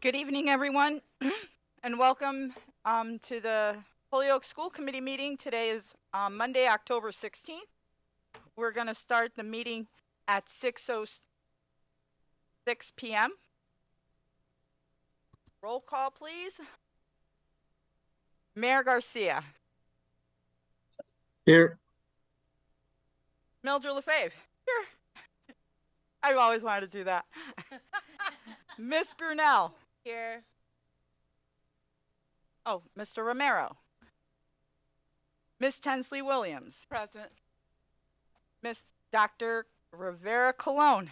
Good evening, everyone, and welcome to the Holyoke School Committee meeting. Today is Monday, October 16th. We're going to start the meeting at 6:06 p.m. Roll call, please. Mayor Garcia. Here. Mildred Lefebvre. Here. I've always wanted to do that. Miss Brunel. Here. Oh, Mr. Romero. Miss Tensley Williams. Present. Miss Dr. Rivera Colon.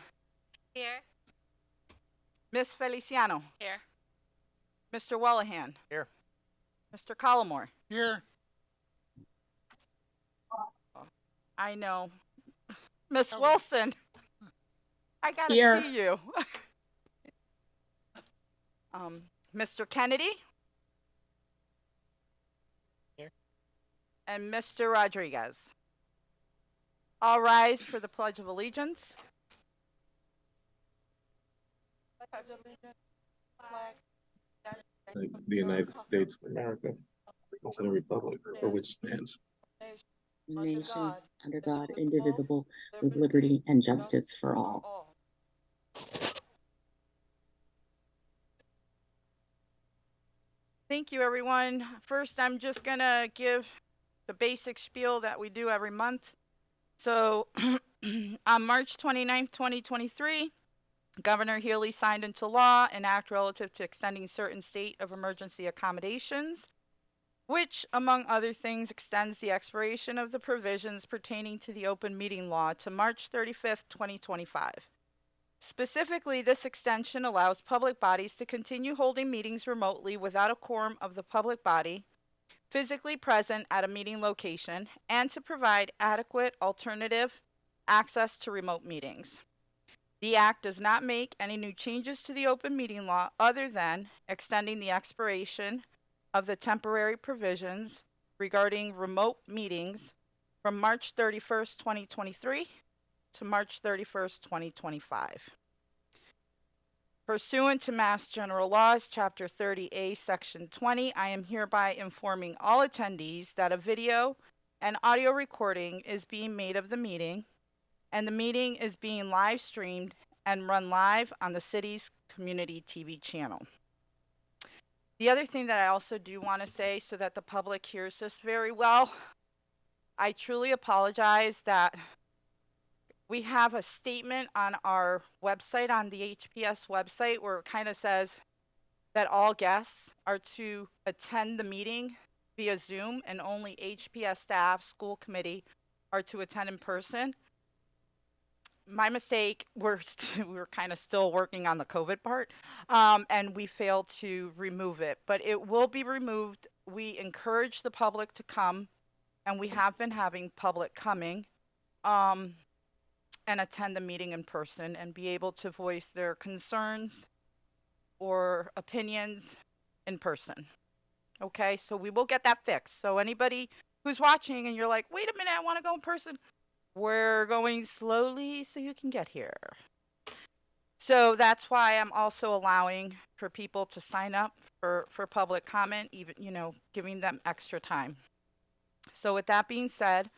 Here. Miss Feliciano. Here. Mr. Wellahan. Here. Mr. Collmore. Here. I know. Miss Wilson. I gotta Here. see you. Mr. Kennedy. Here. And Mr. Rodriguez. All rise for the Pledge of Allegiance. The United States of America, to the republic for which it stands. Nation under God, indivisible, with liberty and justice for all. Thank you, everyone. First, I'm just gonna give the basic spiel that we do every month. So, on March 29th, 2023, Governor Healy signed into law an act relative to extending certain state of emergency accommodations, which, among other things, extends the expiration of the provisions pertaining to the open meeting law to March 35th, 2025. Specifically, this extension allows public bodies to continue holding meetings remotely without a quorum of the public body physically present at a meeting location and to provide adequate alternative access to remote meetings. The act does not make any new changes to the open meeting law other than extending the expiration of the temporary provisions regarding remote meetings from March 31st, 2023 to March 31st, 2025. Pursuant to Mass General Laws, Chapter 30A, Section 20, I am hereby informing all attendees that a video and audio recording is being made of the meeting, and the meeting is being live streamed and run live on the city's community TV channel. The other thing that I also do want to say so that the public hears this very well, I truly apologize that we have a statement on our website, on the HPS website, where it kind of says that all guests are to attend the meeting via Zoom and only HPS staff, school committee are to attend in person. My mistake, we're kind of still working on the COVID part, and we failed to remove it, but it will be removed. We encourage the public to come, and we have been having public coming and attend the meeting in person and be able to voice their concerns or opinions in person. Okay, so we will get that fixed. So anybody who's watching and you're like, wait a minute, I want to go in person, we're going slowly so you can get here. So that's why I'm also allowing for people to sign up for public comment, even, giving them extra time. So with that being said,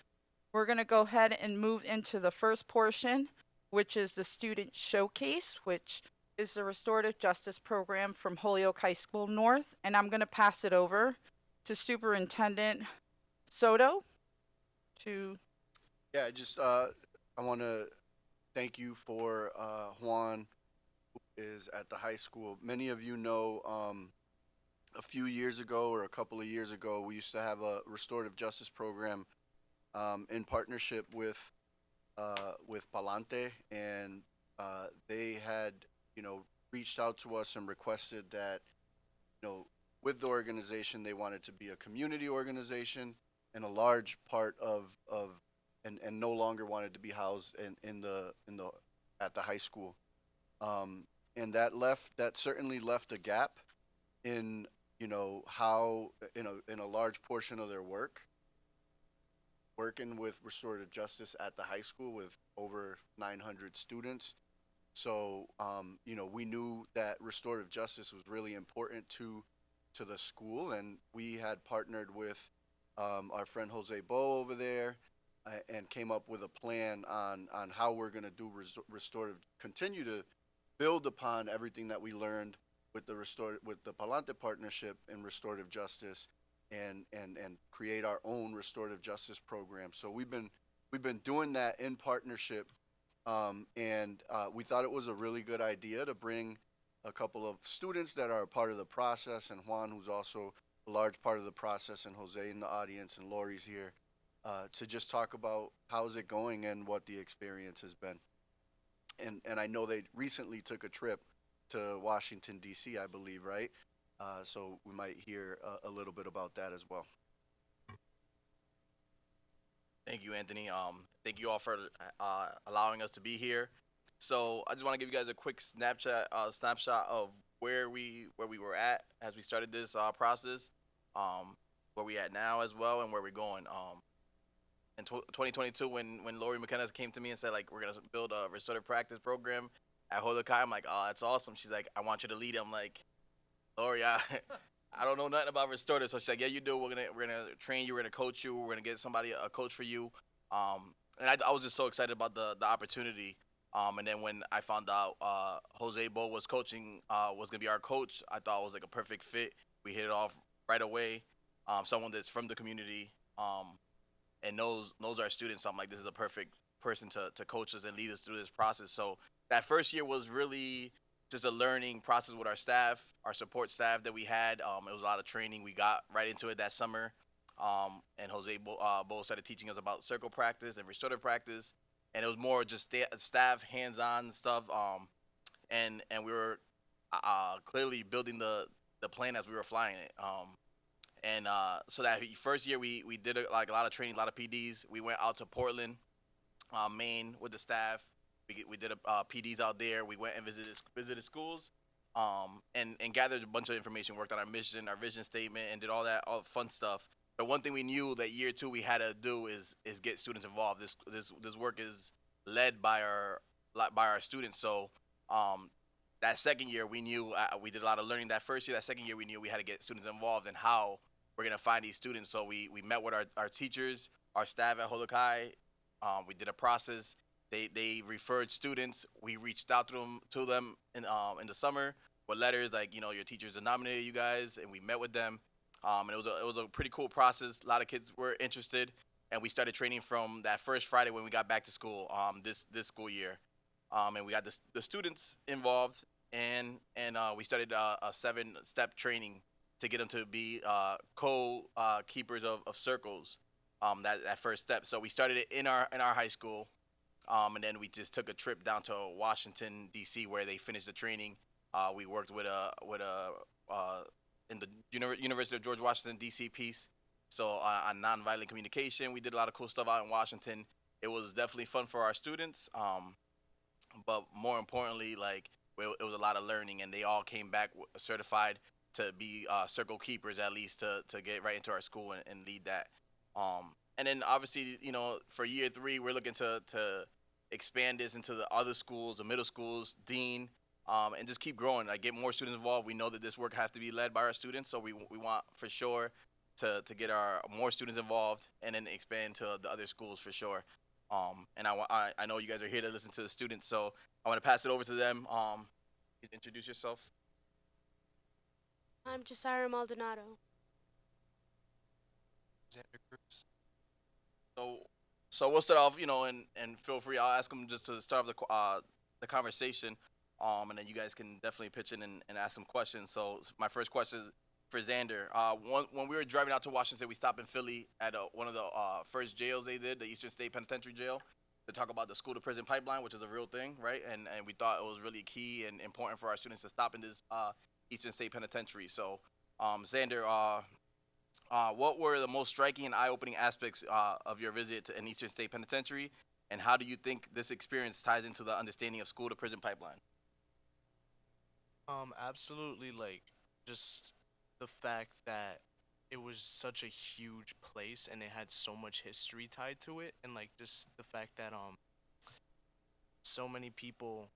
we're going to go ahead and move into the first portion, which is the student showcase, which is the restorative justice program from Holyoke High School North. And I'm going to pass it over to Superintendent Soto to... Yeah, I want to thank you for Juan, who is at the high school. Many of you know a few years ago or a couple of years ago, we used to have a restorative justice program in partnership with Palante, and they had, reached out to us and requested that, with the organization, they wanted to be a community organization and a large part of and no longer wanted to be housed at the high school, and that certainly left a gap in how in a large portion of their work. Working with restorative justice at the high school with over 900 students, So, you know, we knew that restorative justice was really important to the school, and we had partnered with our friend Jose Bo over there, and came up with a plan on how we're going to do restorative, continue to build upon everything that we learned with the Palante partnership in restorative justice, and create our own restorative justice program. So we've been doing that in partnership, and we thought it was a really good idea to bring a couple of students that are a part of the process, and Juan, who's also a large part of the process, and Jose in the audience, and Lori's here, to just talk about how's it going and what the experience has been. And I know they recently took a trip to Washington D.C., I believe, right? So we might hear a little bit about that as well. Thank you, Anthony. Thank you all for allowing us to be here. So I just want to give you guys a quick snapshot of where we were at as we started this process, where we at now as well, and where we're going. In 2022, when Lori McKenna came to me and said like we're gonna build a restorative practice program at Holokai, I'm like, oh, that's awesome. She's like, I want you to lead it. I'm like, Lori, I don't know nothing about restorative. So she's like, yeah, you do. We're gonna train you. We're gonna coach you. We're gonna get somebody a coach for you. And I was just so excited about the opportunity. And then when I found out Jose Bo was coaching, was gonna be our coach, I thought it was like a perfect fit. We hit it off right away. Someone that's from the community, and knows our students. So I'm like, this is a perfect person to coach us and lead us through this process. So that first year was really just a learning process with our staff, our support staff that we had. It was a lot of training. We got right into it that summer. And Jose Bo started teaching us about circle practice and restorative practice. And it was more just staff hands-on stuff. And we were clearly building the plan as we were flying it. So that first year we did a lot of training, a lot of PDs. We went out to Portland, Maine with the staff. We did PDs out there. We went and visited schools, and gathered a bunch of information. Worked on our mission, our vision statement, and did all the fun stuff. But one thing we knew that year two we had to do is get students involved. This work is led by our students. So that second year we knew we did a lot of learning. That first year, that second year we knew we had to get students involved and how we're gonna find these students. So we met with our teachers, our staff at Holokai. We did a process. They referred students. We reached out to them in the summer with letters like, you know, your teachers have nominated you guys, and we met with them. And it was a pretty cool process. A lot of kids were interested, and we started training from that first Friday when we got back to school. This school year, and we got the students involved, and we started a 7-step training to get them to be keepers of circles. That first step. So we started it in our high school. And then we just took a trip down to Washington D.C. where they finished the training. We worked with in the University of George Washington D.C. piece. So on nonviolent communication, we did a lot of cool stuff out in Washington. It was definitely fun for our students. But more importantly, like it was a lot of learning, and they all came back certified to be circle keepers, at least to get right into our school and lead that. And then obviously, you know, for year 3, we're looking to expand this into the other schools, the middle schools, Dean, and just keep growing. Like get more students involved. We know that this work has to be led by our students, so we want for sure to get our more students involved, and then expand to the other schools for sure. And I know you guys are here to listen to the students, so I want to pass it over to them. Introduce yourself. I'm Josiah Maldonado. Xander Cruz. So we'll start off, you know, and feel free. I'll ask them just to start off the conversation, and then you guys can definitely pitch in and ask some questions. So my first question is for Xander. When we were driving out to Washington, we stopped in Philly at one of the first jails they did, the Eastern State Penitentiary Jail, to talk about the school to prison pipeline, which is a real thing, right? And we thought it was really key and important for our students to stop in this Eastern State Penitentiary. So, Xander, what were the most striking and eye-opening aspects of your visit to an Eastern State Penitentiary, and how do you think this experience ties into the understanding of school to prison pipeline? Absolutely, like, just the fact that it was such a huge place and it had so much history tied to it, and like just the fact that so many people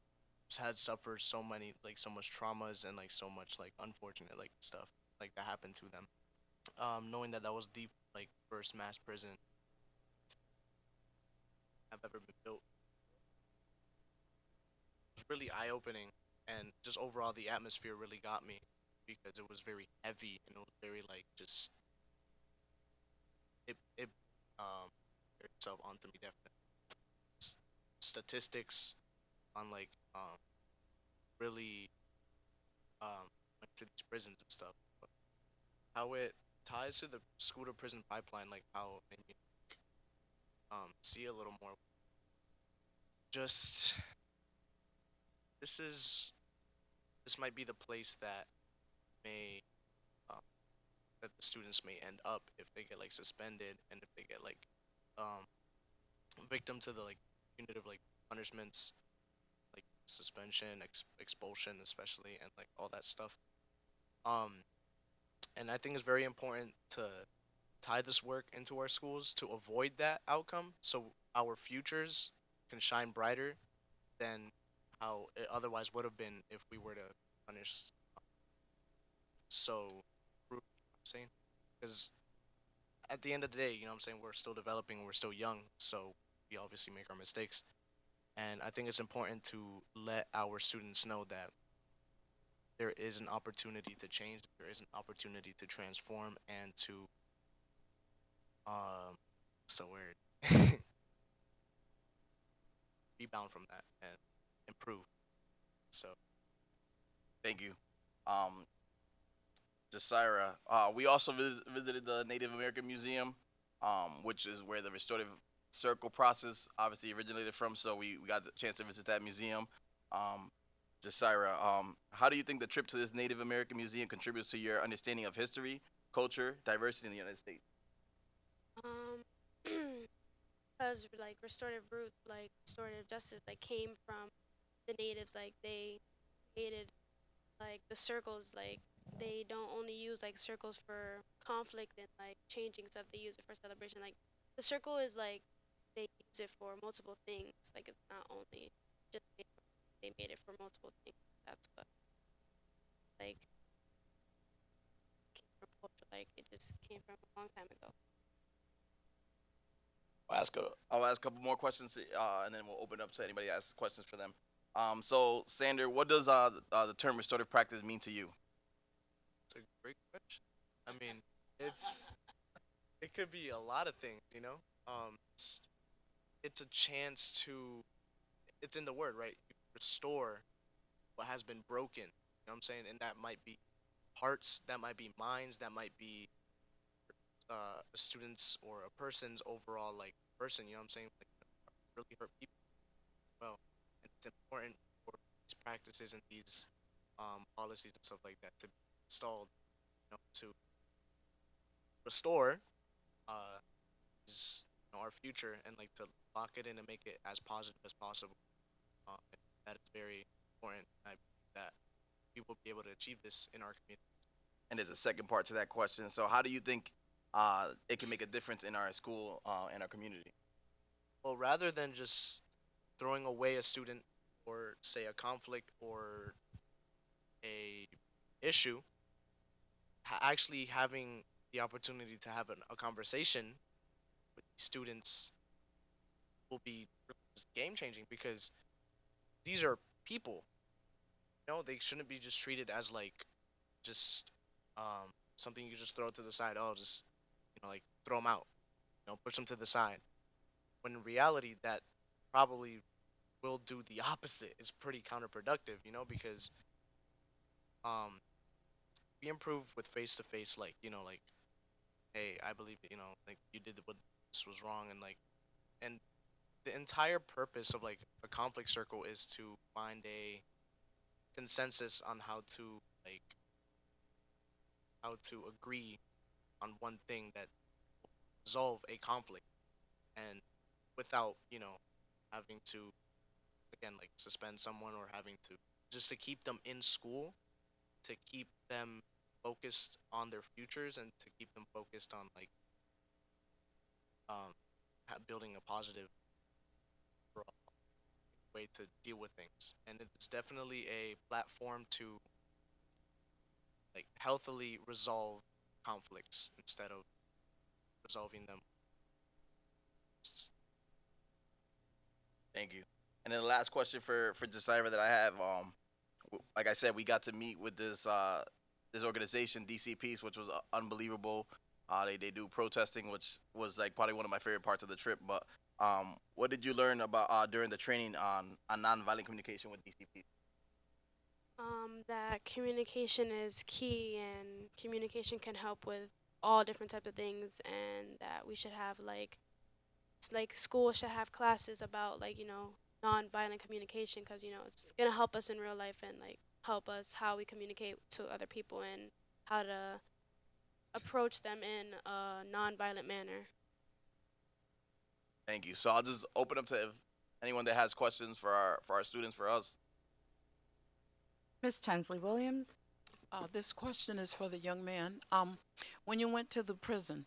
had suffered so many so much traumas and so much unfortunate stuff that happened to them. Knowing that that was the first mass prison have ever been built was really eye opening, and just overall the atmosphere really got me because it was very heavy and it was very just it aired itself onto me definitely. Statistics on really went to these prisons and stuff, but how it ties to the school to prison pipeline, how and see a little more. Just this might be the place that may that the students may end up if they get suspended and if they get um victim to the punitive punishments suspension, expulsion especially, and all that stuff. um and I think it's very important to tie this work into our schools to avoid that outcome so our futures can shine brighter than how it otherwise would have been if we were to punish so brutally, you know what I'm saying? Because at the end of the day, you know what I'm saying, we're still developing, we're still young, so we obviously make our mistakes. And I think it's important to let our students know that there is an opportunity to change, there is an opportunity to transform and to so weird rebound from that and improve. So Thank you. Jasira, we also visited the Native American Museum, which is where the restorative circle process obviously originated from. So we got the chance to visit that museum. Jasira, how do you think the trip to this Native American museum contributes to your understanding of history, culture, diversity in the United States? Because restorative roots, restorative justice, came from the natives. They created the circles. They don't only use circles for conflict and changing stuff. They use it for celebration. The circle is they use it for multiple things. It's not only just they made it for multiple things. That's what came from culture. It just came from a long time ago. I'll ask a couple more questions, and then we'll open up to anybody that asks questions for them. So Sander, what does the term restorative practice mean to you? it's a great question. I mean, it could be a lot of things, you know. It's a chance to, it's in the word, right? You restore what has been broken. You know what I'm saying? And that might be hearts, that might be minds, that might be a student's or a person's overall person. You know what I'm saying? Really hurt people. Well, and it's important for these practices and these policies and stuff like that to be installed, to restore is, our future and to lock it in and make it as positive as possible. And that is very important. I believe that we will be able to achieve this in our community. And there's a second part to that question. So how do you think it can make a difference in our school and our community? Well, rather than just throwing away a student or say a conflict or a issue, actually having the opportunity to have a conversation with students will be just game changing because these are people. They shouldn't be just treated as just something you just throw to the side. Oh, just throw them out. Push them to the side. When in reality, that probably will do the opposite. It's pretty counterproductive, because we improve with face to face, hey, I believe that, you did what this was wrong, and the entire purpose of a conflict circle is to find a consensus on how to agree on one thing that will resolve a conflict, and without having to again suspend someone or having to just to keep them in school, to keep them focused on their futures and to keep them focused on building a positive overall way to deal with things, and it's definitely a platform to like healthily resolve conflicts instead of resolving them. Thank you. And then the last question for Josiah that I have, like I said, we got to meet with this organization, DC Peace, which was unbelievable. They do protesting, which was like probably one of my favorite parts of the trip. But what did you learn about during the training on nonviolent communication with DC Peace? That communication is key, and communication can help with all different types of things, and that we should have like school should have classes about like non-violent communication, because it's gonna help us in real life and like help us how we communicate to other people and how to approach them in a non-violent manner. Thank you. So I'll just open up to if anyone that has questions for our students, for us. Miss Tensley Williams. This question is for the young man. When you went to the prison,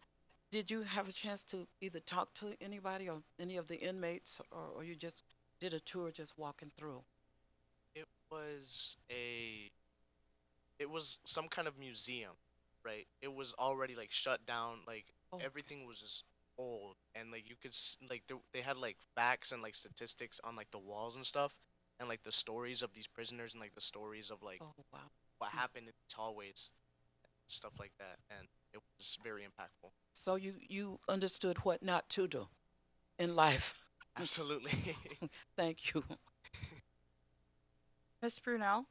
did you have a chance to either talk to anybody or any of the inmates, or you just did a tour just walking through? It was some kind of museum, right? It was already like shut down, like Oh, everything was just old, and like you could like they had like facts and like statistics on like the walls and stuff, and like the stories of these prisoners and like the stories of like oh wow. what happened in these hallways, stuff like that, and it was very impactful. So you understood what not to do in life. Absolutely. Thank you. Miss Brunel.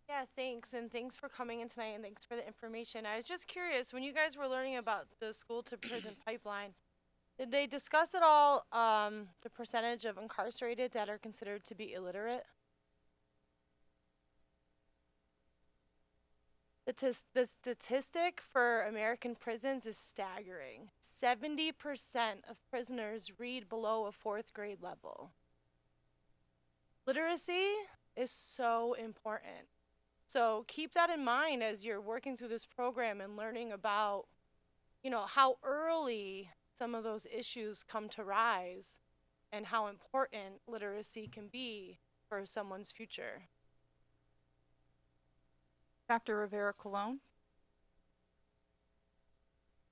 Yeah, thanks, and thanks for coming in tonight, and thanks for the information. I was just curious, when you guys were learning about the school to prison pipeline, did they discuss at all the percentage of incarcerated that are considered to be illiterate? The statistic for American prisons is staggering. 70% of prisoners read below a fourth grade level. Literacy is so important. So keep that in mind as you're working through this program and learning about, how early some of those issues come to rise and how important literacy can be for someone's future. Dr. Rivera Colon.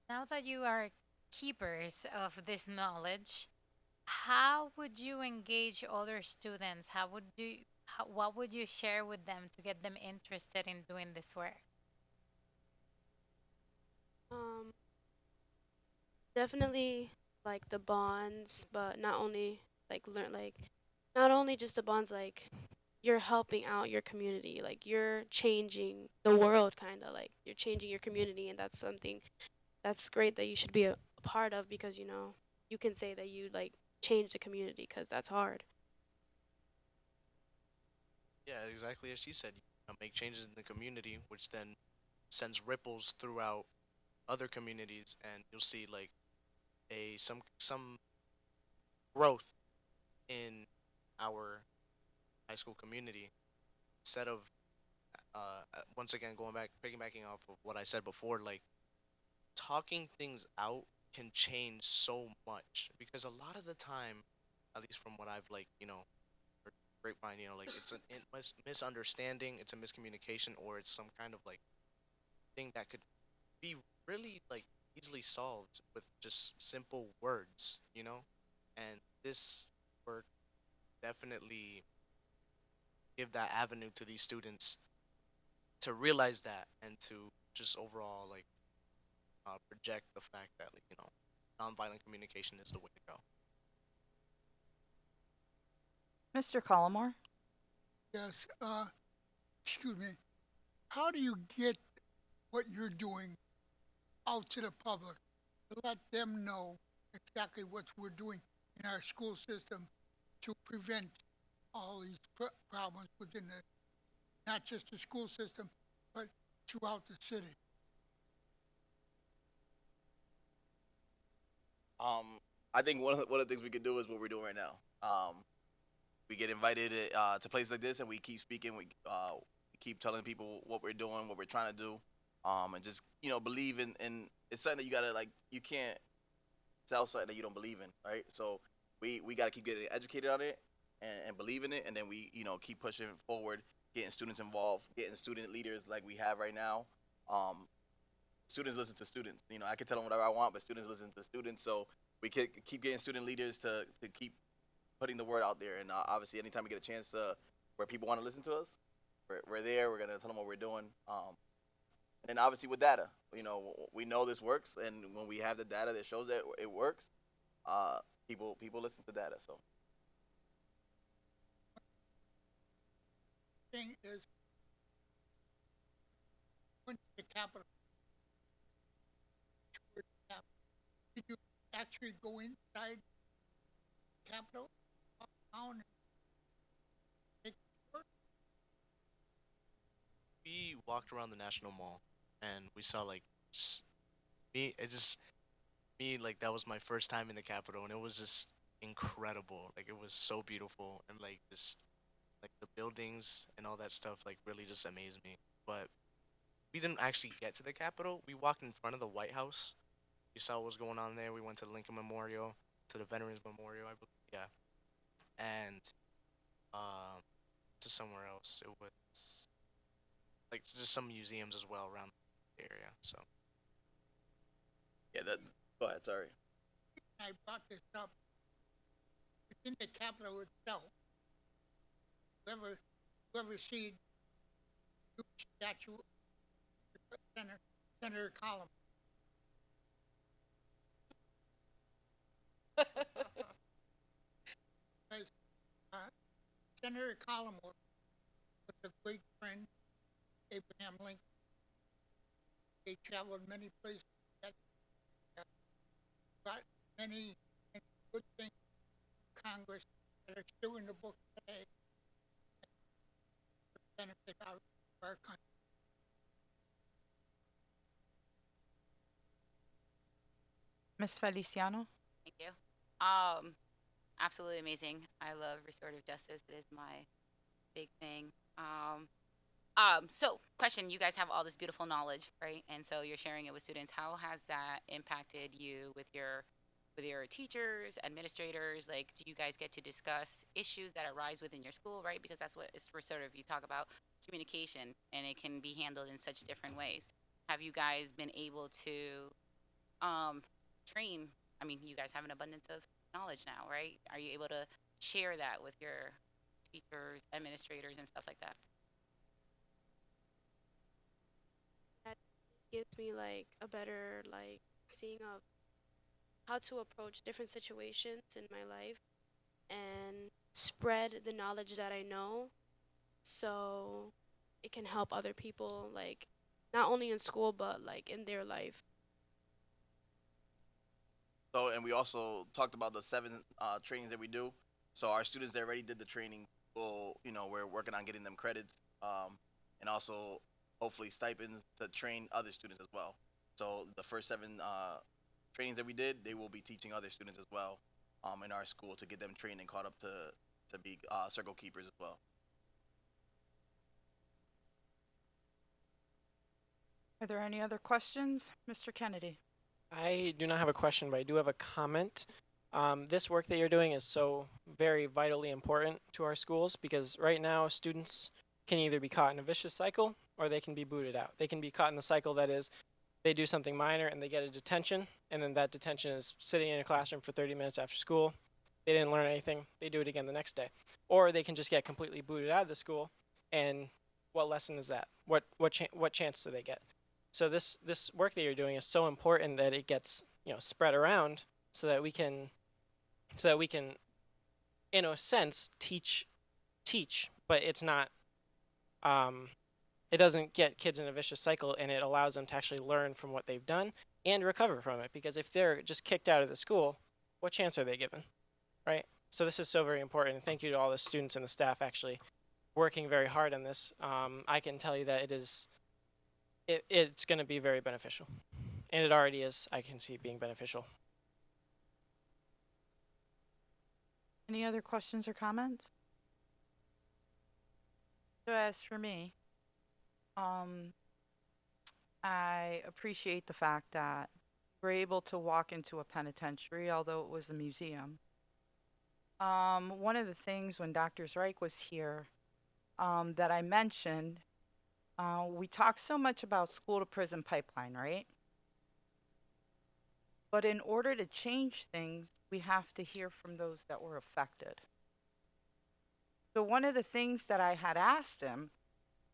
Now that you are keepers of this knowledge, how would you engage other students? What would you share with them to get them interested in doing this work? Definitely like the bonds, but not only not only just the bonds, like you're helping out your community, like you're changing the world, kind of like you're changing your community, and that's something that's great that you should be a part of, because you can say that you like change the community, because that's hard. Yeah, exactly as she said. Make changes in the community, which then sends ripples throughout other communities, and you'll see like some growth in our high school community. Instead of once again piggybacking off of what I said before, like talking things out can change so much, because a lot of the time, at least from what I've heard grapevine, like it's a misunderstanding, it's a miscommunication, or it's some kind of like thing that could be really like easily solved with just simple words, and this work definitely give that avenue to these students to realize that, and to just overall like project the fact that nonviolent communication is the way to go. Mr. Collmore. Yes, excuse me. How do you get what you're doing out to the public to let them know exactly what we're doing in our school system to prevent all these problems within not just the school system, but throughout the city? I think one of the things we can do is what we're doing right now. We get invited to places like this, and we keep speaking. We keep telling people what we're doing, what we're trying to do, and just believe in. It's something that you gotta you can't tell something that you don't believe in, right? So we gotta keep getting educated on it, and believe in it, and then we, keep pushing forward, getting students involved, getting student leaders like we have right now. Students listen to students. I can tell them whatever I want, but students listen to students. So we keep getting student leaders to keep putting the word out there. And obviously, anytime we get a chance where people want to listen to us, we're there. We're gonna tell them what we're doing. And then obviously with data, we know this works, and when we have the data that shows that it works, people listen to data. So Thing is, went to the Capitol. Did you actually go inside the Capitol? Down and take a tour? We walked around the National Mall and we saw like just, me like that was my first time in the Capitol and it was just incredible. Like it was so beautiful and like just like the buildings and all that stuff like really just amazed me. But we didn't actually get to the Capitol. We walked in front of the White House. We saw what was going on there. We went to the Lincoln Memorial, to the Veterans Memorial, I believe. Yeah. And to somewhere else. It was like just some museums as well around the area. So yeah, go ahead. Sorry. I brought this up. Within the Capitol itself, whoever see the statue, Senator Collins. Because, Senator Collins was a great friend of Abraham Lincoln. They traveled many places. Got many good things in Congress that are still in the book today to benefit our country. Ms. Feliciano? Thank you. Absolutely amazing. I love restorative justice. It is my big thing. So question, you guys have all this beautiful knowledge, right? And so you're sharing it with students. How has that impacted you with your teachers, administrators? Like, do you guys get to discuss issues that arise within your school, right? Because that's what it's restorative. You talk about communication and it can be handled in such different ways. Have you guys been able to train? I mean, you guys have an abundance of knowledge now, right? Are you able to share that with your teachers, administrators, and stuff like that? That gives me like a better like seeing of how to approach different situations in my life and spread the knowledge that I know so it can help other people, like not only in school but like in their life. So, and we also talked about the 7 trainings that we do. So our students that already did the training will, we're working on getting them credits, and also hopefully stipends to train other students as well. So the first 7 trainings that we did, they will be teaching other students as well in our school to get them trained and caught up to be circle keepers as well. Are there any other questions? Mr. Kennedy? I do not have a question, but I do have a comment. This work that you're doing is so very vitally important to our schools because right now students can either be caught in a vicious cycle or they can be booted out. They can be caught in the cycle that is they do something minor and they get a detention, and then that detention is sitting in a classroom for 30 minutes after school. They didn't learn anything. They do it again the next day. Or they can just get completely booted out of the school, and what lesson is that? What chance do they get? So this work that you're doing is so important that it gets spread around so that we can in a sense teach, but it's not it doesn't get kids in a vicious cycle, and it allows them to actually learn from what they've done and recover from it, because if they're just kicked out of the school, what chance are they given, right? So this is so very important, and thank you to all the students and the staff actually working very hard on this. I can tell you that it's going to be very beneficial, and it already is. I can see it being beneficial. Any other questions or comments? So as for me, I appreciate the fact that we're able to walk into a penitentiary, although it was a museum, One of the things when Dr. Zreich was here, that I mentioned, we talk so much about school to prison pipeline, right? But in order to change things, we have to hear from those that were affected. So one of the things that I had asked him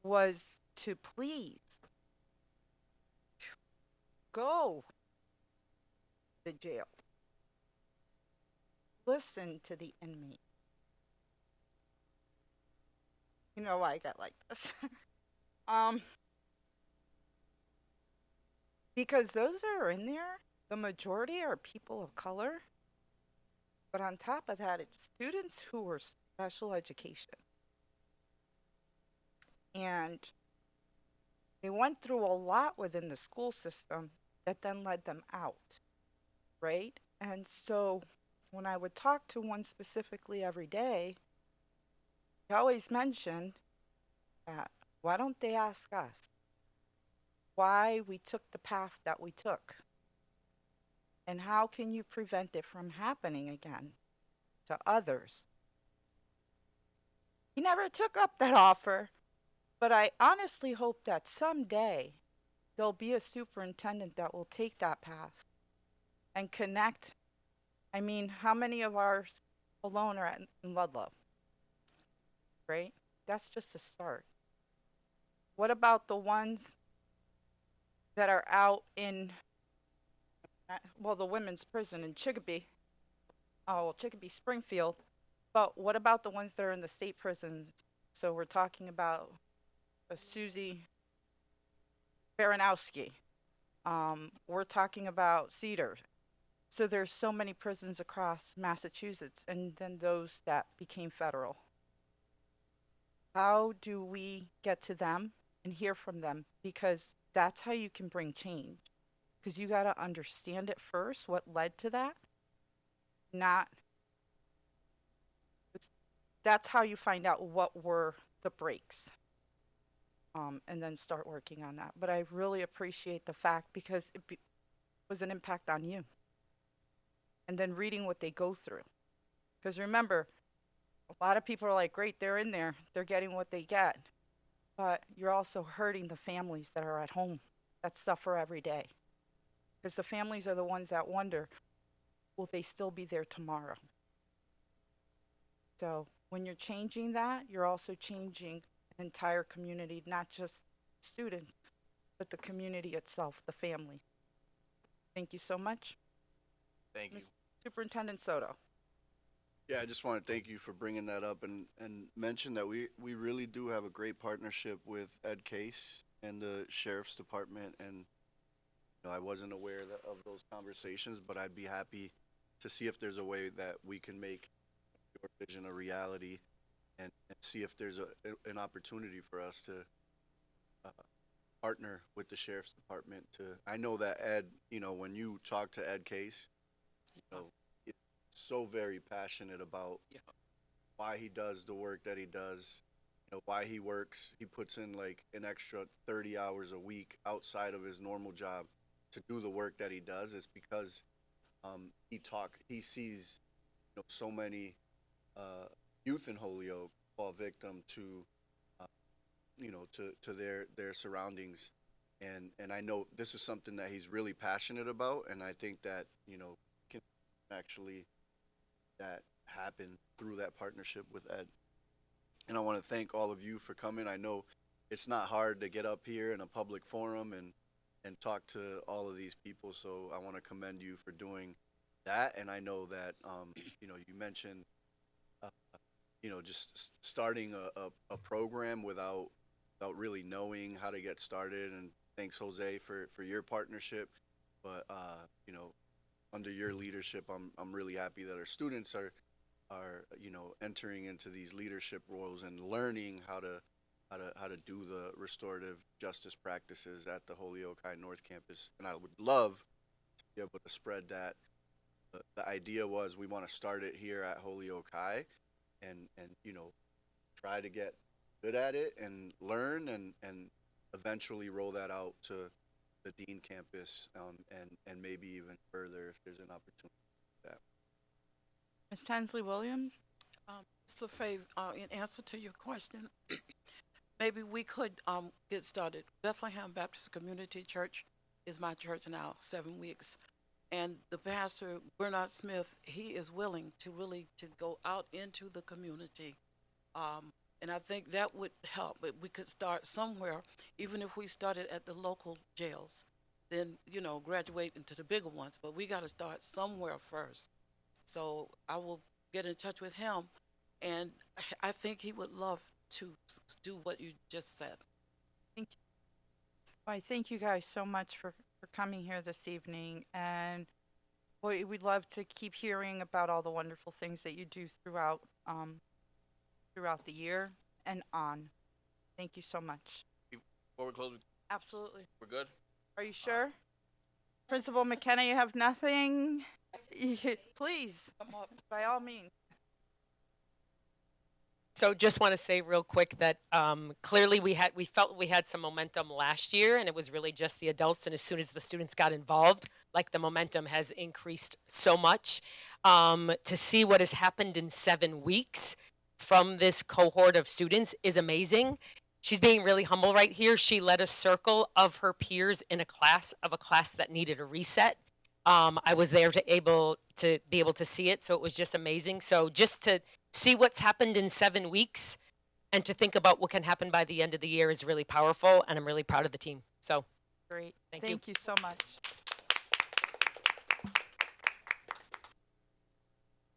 was to please go to jail. Listen to the inmate. You know why I got like this. Because those that are in there, the majority are people of color. But on top of that, it's students who were special education. And they went through a lot within the school system that then led them out, right? And so when I would talk to one specifically every day, he always mentioned that, why don't they ask us why we took the path that we took? And how can you prevent it from happening again to others? He never took up that offer, but I honestly hope that someday there'll be a superintendent that will take that path and connect. I mean, how many of ours alone are in Ludlow? Right? That's just a start. What about the ones that are out in, well, the women's prison in Chicopee? Oh, well, Chicopee, Springfield. But what about the ones that are in the state prisons? So we're talking about Susie Baranowski. We're talking about Cedar. So there's so many prisons across Massachusetts, and then those that became federal. How do we get to them and hear from them? Because that's how you can bring change. Because you got to understand it first, what led to that. That's how you find out what were the breaks. And then start working on that. But I really appreciate the fact, because it was an impact on you. And then reading what they go through. Because remember, a lot of people are like, great, they're in there, they're getting what they get. But you're also hurting the families that are at home that suffer every day. Because the families are the ones that wonder, will they still be there tomorrow? So when you're changing that, you're also changing an entire community, not just students, but the community itself, the family. Thank you so much. Thank you. Ms. Superintendent Soto. Yeah, I just want to thank you for bringing that up and mention that we really do have a great partnership with Ed Case and the Sheriff's Department. And you know, I wasn't aware of those conversations, but I'd be happy to see if there's a way that we can make your vision a reality, and see if there's an opportunity for us to partner with the Sheriff's Department. I know that Ed, you know, when you talk to Ed Case, you know, he's so very passionate about why he does the work that he does, you know, why he works. He puts in like an extra 30 hours a week outside of his normal job to do the work that he does. It's because he sees, you know, so many youth in Holyoke fall victim to you know, to their surroundings, and I know this is something that he's really passionate about, and I think that, you know, can actually that happen through that partnership with Ed. And I want to thank all of you for coming. I know it's not hard to get up here in a public forum and talk to all of these people, so I want to commend you for doing that. And I know that you know, you mentioned you know, just starting a program without really knowing how to get started. And thanks, Jose, for your partnership. But you know, under your leadership, I'm really happy that our students are you know, entering into these leadership roles and learning how to do the restorative justice practices at the Holyoke High North Campus. And I would love to be able to spread that. The idea was we want to start it here at Holyoke High, and you know, try to get good at it and learn, and eventually roll that out to the Dean campus, and maybe even further if there's an opportunity for that. Ms. Tensley Williams? Mr. Fave, in answer to your question, maybe we could get started. Bethlehem Baptist Community Church is my church now, 7 weeks. And the pastor, Bernard Smith, he is willing to really to go out into the community. And I think that would help. But we could start somewhere, even if we started at the local jails, then, you know, graduate into the bigger ones. But we got to start somewhere first. So I will get in touch with him, and I think he would love to do what you just said. Thank you. Well, I thank you guys so much for coming here this evening, and we'd love to keep hearing about all the wonderful things that you do throughout the year and on. Thank you so much. Before we close, Absolutely. we're good. Are you sure? Principal McKenna, you have nothing? Please, by all means. So just want to say real quick that clearly we felt we had some momentum last year, and it was really just the adults. And as soon as the students got involved, like the momentum has increased so much. To see what has happened in 7 weeks from this cohort of students is amazing. She's being really humble right here. She led a circle of her peers in a class that needed a reset. I was there to be able to see it, so it was just amazing. So just to see what's happened in 7 weeks and to think about what can happen by the end of the year is really powerful, and I'm really proud of the team. So Great. Thank you. You so much.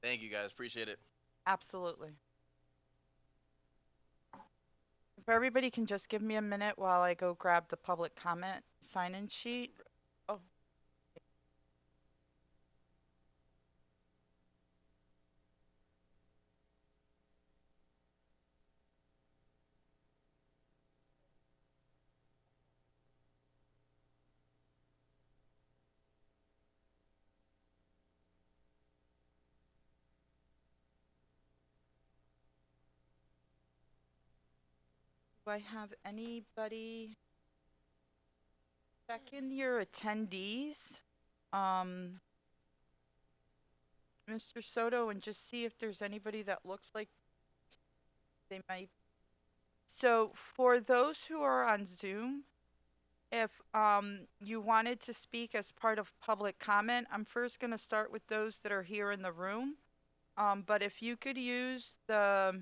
Thank you guys. Appreciate it. Absolutely. If everybody can just give me a minute while I go grab the public comment sign-in sheet. Oh. Do I have anybody check in your attendees? Mr. Soto, and just see if there's anybody that looks like they might. So for those who are on Zoom, if you wanted to speak as part of public comment, I'm first going to start with those that are here in the room. But if you could use the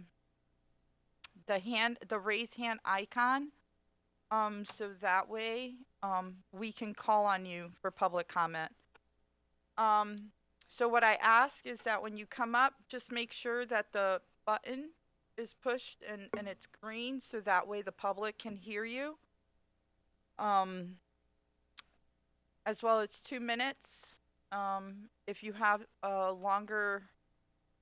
raise hand icon, so that way we can call on you for public comment. So what I ask is that when you come up, just make sure that the button is pushed and it's green, so that way the public can hear you. As well, it's 2 minutes. If you have a longer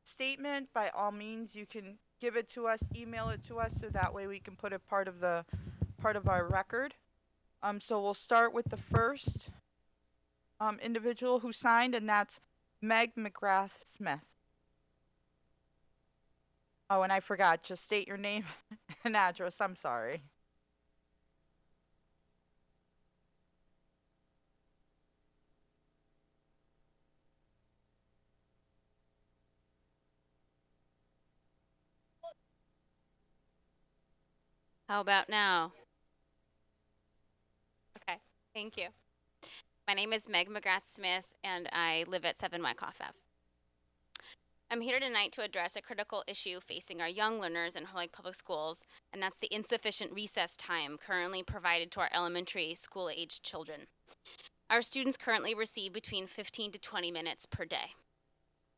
statement, by all means, you can give it to us, email it to us, so that way we can put it part of our record. So we'll start with the first individual who signed, and that's Meg McGrath Smith. Oh, and I forgot, just state your name and address. I'm sorry. How about now? Okay, thank you. My name is Meg McGrath Smith, and I live at 7 Wyckoff Ave. I'm here tonight to address a critical issue facing our young learners in Holyoke Public Schools, and that's the insufficient recess time currently provided to our elementary school-aged children. Our students currently receive between 15 to 20 minutes per day.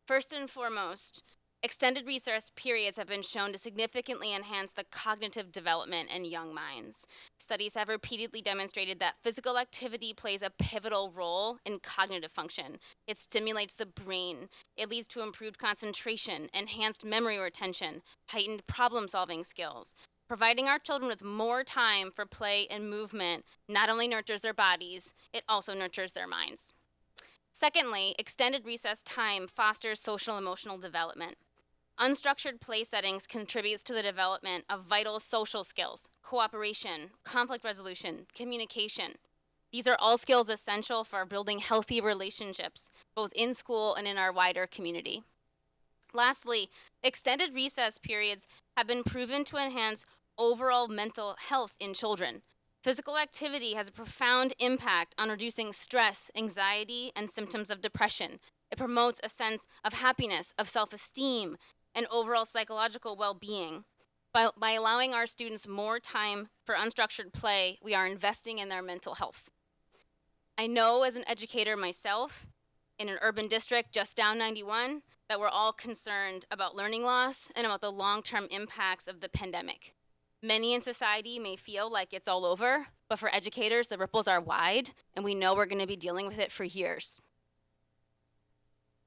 First and foremost, extended recess periods have been shown to significantly enhance the cognitive development in young minds. Studies have repeatedly demonstrated that physical activity plays a pivotal role in cognitive function. It stimulates the brain. It leads to improved concentration, enhanced memory retention, heightened problem-solving skills. Providing our children with more time for play and movement not only nurtures their bodies, it also nurtures their minds. Secondly, extended recess time fosters social emotional development. Unstructured play settings contributes to the development of vital social skills, cooperation, conflict resolution, communication. These are all skills essential for building healthy relationships, both in school and in our wider community. Lastly, extended recess periods have been proven to enhance overall mental health in children. Physical activity has a profound impact on reducing stress, anxiety, and symptoms of depression. It promotes a sense of happiness, of self esteem, and overall psychological well being. By allowing our students more time for unstructured play, we are investing in their mental health. I know as an educator myself, in an urban district just down 91, that we're all concerned about learning loss and about the long-term impacts of the pandemic. Many in society may feel like it's all over, but for educators, the ripples are wide, and we know we're going to be dealing with it for years.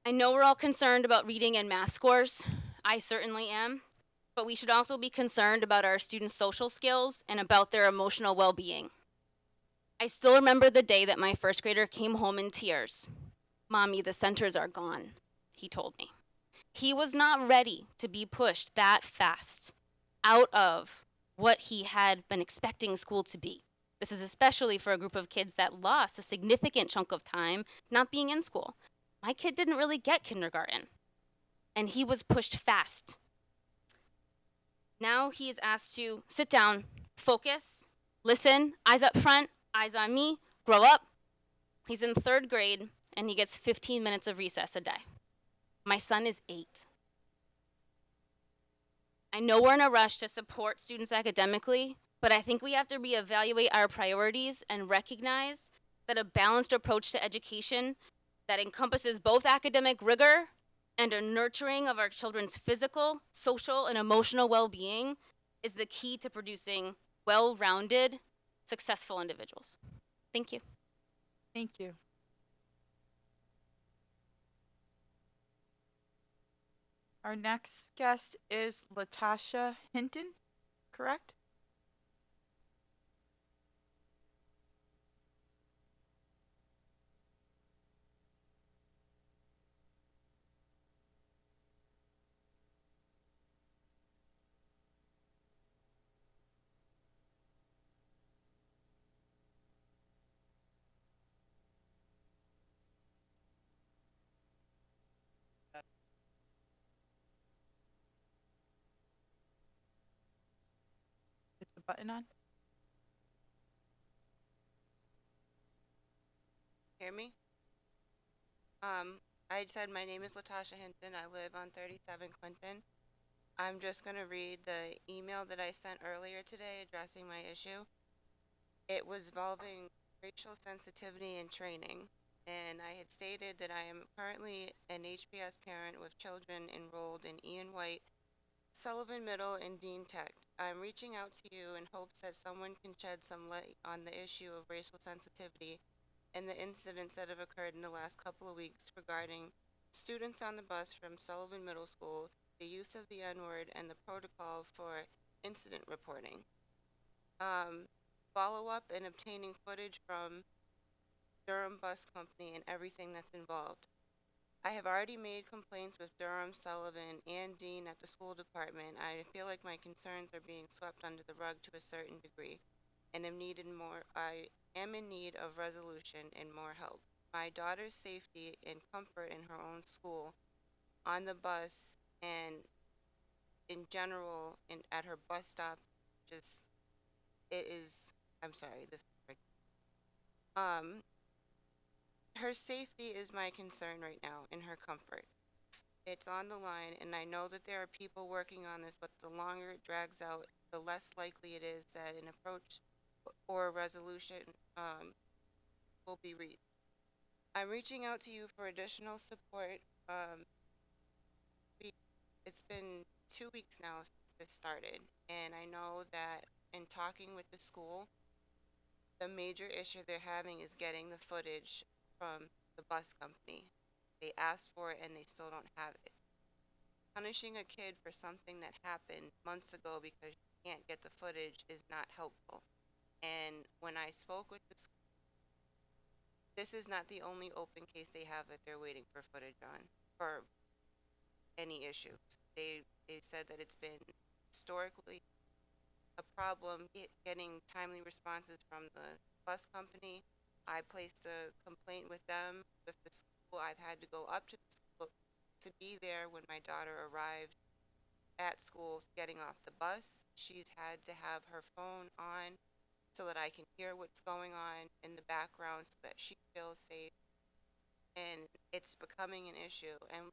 I know we're all concerned about reading and math scores. I certainly am, but we should also be concerned about our students' social skills and about their emotional well-being. I still remember the day that my first grader came home in tears. "Mommy, the centers are gone," he told me. He was not ready to be pushed that fast out of what he had been expecting school to be. This is especially for a group of kids that lost a significant chunk of time not being in school. My kid didn't really get kindergarten, and he was pushed fast. Now he is asked to sit down, focus, listen, eyes up front, eyes on me, grow up. He's in 3rd grade, and he gets 15 minutes of recess a day. My son is 8. I know we're in a rush to support students academically, but I think we have to reevaluate our priorities and recognize that a balanced approach to education that encompasses both academic rigor and a nurturing of our children's physical, social, and emotional well-being is the key to producing well-rounded, successful individuals. Thank you. Thank you. Our next guest is Latasha Hinton, correct? Is the button on? Hear me? I said my name is Latasha Hinton. I live on 37 Clinton. I'm just going to read the email that I sent earlier today addressing my issue. It was involving racial sensitivity and training, and I had stated that I am currently an HPS parent with children enrolled in Ian White, Sullivan Middle, and Dean Tech. I'm reaching out to you in hopes that someone can shed some light on the issue of racial sensitivity and the incidents that have occurred in the last couple of weeks regarding students on the bus from Sullivan Middle School, the use of the N-word, and the protocol for incident reporting. Follow-up and obtaining footage from Durham Bus Company and everything that's involved. I have already made complaints with Durham, Sullivan, and Dean at the school department. I feel like my concerns are being swept under the rug to a certain degree, and I am in need of resolution and more help. My daughter's safety and comfort in her own school, on the bus, and in general, at her bus stop, her safety is my concern right now, and her comfort. It's on the line, and I know that there are people working on this, but the longer it drags out, the less likely it is that an approach or a resolution will be reached. I'm reaching out to you for additional support. It's been 2 weeks now since this started, and I know that in talking with the school, the major issue they're having is getting the footage from the bus company. They asked for it and they still don't have it. Punishing a kid for something that happened months ago because you can't get the footage is not helpful. And when I spoke with the school, this is not the only open case they have that they're waiting for footage on for any issues. They said that it's been historically a problem getting timely responses from the bus company. I placed a complaint with them, with the school. I've had to go up to the school to be there when my daughter arrived at school getting off the bus. She's had to have her phone on so that I can hear what's going on in the background so that she feels safe. And it's becoming an issue. And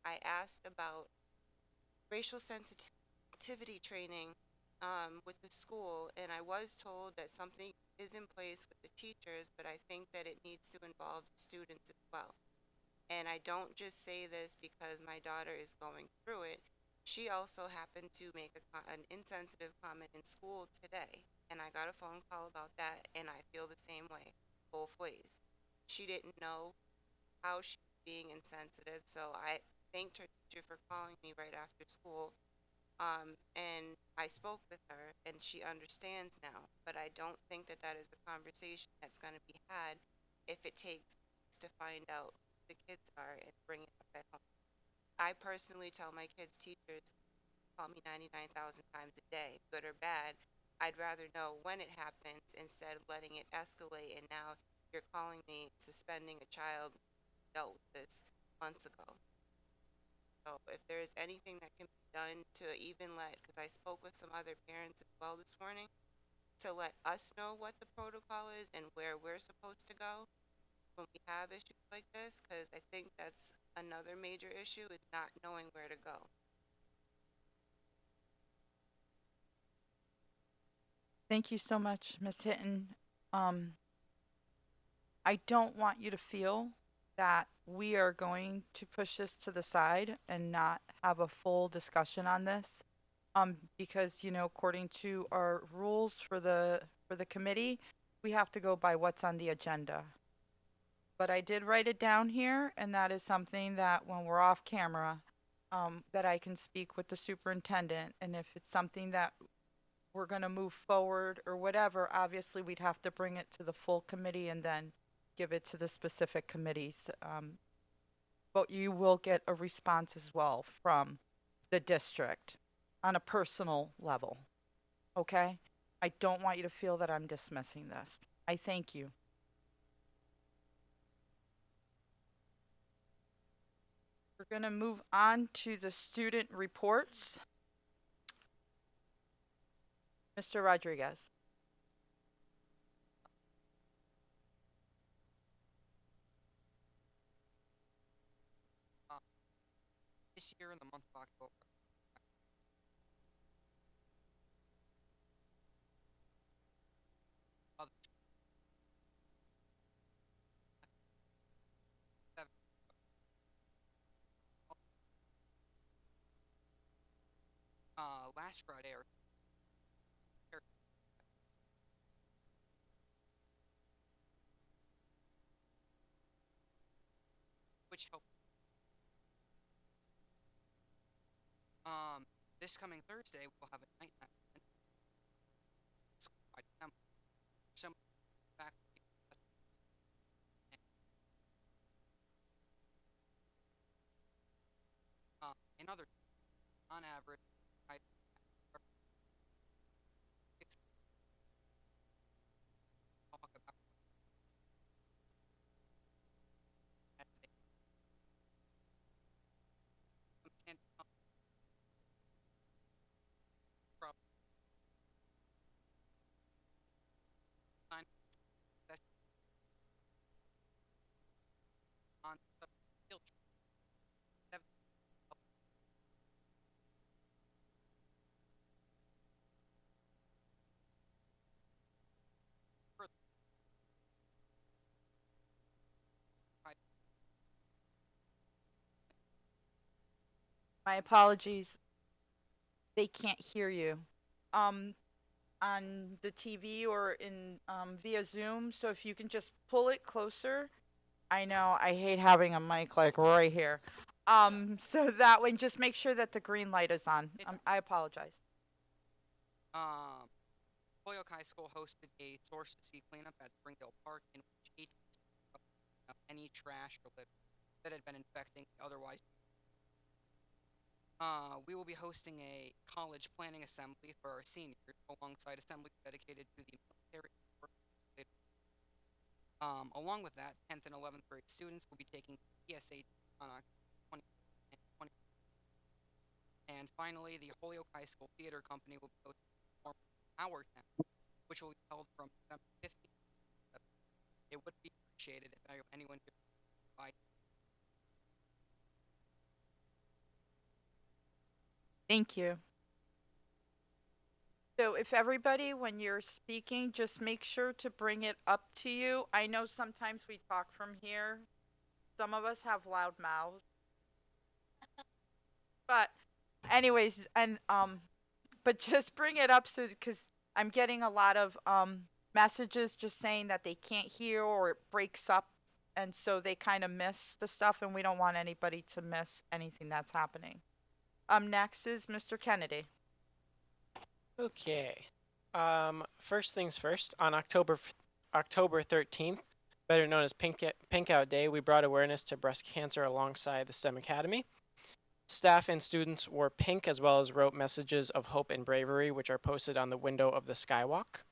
I asked about racial sensitivity training with the school, and I was told that something is in place with the teachers, but I think that it needs to involve the students as well. And I don't just say this because my daughter is going through it. She also happened to make an insensitive comment in school today, and I got a phone call about that, and I feel the same way, both ways. She didn't know how she was being insensitive, so I thanked her teacher for calling me right after school. And I spoke with her, and she understands now, but I don't think that that is a conversation that's going to be had if it takes weeks to find out who the kids are and bring it up at home. I personally tell my kids' teachers, call me 99,000 times a day, good or bad. I'd rather know when it happens instead of letting it escalate, and now you're calling me suspending a child who dealt with this months ago. So if there is anything that can be done to even let, because I spoke with some other parents as well this morning, to let us know what the protocol is and where we're supposed to go when we have issues like this, because I think that's another major issue is not knowing where to go. Thank you so much, Ms. Hinton. I don't want you to feel that we are going to push this to the side and not have a full discussion on this. Because, you know, according to our rules for the committee, we have to go by what's on the agenda. But I did write it down here, and that is something that when we're off camera, that I can speak with the superintendent. And if it's something that we're going to move forward or whatever, obviously we'd have to bring it to the full committee and then give it to the specific committees. But you will get a response as well from the district on a personal level. Okay? I don't want you to feel that I'm dismissing this. I thank you. We're going to move on to the student reports. Mr. Rodriguez. This year in the month of October, last Friday, which helped. This coming Thursday, we'll have a night event. Some faculty and other, on average, talk about on field trip. My apologies. They can't hear you. On the TV or in via Zoom, so if you can just pull it closer. I know I hate having a mic like right here. So that way, just make sure that the green light is on. I apologize. Holyoke High School hosted a Source to Sea cleanup at Springdale Park in which 8 up any trash or litter that had been infecting otherwise. We will be hosting a college planning assembly for our seniors alongside assemblies dedicated to the military. Along with that, 10th and 11th grade students will be taking PSA on October 20th. And finally, the Holyoke High School Theater Company will be hosting a performance in our town, which will be held from December 15th. It would be appreciated if anyone could provide. Thank you. So if everybody, when you're speaking, just make sure to bring it up to you. I know sometimes we talk from here. Some of us have loud mouths. But anyways, and but just bring it up so, because I'm getting a lot of messages just saying that they can't hear or it breaks up, and so they kind of miss the stuff, and we don't want anybody to miss anything that's happening. Next is Mr. Kennedy. Okay. First things first. On October 13th, better known as Pink Out Day, we brought awareness to breast cancer alongside the STEM Academy. Staff and students wore pink as well as wrote messages of hope and bravery, which are posted on the window of the Skywalk.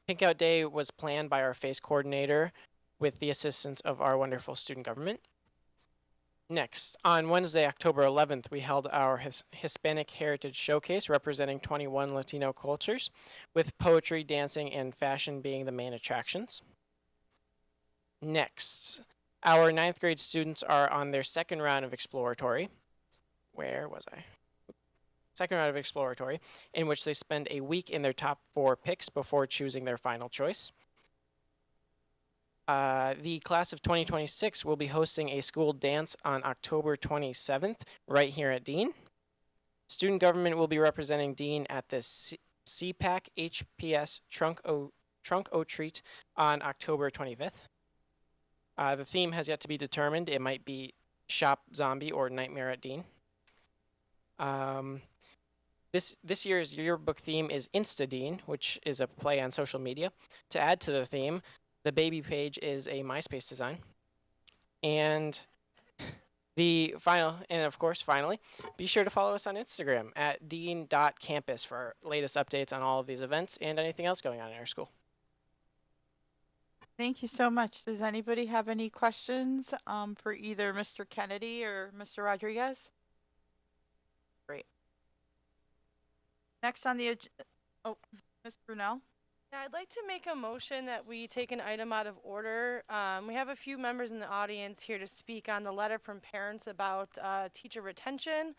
Pink Out Day was planned by our FACE coordinator with the assistance of our wonderful student government. Next, on Wednesday, October 11th, we held our Hispanic Heritage Showcase representing 21 Latino cultures, with poetry, dancing, and fashion being the main attractions. Next, our 9th grade students are on their second round of exploratory. Where was I? Second round of exploratory, in which they spend a week in their top 4 picks before choosing their final choice. The class of 2026 will be hosting a school dance on October 27th, right here at Dean. Student government will be representing Dean at the CPAC HPS Trunk O Treat on October 25th. The theme has yet to be determined. It might be Shop Zombie or Nightmare at Dean. This year's yearbook theme is Insta Dean, which is a play on social media. To add to the theme, the baby page is a MySpace design. And finally, be sure to follow us on Instagram at dean.campus for our latest updates on all of these events and anything else going on in our school. Thank you so much. Does anybody have any questions for either Mr. Kennedy or Mr. Rodriguez? Great. Next on the agenda, Ms. Brunel. Yeah, I'd like to make a motion that we take an item out of order. We have a few members in the audience here to speak on the letter from parents about teacher retention.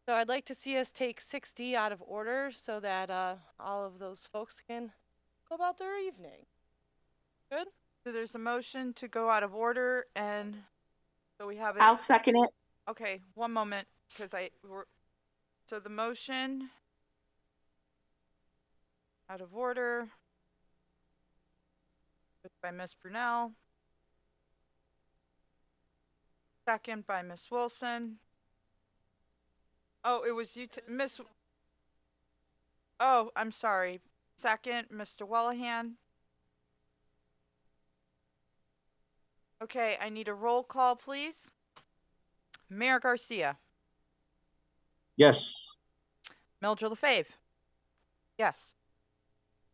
So I'd like to see us take 6D out of order so that all of those folks can go about their evening. Good? So there's a motion to go out of order, and so we have it. I'll second it. Okay, one moment, because so the motion out of order by Ms. Brunel, second by Ms. Wilson. Oh, it was you, Miss. Oh, I'm sorry. Second, Mr. Wellahan. Okay, I need a roll call, please. Mayor Garcia. Yes. Mildred LaFave. Yes.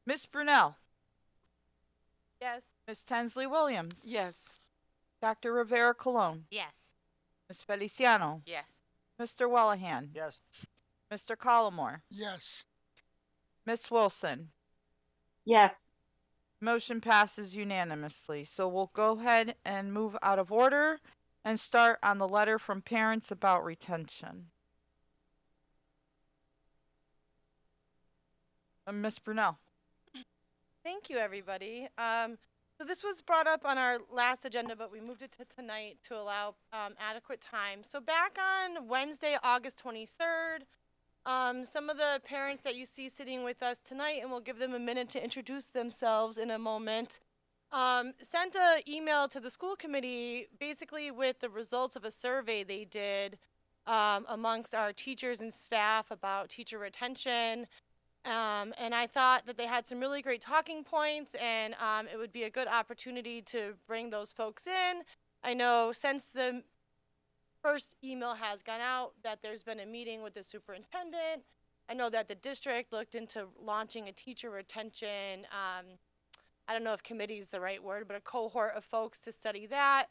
Miss Brunel. Yes. Miss Tensley Williams. Yes. Dr. Rivera Colon. Yes. Miss Feliciano. Yes. Mr. Wellahan. Yes. Mr. Collmore. Yes. Miss Wilson. Yes. Motion passes unanimously. So we'll go ahead and move out of order and start on the letter from parents about retention. Miss Brunel. Thank you, everybody. So this was brought up on our last agenda, but we moved it to tonight to allow adequate time. So back on Wednesday, August 23rd, some of the parents that you see sitting with us tonight, and we'll give them a minute to introduce themselves in a moment, sent an email to the school committee basically with the results of a survey they did amongst our teachers and staff about teacher retention. And I thought that they had some really great talking points, and it would be a good opportunity to bring those folks in. I know since the first email has gone out that there's been a meeting with the superintendent. I know that the district looked into launching a teacher retention, I don't know if committee is the right word, but a cohort of folks to study that.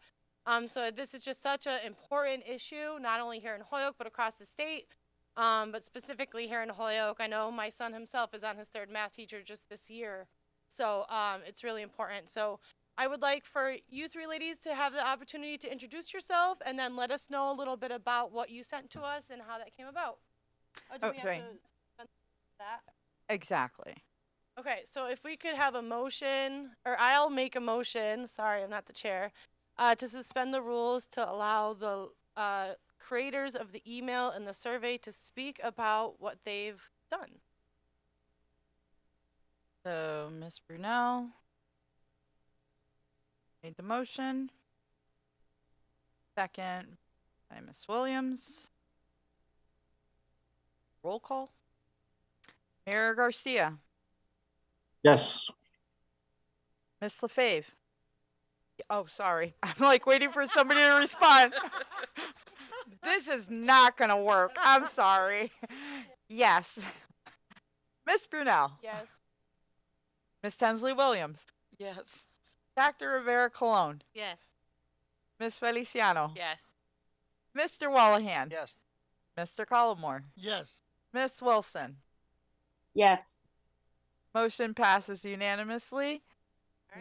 So this is just such an important issue, not only here in Holyoke, but across the state. But specifically here in Holyoke, I know my son himself is on his 3rd math teacher just this year. So it's really important. So I would like for you 3 ladies to have the opportunity to introduce yourself and then let us know a little bit about what you sent to us and how that came about. Do we have Okay. to spend that? Exactly. Okay, so if we could have a motion, or I'll make a motion, sorry, I'm not the chair, to suspend the rules to allow the creators of the email and the survey to speak about what they've done. So Ms. Brunel made the motion. Second by Ms. Williams. Roll call. Mayor Garcia, Yes. Ms. LaFave. Oh, sorry. I'm like waiting for somebody to respond. This is not going to work. I'm sorry. Yes. Ms. Brunel. Yes. Ms. Tensley Williams. Yes. Dr. Rivera Colon. Yes. Ms. Feliciano. Yes. Mr. Wallahan. Yes. Mr. Collmore. Yes. Miss Wilson. Yes. Motion passes unanimously.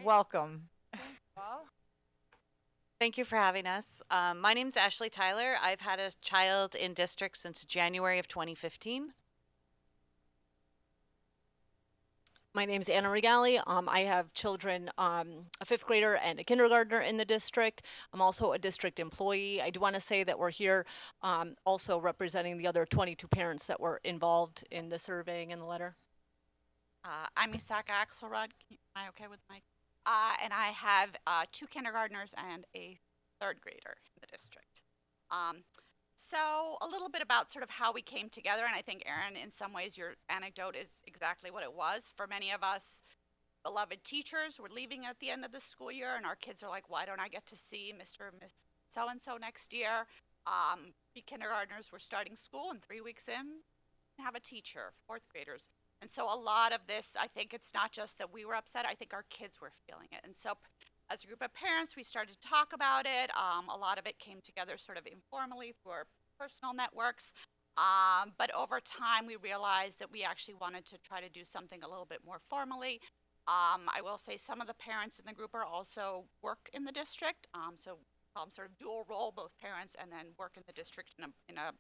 Welcome. Thank you for having us. My name's Ashley Tyler. I've had a child in district since January of 2015. My name's Anna Regali. I have children, a 5th grader and a kindergartner in the district. I'm also a district employee. I do want to say that we're here also representing the other 22 parents that were involved in the surveying and the letter. I'm Isaka Axelrod. Am I okay with Mike? And I have 2 kindergartners and a 3rd grader in the district. So a little bit about sort of how we came together, and I think, Erin, in some ways your anecdote is exactly what it was. For many of us, beloved teachers were leaving at the end of the school year, and our kids are like, why don't I get to see Mr. and Miss so-and-so next year? The kindergartners were starting school, and 3 weeks in, have a teacher, 4th graders. And so a lot of this, I think it's not just that we were upset, I think our kids were feeling it. And so as a group of parents, we started to talk about it. A lot of it came together sort of informally through our personal networks. But over time, we realized that we actually wanted to try to do something a little bit more formally. I will say some of the parents in the group are also work in the district. So sort of dual role, both parents and then work in the district in a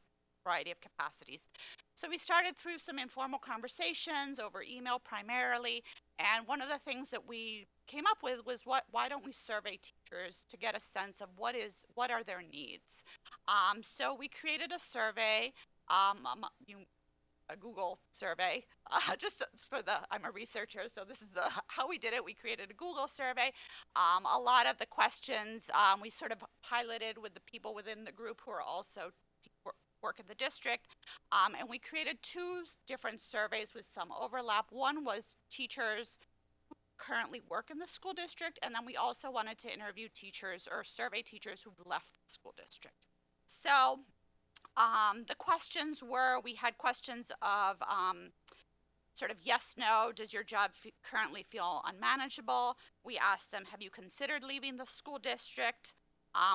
variety of capacities. So we started through some informal conversations over email primarily, and one of the things that we came up with was why don't we survey teachers to get a sense of what are their needs. So we created a survey, a Google survey, just for I'm a researcher, so this is how we did it. We created a Google survey. A lot of the questions we sort of piloted with the people within the group who are also work in the district, and we created 2 different surveys with some overlap. One was teachers who currently work in the school district, and then we also wanted to interview teachers or survey teachers who've left the school district. So the questions were, we had questions of sort of yes, no, does your job currently feel unmanageable? We asked them, have you considered leaving the school district?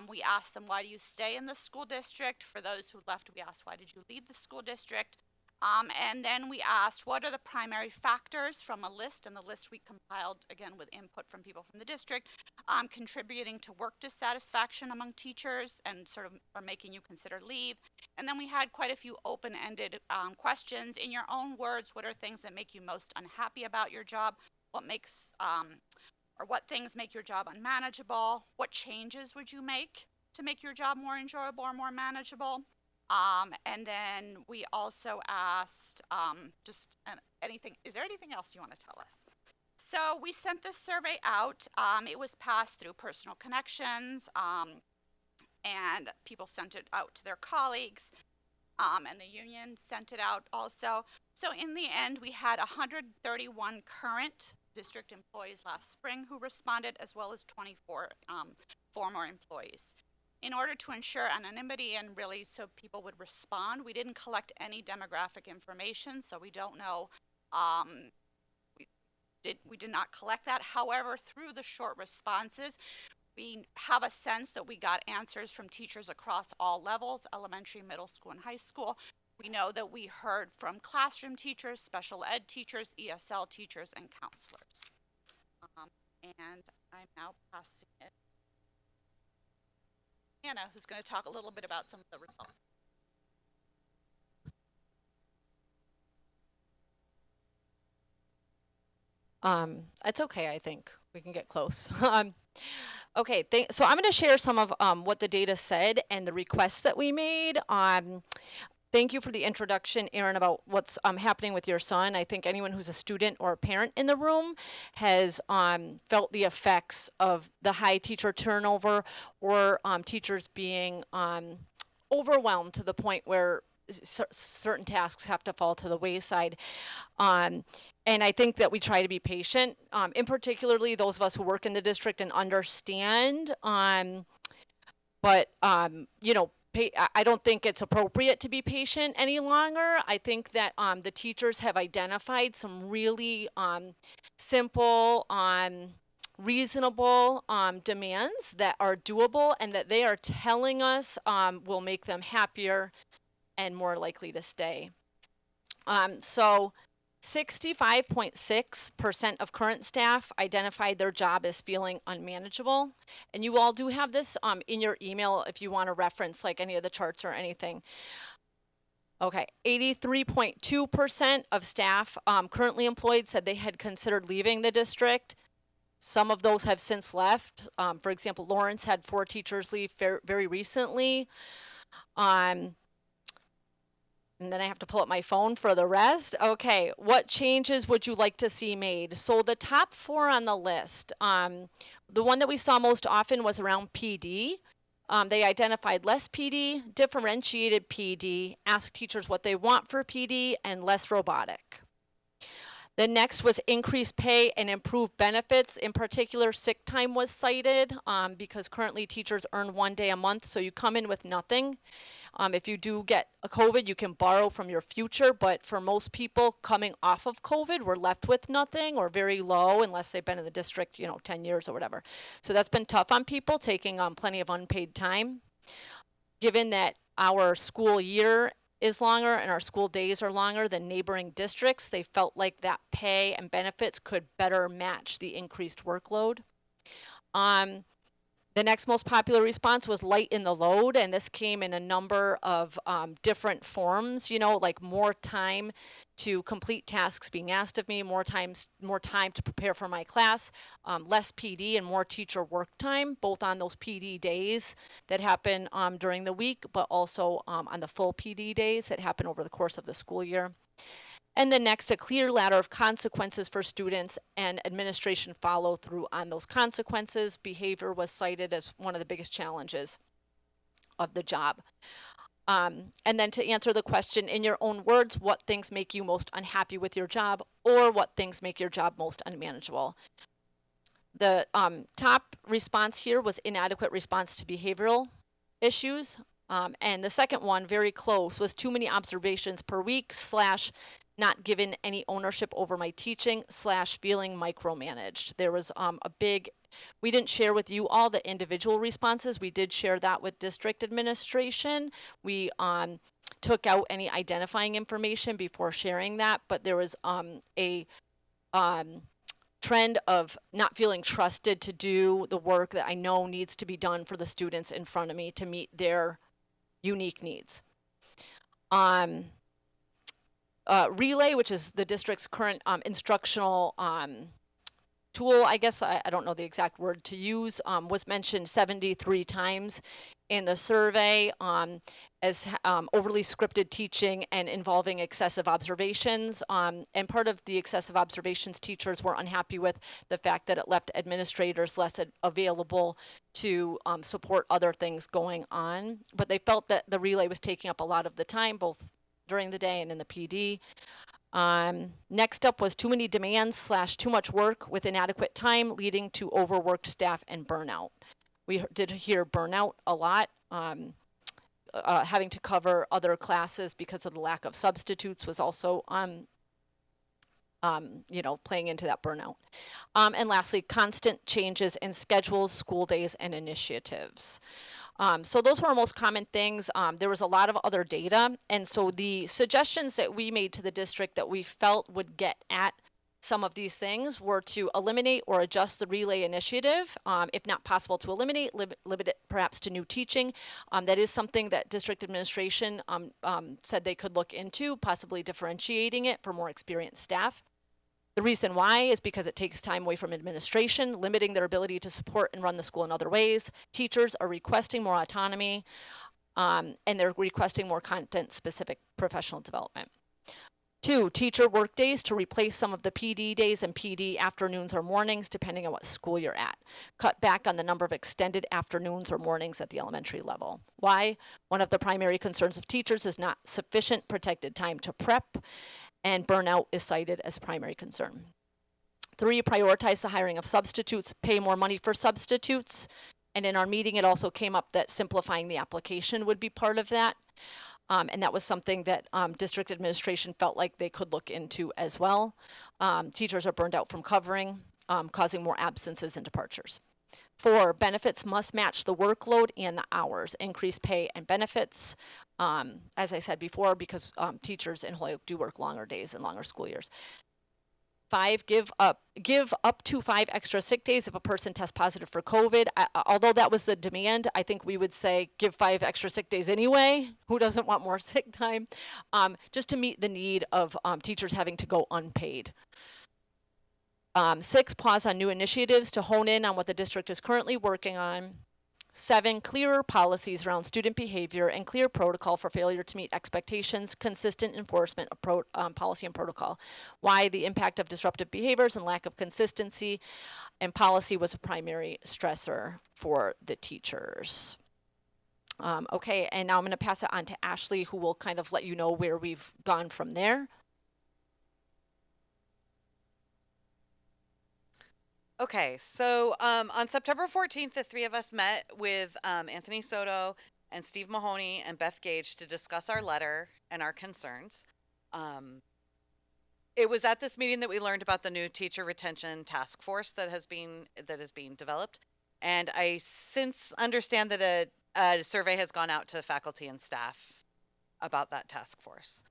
We asked them, why do you stay in the school district? For those who left, we asked, why did you leave the school district? And then we asked, what are the primary factors from a list? And the list we compiled, again, with input from people from the district, contributing to work dissatisfaction among teachers and sort of are making you consider leave. And then we had quite a few open-ended questions. In your own words, what are things that make you most unhappy about your job? What makes or what things make your job unmanageable? What changes would you make to make your job more enjoyable or more manageable? And then we also asked is there anything else you want to tell us? So we sent this survey out. It was passed through personal connections, and people sent it out to their colleagues, and the union sent it out also. So in the end, we had 131 current district employees last spring who responded, as well as 24 former employees. In order to ensure anonymity and really so people would respond, we didn't collect any demographic information, so we don't know. We did not collect that. However, through the short responses, We have a sense that we got answers from teachers across all levels, elementary, middle school, and high school. We know that we heard from classroom teachers, special ed teachers, ESL teachers, and counselors. And I'm now passing it to Anna, who's going to talk a little bit about some of the results. It's okay, I think. We can get close. Okay, so I'm going to share some of what the data said and the requests that we made. Thank you for the introduction, Erin, about what's happening with your son. I think anyone who's a student or a parent in the room has felt the effects of the high teacher turnover or teachers being overwhelmed to the point where certain tasks have to fall to the wayside. And I think that we try to be patient, in particularly those of us who work in the district and understand. But you know, I don't think it's appropriate to be patient any longer. I think that the teachers have identified some really simple, reasonable demands that are doable and that they are telling us will make them happier and more likely to stay. So 65.6% of current staff identified their job as feeling unmanageable. And you all do have this in your email if you want to reference like any of the charts or anything. Okay, 83.2% of staff currently employed said they had considered leaving the district. Some of those have since left. For example, Lawrence had 4 teachers leave very recently. And then I have to pull up my phone for the rest. Okay, what changes would you like to see made? So the top 4 on the list, the one that we saw most often was around PD. They identified less PD, differentiated PD, asked teachers what they want for PD, and less robotic. The next was increased pay and improved benefits. In particular, sick time was cited because currently teachers earn 1 day a month, so you come in with nothing. If you do get a COVID, you can borrow from your future, but for most people coming off of COVID, we're left with nothing or very low unless they've been in the district, 10 years or whatever. So that's been tough on people taking on plenty of unpaid time. Given that our school year is longer and our school days are longer than neighboring districts, they felt like that pay and benefits could better match the increased workload. The next most popular response was light in the load, and this came in a number of different forms, like more time to complete tasks being asked of me, more time to prepare for my class, less PD and more teacher work time, both on those PD days that happen during the week, but also on the full PD days that happen over the course of the school year. And then next, a clear ladder of consequences for students and administration follow through on those consequences. Behavior was cited as one of the biggest challenges of the job. And then to answer the question in your own words, what things make you most unhappy with your job or what things make your job most unmanageable? The top response here was inadequate response to behavioral issues. And the second one, very close, was too many observations per week / not given any ownership over my teaching / feeling micromanaged. There was we didn't share with you all the individual responses. We did share that with district administration. We took out any identifying information before sharing that, but there was a trend of not feeling trusted to do the work that I know needs to be done for the students in front of me to meet their unique needs. Relay, which is the district's current instructional tool, I guess, I don't know the exact word to use, was mentioned 73 times in the survey as overly scripted teaching and involving excessive observations. And part of the excessive observations teachers were unhappy with the fact that it left administrators less available to support other things going on. But they felt that the relay was taking up a lot of the time, both during the day and in the PD. Next up was too many demands / too much work with inadequate time, leading to overworked staff and burnout. We did hear burnout a lot, having to cover other classes because of the lack of substitutes was also playing into that burnout. And lastly, constant changes in schedules, school days, and initiatives. So those were our most common things. There was a lot of other data. And so the suggestions that we made to the district that we felt would get at some of these things were to eliminate or adjust the relay initiative, if not possible to eliminate, limit it perhaps to new teaching. That is something that district administration said they could look into, possibly differentiating it for more experienced staff. The reason why is because it takes time away from administration, limiting their ability to support and run the school in other ways. Teachers are requesting more autonomy, and they're requesting more content-specific professional development. 2, teacher work days to replace some of the PD days and PD afternoons or mornings, depending on what school you're at. Cut back on the number of extended afternoons or mornings at the elementary level. Why? One of the primary concerns of teachers is not sufficient protected time to prep, and burnout is cited as a primary concern. 3, prioritize the hiring of substitutes, pay more money for substitutes. And in our meeting, it also came up that simplifying the application would be part of that. And that was something that district administration felt like they could look into as well. Teachers are burned out from covering, causing more absences and departures. 4, benefits must match the workload and the hours, increase pay and benefits. As I said before, because teachers in Holyoke do work longer days and longer school years. 5, give up to 5 extra sick days if a person tests positive for COVID. Although that was the demand, I think we would say give 5 extra sick days anyway. Who doesn't want more sick time? Just to meet the need of teachers having to go unpaid. 6, pause on new initiatives to hone in on what the district is currently working on. 7, clearer policies around student behavior and clear protocol for failure to meet expectations, consistent enforcement of policy and protocol. Why? The impact of disruptive behaviors and lack of consistency and policy was a primary stressor for the teachers. Okay, and now I'm going to pass it on to Ashley, who will kind of let you know where we've gone from there. Okay, so on September 14th, the 3 of us met with Anthony Soto and Steve Mahoney and Beth Gage to discuss our letter and our concerns. It was at this meeting that we learned about the new teacher retention task force that is being developed, and I since understand that a survey has gone out to faculty and staff about that task force.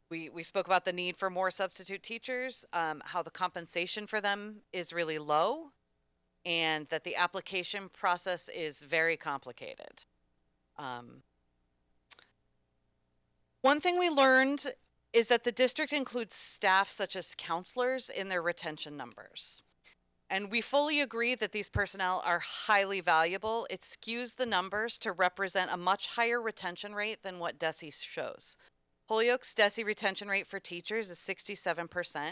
We spoke about the need for more substitute teachers, how the compensation for them is really low, and that the application process is very complicated. One thing we learned is that the district includes staff such as counselors in their retention numbers. And we fully agree that these personnel are highly valuable. It skews the numbers to represent a much higher retention rate than what DESE shows. Holyoke's DESE retention rate for teachers is 67%,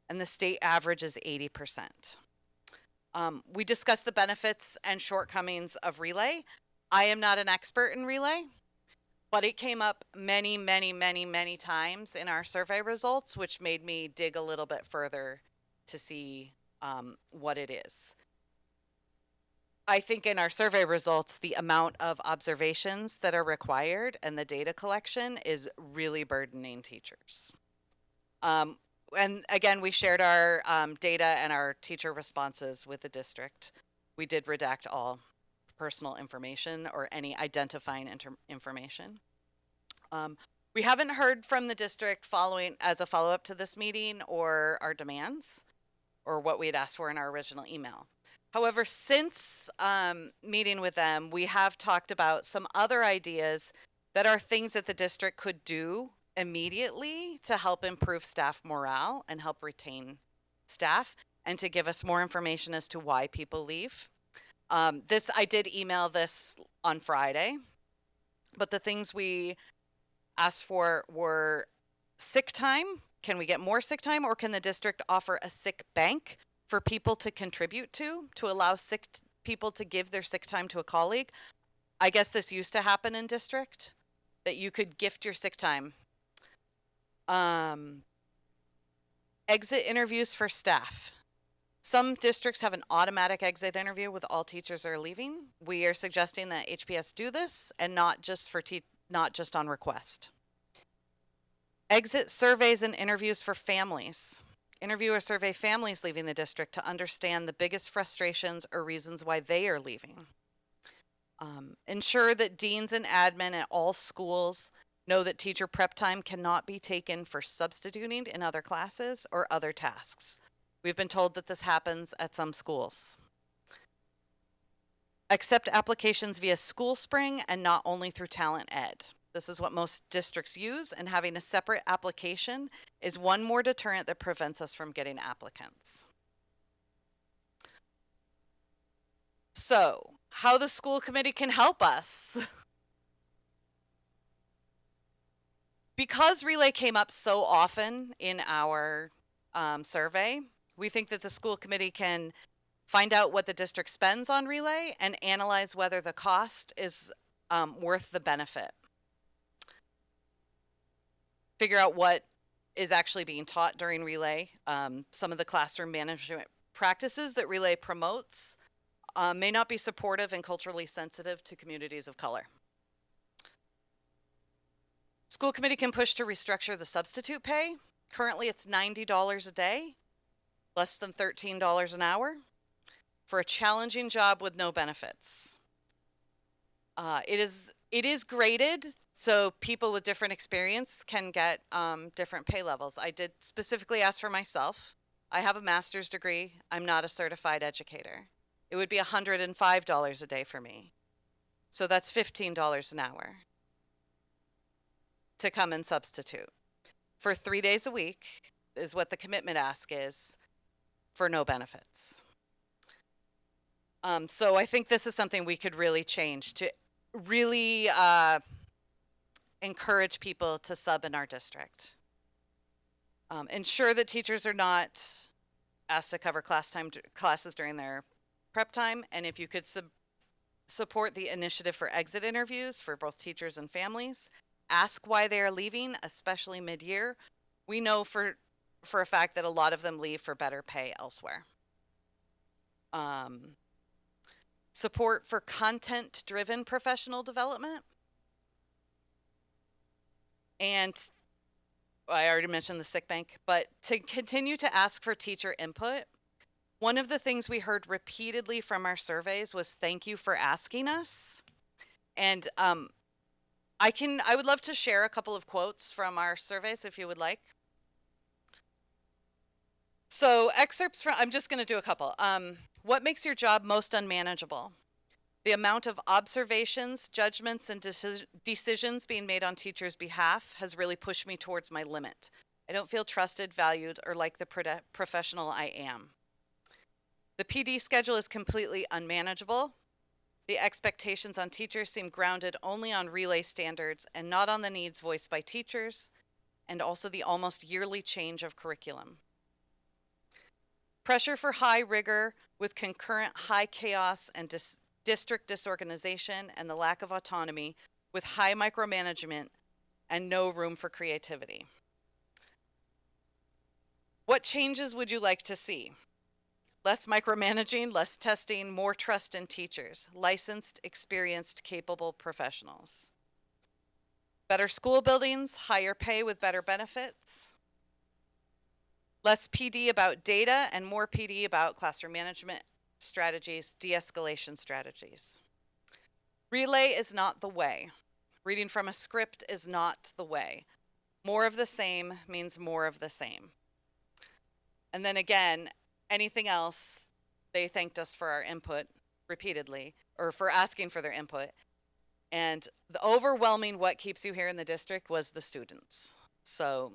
and the state average is 80%. We discussed the benefits and shortcomings of Relay. I am not an expert in Relay, but it came up many, many, many, many times in our survey results, which made me dig a little bit further to see what it is. I think in our survey results, the amount of observations that are required and the data collection is really burdening teachers. And again, we shared our data and our teacher responses with the district. We did redact all personal information or any identifying information. We haven't heard from the district following as a follow-up to this meeting or our demands or what we had asked for in our original email. However, since meeting with them, we have talked about some other ideas that are things that the district could do immediately to help improve staff morale and help retain staff and to give us more information as to why people leave. I did email this on Friday, but the things we asked for were sick time. Can we get more sick time, or can the district offer a sick bank for people to contribute to allow sick people to give their sick time to a colleague? I guess this used to happen in district, that you could gift your sick time. Exit interviews for staff. Some districts have an automatic exit interview with all teachers are leaving. We are suggesting that HPS do this and not just on request. Exit surveys and interviews for families. interview or survey families leaving the district to understand the biggest frustrations or reasons why they are leaving. Ensure that deans and admin at all schools know that teacher prep time cannot be taken for substituting in other classes or other tasks. We've been told that this happens at some schools. Accept applications via SchoolSpring and not only through Talent Ed. This is what most districts use, and having a separate application is one more deterrent that prevents us from getting applicants. So, how the school committee can help us. Because Relay came up so often in our survey, we think that the school committee can find out what the district spends on Relay and analyze whether the cost is worth the benefit. Figure out what is actually being taught during Relay. Some of the classroom management practices that Relay promotes may not be supportive and culturally sensitive to communities of color. School committee can push to restructure the substitute pay. Currently, it's $90 a day, less than $13 an hour, for a challenging job with no benefits. It is graded, so people with different experience can get different pay levels. I did specifically ask for myself. I have a master's degree. I'm not a certified educator. It would be $105 a day for me. So that's $15 an hour to come and substitute. For 3 days a week is what the commitment ask is for no benefits. So I think this is something we could really change to really encourage people to sub in our district. Ensure that teachers are not asked to cover classes during their prep time, and if you could support the initiative for exit interviews for both teachers and families. Ask why they are leaving, especially mid-year. We know for a fact that a lot of them leave for better pay elsewhere. Support for content-driven professional development. And I already mentioned the sick bank, but to continue to ask for teacher input. One of the things we heard repeatedly from our surveys was thank you for asking us. And I would love to share a couple of quotes from our surveys if you would like. So excerpts from, I'm just going to do a couple. What makes your job most unmanageable? The amount of observations, judgments, and decisions being made on teachers' behalf has really pushed me towards my limit. I don't feel trusted, valued, or like the professional I am. The PD schedule is completely unmanageable. The expectations on teachers seem grounded only on Relay standards and not on the needs voiced by teachers, and also the almost yearly change of curriculum. Pressure for high rigor with concurrent high chaos and district disorganization, and the lack of autonomy with high micromanagement and no room for creativity. What changes would you like to see? Less micromanaging, less testing, more trust in teachers, licensed, experienced, capable professionals. Better school buildings, higher pay with better benefits. Less PD about data and more PD about classroom management strategies, de-escalation strategies. Relay is not the way. Reading from a script is not the way. More of the same means more of the same. And then again, anything else, they thanked us for our input repeatedly, or for asking for their input. And the overwhelming what keeps you here in the district was the students. So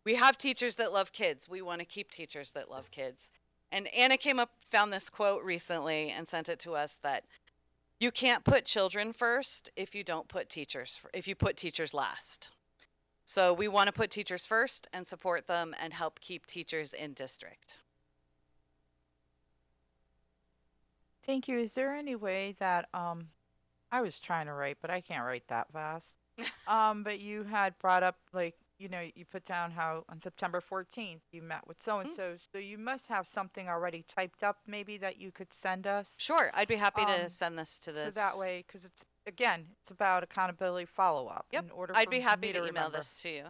we have teachers that love kids. We want to keep teachers that love kids. And Anna found this quote recently and sent it to us that you can't put children first if you put teachers last. So we want to put teachers first and support them and help keep teachers in district. Thank you. Is there any way that I was trying to write, but I can't write that fast. But you had brought up, like, you know, you put down how on September 14th you met with so and so. So you must have something already typed up, maybe, that you could send us. Sure, I'd be happy to send this to this. So that way, because it's about accountability follow up. Yep, In order I'd for be happy me to email remember. this to you.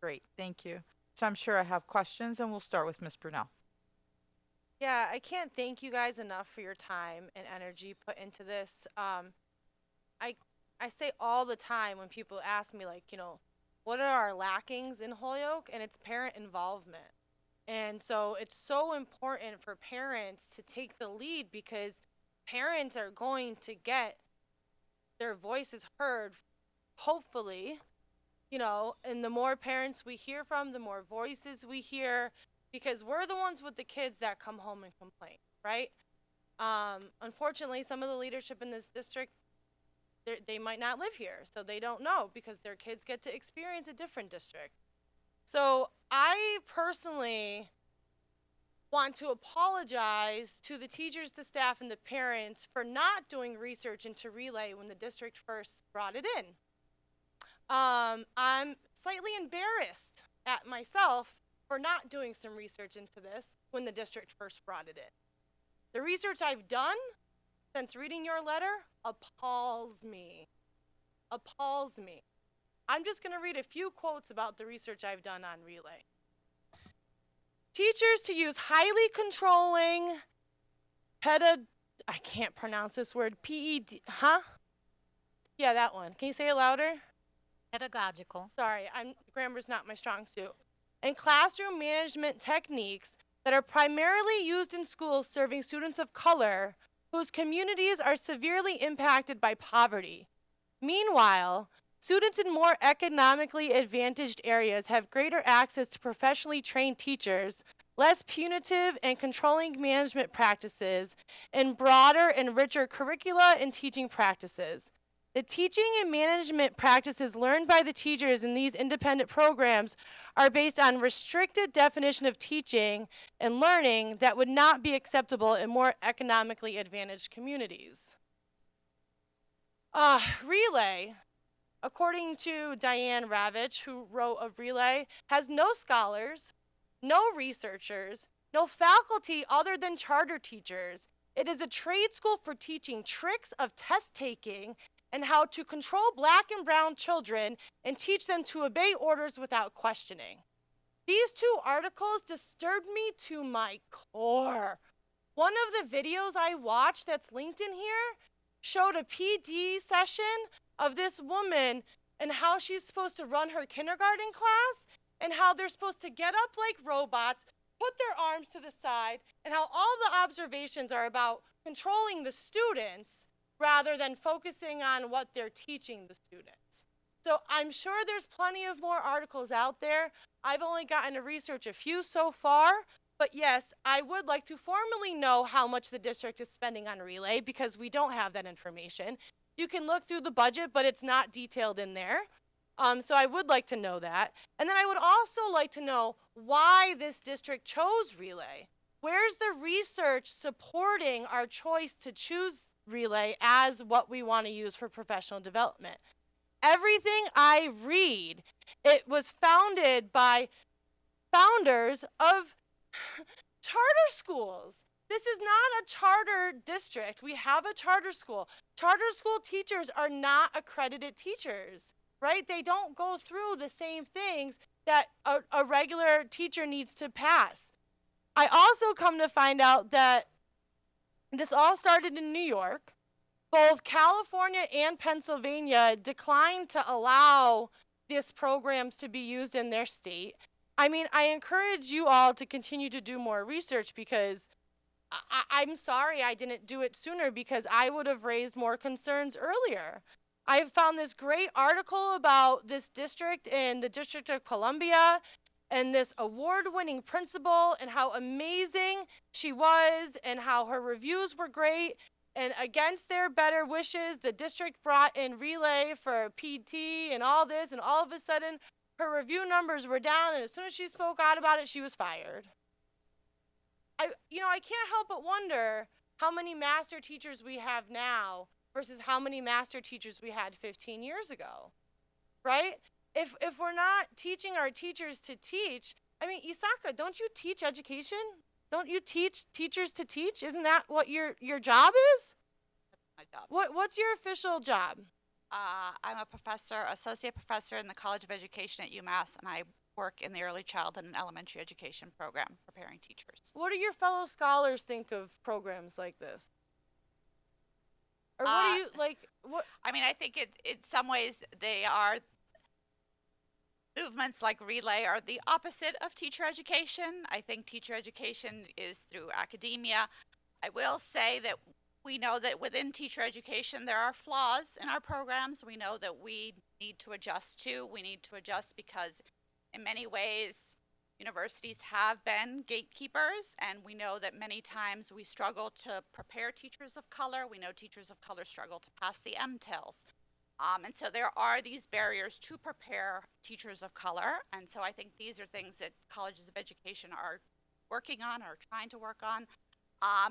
Great, thank you. So I'm sure I have questions, and we'll start with Ms. Brunel. Yeah, I can't thank you guys enough for your time and energy put into this. I say all the time when people ask me, like, what are our lackings in Holyoke? And it's parent involvement. And so it's so important for parents to take the lead, because parents are going to get their voices heard, hopefully, and the more parents we hear from, the more voices we hear, because we're the ones with the kids that come home and complain, right? Unfortunately, some of the leadership in this district, they might not live here, so they don't know, because their kids get to experience a different district. So I personally want to apologize to the teachers, the staff, and the parents for not doing research into Relay when the district first brought it in. I'm slightly embarrassed at myself for not doing some research into this when the district first brought it in. The research I've done since reading your letter appalls me. Appalls me. I'm just going to read a few quotes about the research I've done on Relay. Teachers to use highly controlling I can't pronounce this word, P-E-D, Yeah, that one. Can you say it louder? Pedagogical. Sorry, grammar's not my strong suit. And classroom management techniques that are primarily used in schools serving students of color whose communities are severely impacted by poverty. Meanwhile, students in more economically advantaged areas have greater access to professionally trained teachers, less punitive and controlling management practices, and broader and richer curricula and teaching practices. The teaching and management practices learned by the teachers in these independent programs are based on restricted definition of teaching and learning that would not be acceptable in more economically advantaged communities. Relay, according to Diane Ravitch, who wrote of Relay, has no scholars, no researchers, no faculty other than charter teachers. It is a trade school for teaching tricks of test taking and how to control black and brown children and teach them to obey orders without questioning. These two articles disturbed me to my core. One of the videos I watched that's linked in here showed a PD session of this woman and how she's supposed to run her kindergarten class, and how they're supposed to get up like robots, put their arms to the side, and how all the observations are about controlling the students rather than focusing on what they're teaching the students. So I'm sure there's plenty of more articles out there. I've only gotten to research a few so far, but yes, I would like to formally know how much the district is spending on Relay, because we don't have that information. You can look through the budget, but it's not detailed in there. So I would like to know that. And then I would also like to know why this district chose Relay. Where's the research supporting our choice to choose Relay as what we want to use for professional development? Everything I read, it was founded by founders of charter schools. This is not a charter district. We have a charter school. Charter school teachers are not accredited teachers, right? They don't go through the same things that a regular teacher needs to pass. I also come to find out that this all started in New York. Both California and Pennsylvania declined to allow these programs to be used in their state. I mean, I encourage you all to continue to do more research, because I'm sorry I didn't do it sooner, because I would have raised more concerns earlier. I found this great article about this district in the District of Columbia, and this award-winning principal, and how amazing she was, and how her reviews were great. And against their better wishes, the district brought in Relay for PT and all this, and all of a sudden, her review numbers were down, and as soon as she spoke out about it, she was fired. I can't help but wonder how many master teachers we have now versus how many master teachers we had 15 years ago, right? If we're not teaching our teachers to teach, I mean, Isaka, don't you teach education? Don't you teach teachers to teach? Isn't that what your job is? My job. What's your official job? I'm a professor, associate professor in the College of Education at UMass, and I work in the early childhood and elementary education program, preparing teachers. What do your fellow scholars think of programs like this? Or what do you like? What I mean, I think in some ways they are movements like Relay are the opposite of teacher education. I think teacher education is through academia. I will say that we know that within teacher education there are flaws in our programs. We know that we need to adjust to. We need to adjust because in many ways universities have been gatekeepers, and we know that many times we struggle to prepare teachers of color. We know teachers of color struggle to pass the MTELs. And so there are these barriers to prepare teachers of color. And so I think these are things that colleges of education are working on or trying to work on.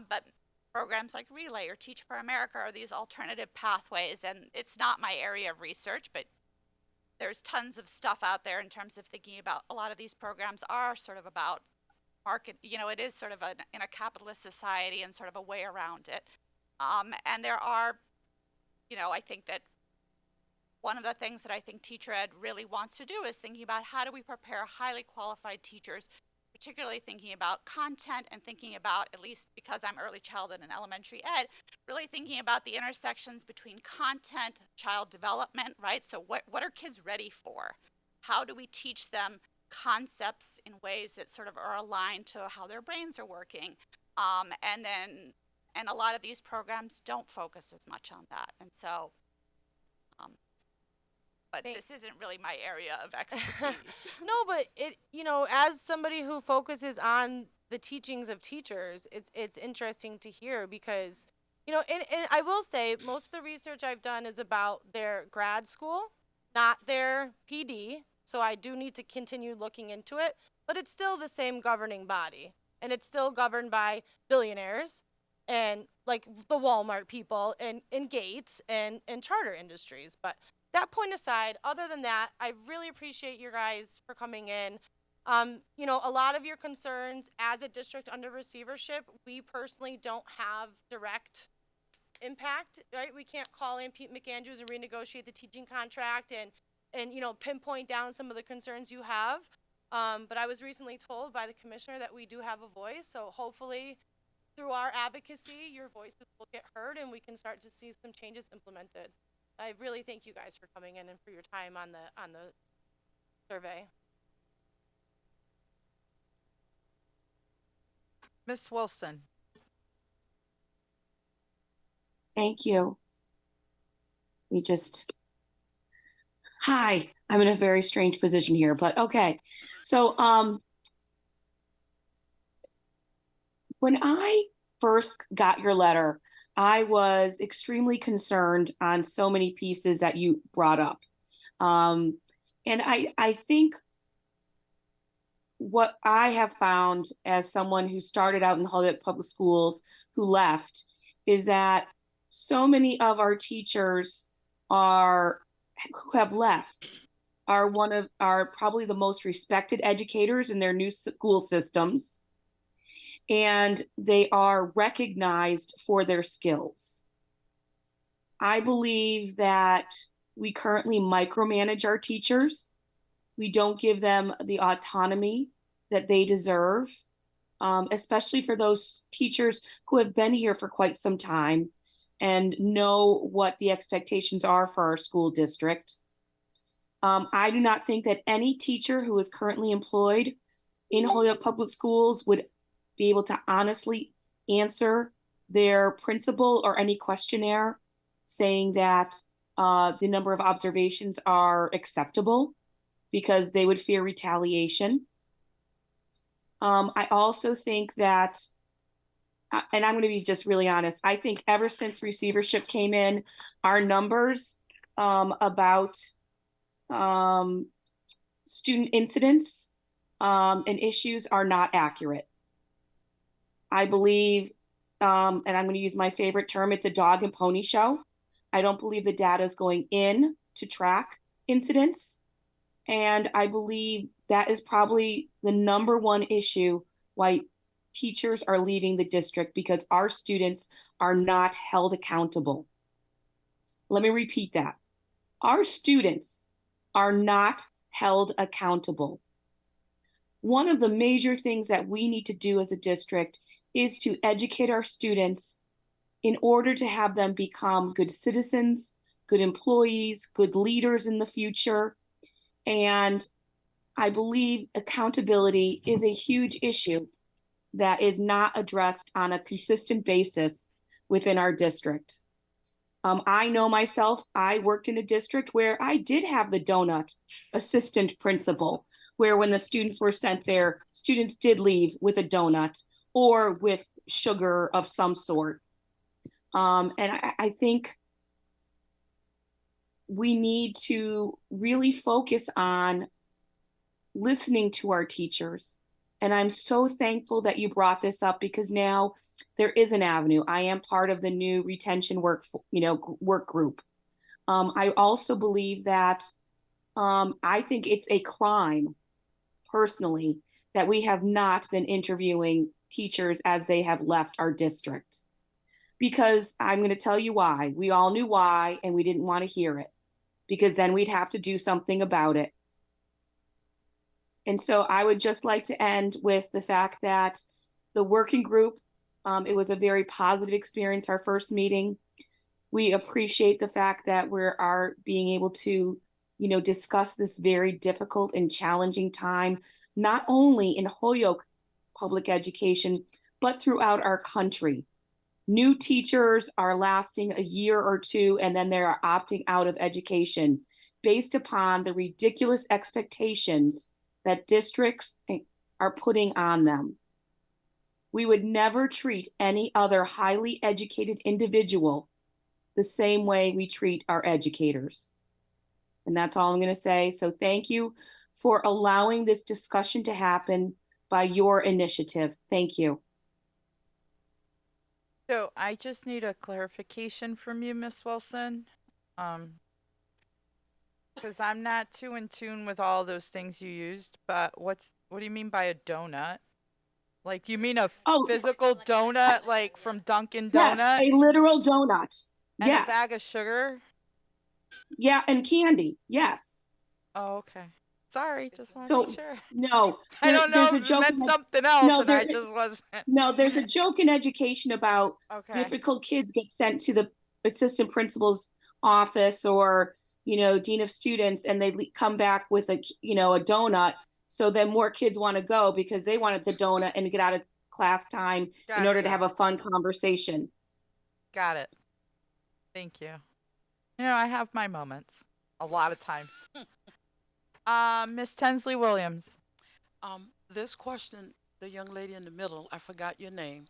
But programs like Relay or Teach for America are these alternative pathways. And it's not my area of research, but there's tons of stuff out there in terms of thinking about a lot of these programs are sort of about market, it is sort of in a capitalist society and sort of a way around it. And there are, I think that one of the things that I think teacher ed really wants to do is thinking about how do we prepare highly qualified teachers, particularly thinking about content and thinking about, at least because I'm early childhood and elementary ed, really thinking about the intersections between content, child development, right? So what are kids ready for? How do we teach them concepts in ways that sort of are aligned to how their brains are working? And a lot of these programs don't focus as much on that. And so, but this isn't really my area of expertise. No, but as somebody who focuses on the teachings of teachers, it's interesting to hear because, and I will say most of the research I've done is about their grad school, not their PD. So I do need to continue looking into it, but it's still the same governing body, and it's still governed by billionaires and like the Walmart people and Gates and charter industries. But that point aside, other than that, I really appreciate you guys for coming in. A lot of your concerns as a district under receivership, we personally don't have direct impact, right? We can't call in Pete McAndrews and renegotiate the teaching contract and pinpoint down some of the concerns you have. But I was recently told by the commissioner that we do have a voice. So hopefully through our advocacy, your voices will get heard and we can start to see some changes implemented. I really thank you guys for coming in and for your time on the survey. Miss Wilson. Thank you. Hi, I'm in a very strange position here, but okay. So, when I first got your letter, I was extremely concerned on so many pieces that you brought up. And I think what I have found as someone who started out in Holyoke Public Schools who left is that so many of our teachers who have left are probably the most respected educators in their new school systems. And they are recognized for their skills. I believe that we currently micromanage our teachers. We don't give them the autonomy that they deserve, especially for those teachers who have been here for quite some time and know what the expectations are for our school district. I do not think that any teacher who is currently employed in Holyoke Public Schools would be able to honestly answer their principal or any questionnaire saying that the number of observations are acceptable because they would fear retaliation. I also think that, and I'm going to be just really honest, I think ever since receivership came in, our numbers about student incidents and issues are not accurate. I believe, and I'm going to use my favorite term, it's a dog and pony show. I don't believe the data is going in to track incidents. And I believe that is probably the number one issue why teachers are leaving the district, because our students are not held accountable. Let me repeat that. Our students are not held accountable. one of the major things that we need to do as a district is to educate our students in order to have them become good citizens, good employees, good leaders in the future. And I believe accountability is a huge issue that is not addressed on a consistent basis within our district. I know myself, I worked in a district where I did have the donut assistant principal, where when the students were sent there, students did leave with a donut or with sugar of some sort. And I think we need to really focus on listening to our teachers. And I'm so thankful that you brought this up, because now there is an avenue. I am part of the new retention work group. I also believe that I think it's a crime, personally, that we have not been interviewing teachers as they have left our district. Because I'm going to tell you why. We all knew why, and we didn't want to hear it, because then we'd have to do something about it. And so I would just like to end with the fact that the working group, it was a very positive experience, our first meeting. We appreciate the fact that we are being able to, discuss this very difficult and challenging time, not only in Holyoke public education, but throughout our country. New teachers are lasting a year or two, and then they're opting out of education based upon the ridiculous expectations that districts are putting on them. We would never treat any other highly educated individual the same way we treat our educators. And that's all I'm going to say. So thank you for allowing this discussion to happen by your initiative. Thank you. So I just need a clarification from you, Miss Wilson. Because I'm not too in tune with all those things you used, but what do you mean by a donut? Like, you mean a physical donut, like from Dunkin' Donut? Yes, a literal donut. And Yes. a bag of sugar? Yeah, and candy. Yes. Oh, okay. Sorry, just want So to make sure. no, I don't know there's a if it joke meant in- something else, No, and I there- just wasn't. No, there's a joke in education about Okay. difficult kids get sent to the assistant principal's office or, dean of students, and they come back with a donut. So then more kids want to go because they wanted the donut and get out of class time in order to Gotcha. have a fun conversation. Got it. Thank you. I have my moments a lot of times. Miss Tensley Williams. This question, the young lady in the middle, I forgot your name.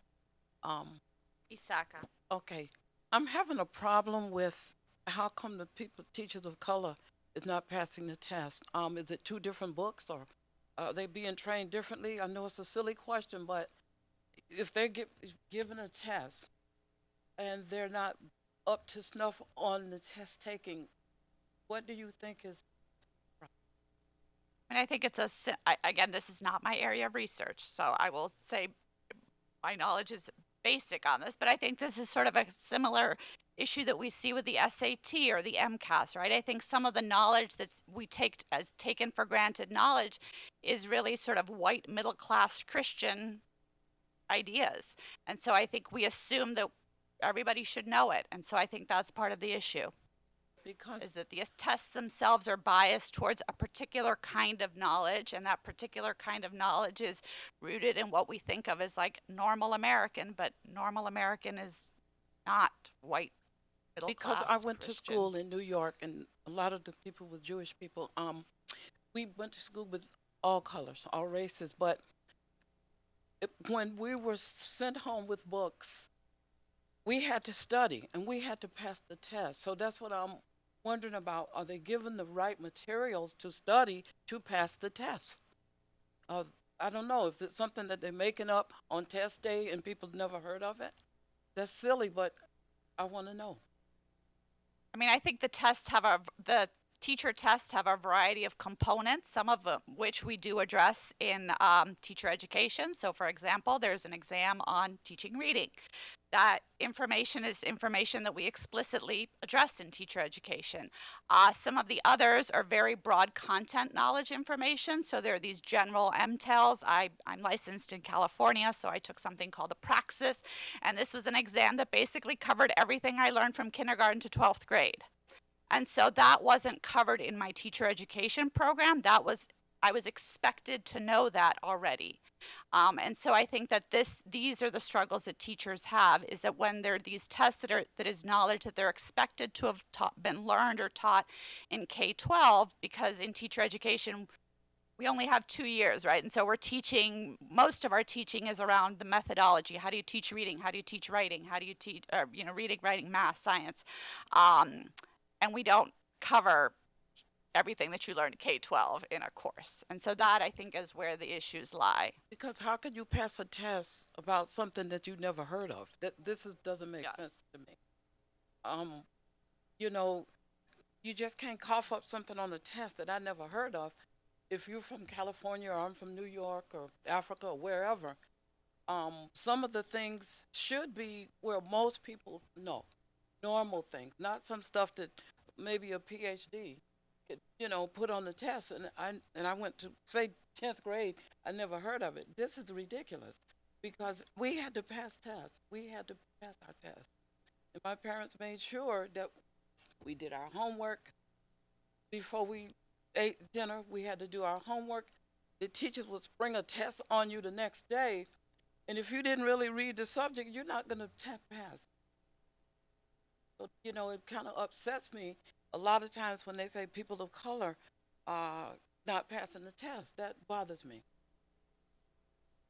Isaka. Okay. I'm having a problem with how come the teachers of color is not passing the test. Is it two different books, or are they being trained differently? I know it's a silly question, but if they're given a test and they're not up to snuff on the test taking, what do you think is? And I think it's again, this is not my area of research, so I will say my knowledge is basic on this, but I think this is sort of a similar issue that we see with the SAT or the MCAS, right? I think some of the knowledge that's we take as taken for granted knowledge is really sort of white middle class Christian ideas. And so I think we assume that everybody should know it. And so I think that's part of the issue. Because is that the tests themselves are biased towards a particular kind of knowledge, and that particular kind of knowledge is rooted in what we think of as like normal American, but normal American is not white middle Because class I went Christian. to school in New York, and a lot of the people were Jewish people. We went to school with all colors, all races, but when we were sent home with books, we had to study and we had to pass the test. So that's what I'm wondering about. Are they given the right materials to study to pass the test? I don't know if it's something that they're making up on test day and people never heard of it. That's silly, but I want to know. I mean, I think the tests have the Teacher tests have a variety of components, some of which we do address in teacher education. So for example, there's an exam on teaching reading. That information is information that we explicitly address in teacher education. Some of the others are very broad content knowledge information. So there are these general MTELs. I'm licensed in California, so I took something called a Praxis. And this was an exam that basically covered everything I learned from kindergarten to 12th grade. And so that wasn't covered in my teacher education program. I was expected to know that already. And so I think that these are the struggles that teachers have, is that when there are these tests that is knowledge that they're expected to have been learned or taught in K-12, because in teacher education, we only have 2 years, right? And so most of our teaching is around the methodology. How do you teach reading? How do you teach writing? How do you teach, reading, writing, math, science? And we don't cover everything that you learn in K-12 in a course. And so that, I think, is where the issues lie. Because how could you pass a test about something that you never heard of? Doesn't make sense to me. You just can't cough up something on a test that I never heard of. If you're from California or I'm from New York or Africa or wherever, some of the things should be where most people know. Normal things, not some stuff that maybe a PhD could, put on the test. And I went to, say, 10th grade, I never heard of it. This is ridiculous because we had to pass tests. We had to pass our tests. And my parents made sure that we did our homework. Before we ate dinner, we had to do our homework. The teachers would spring a test on you the next day. And if you didn't really read the subject, you're not going to pass. It kind of upsets me a lot of times when they say people of color are not passing the test. That bothers me.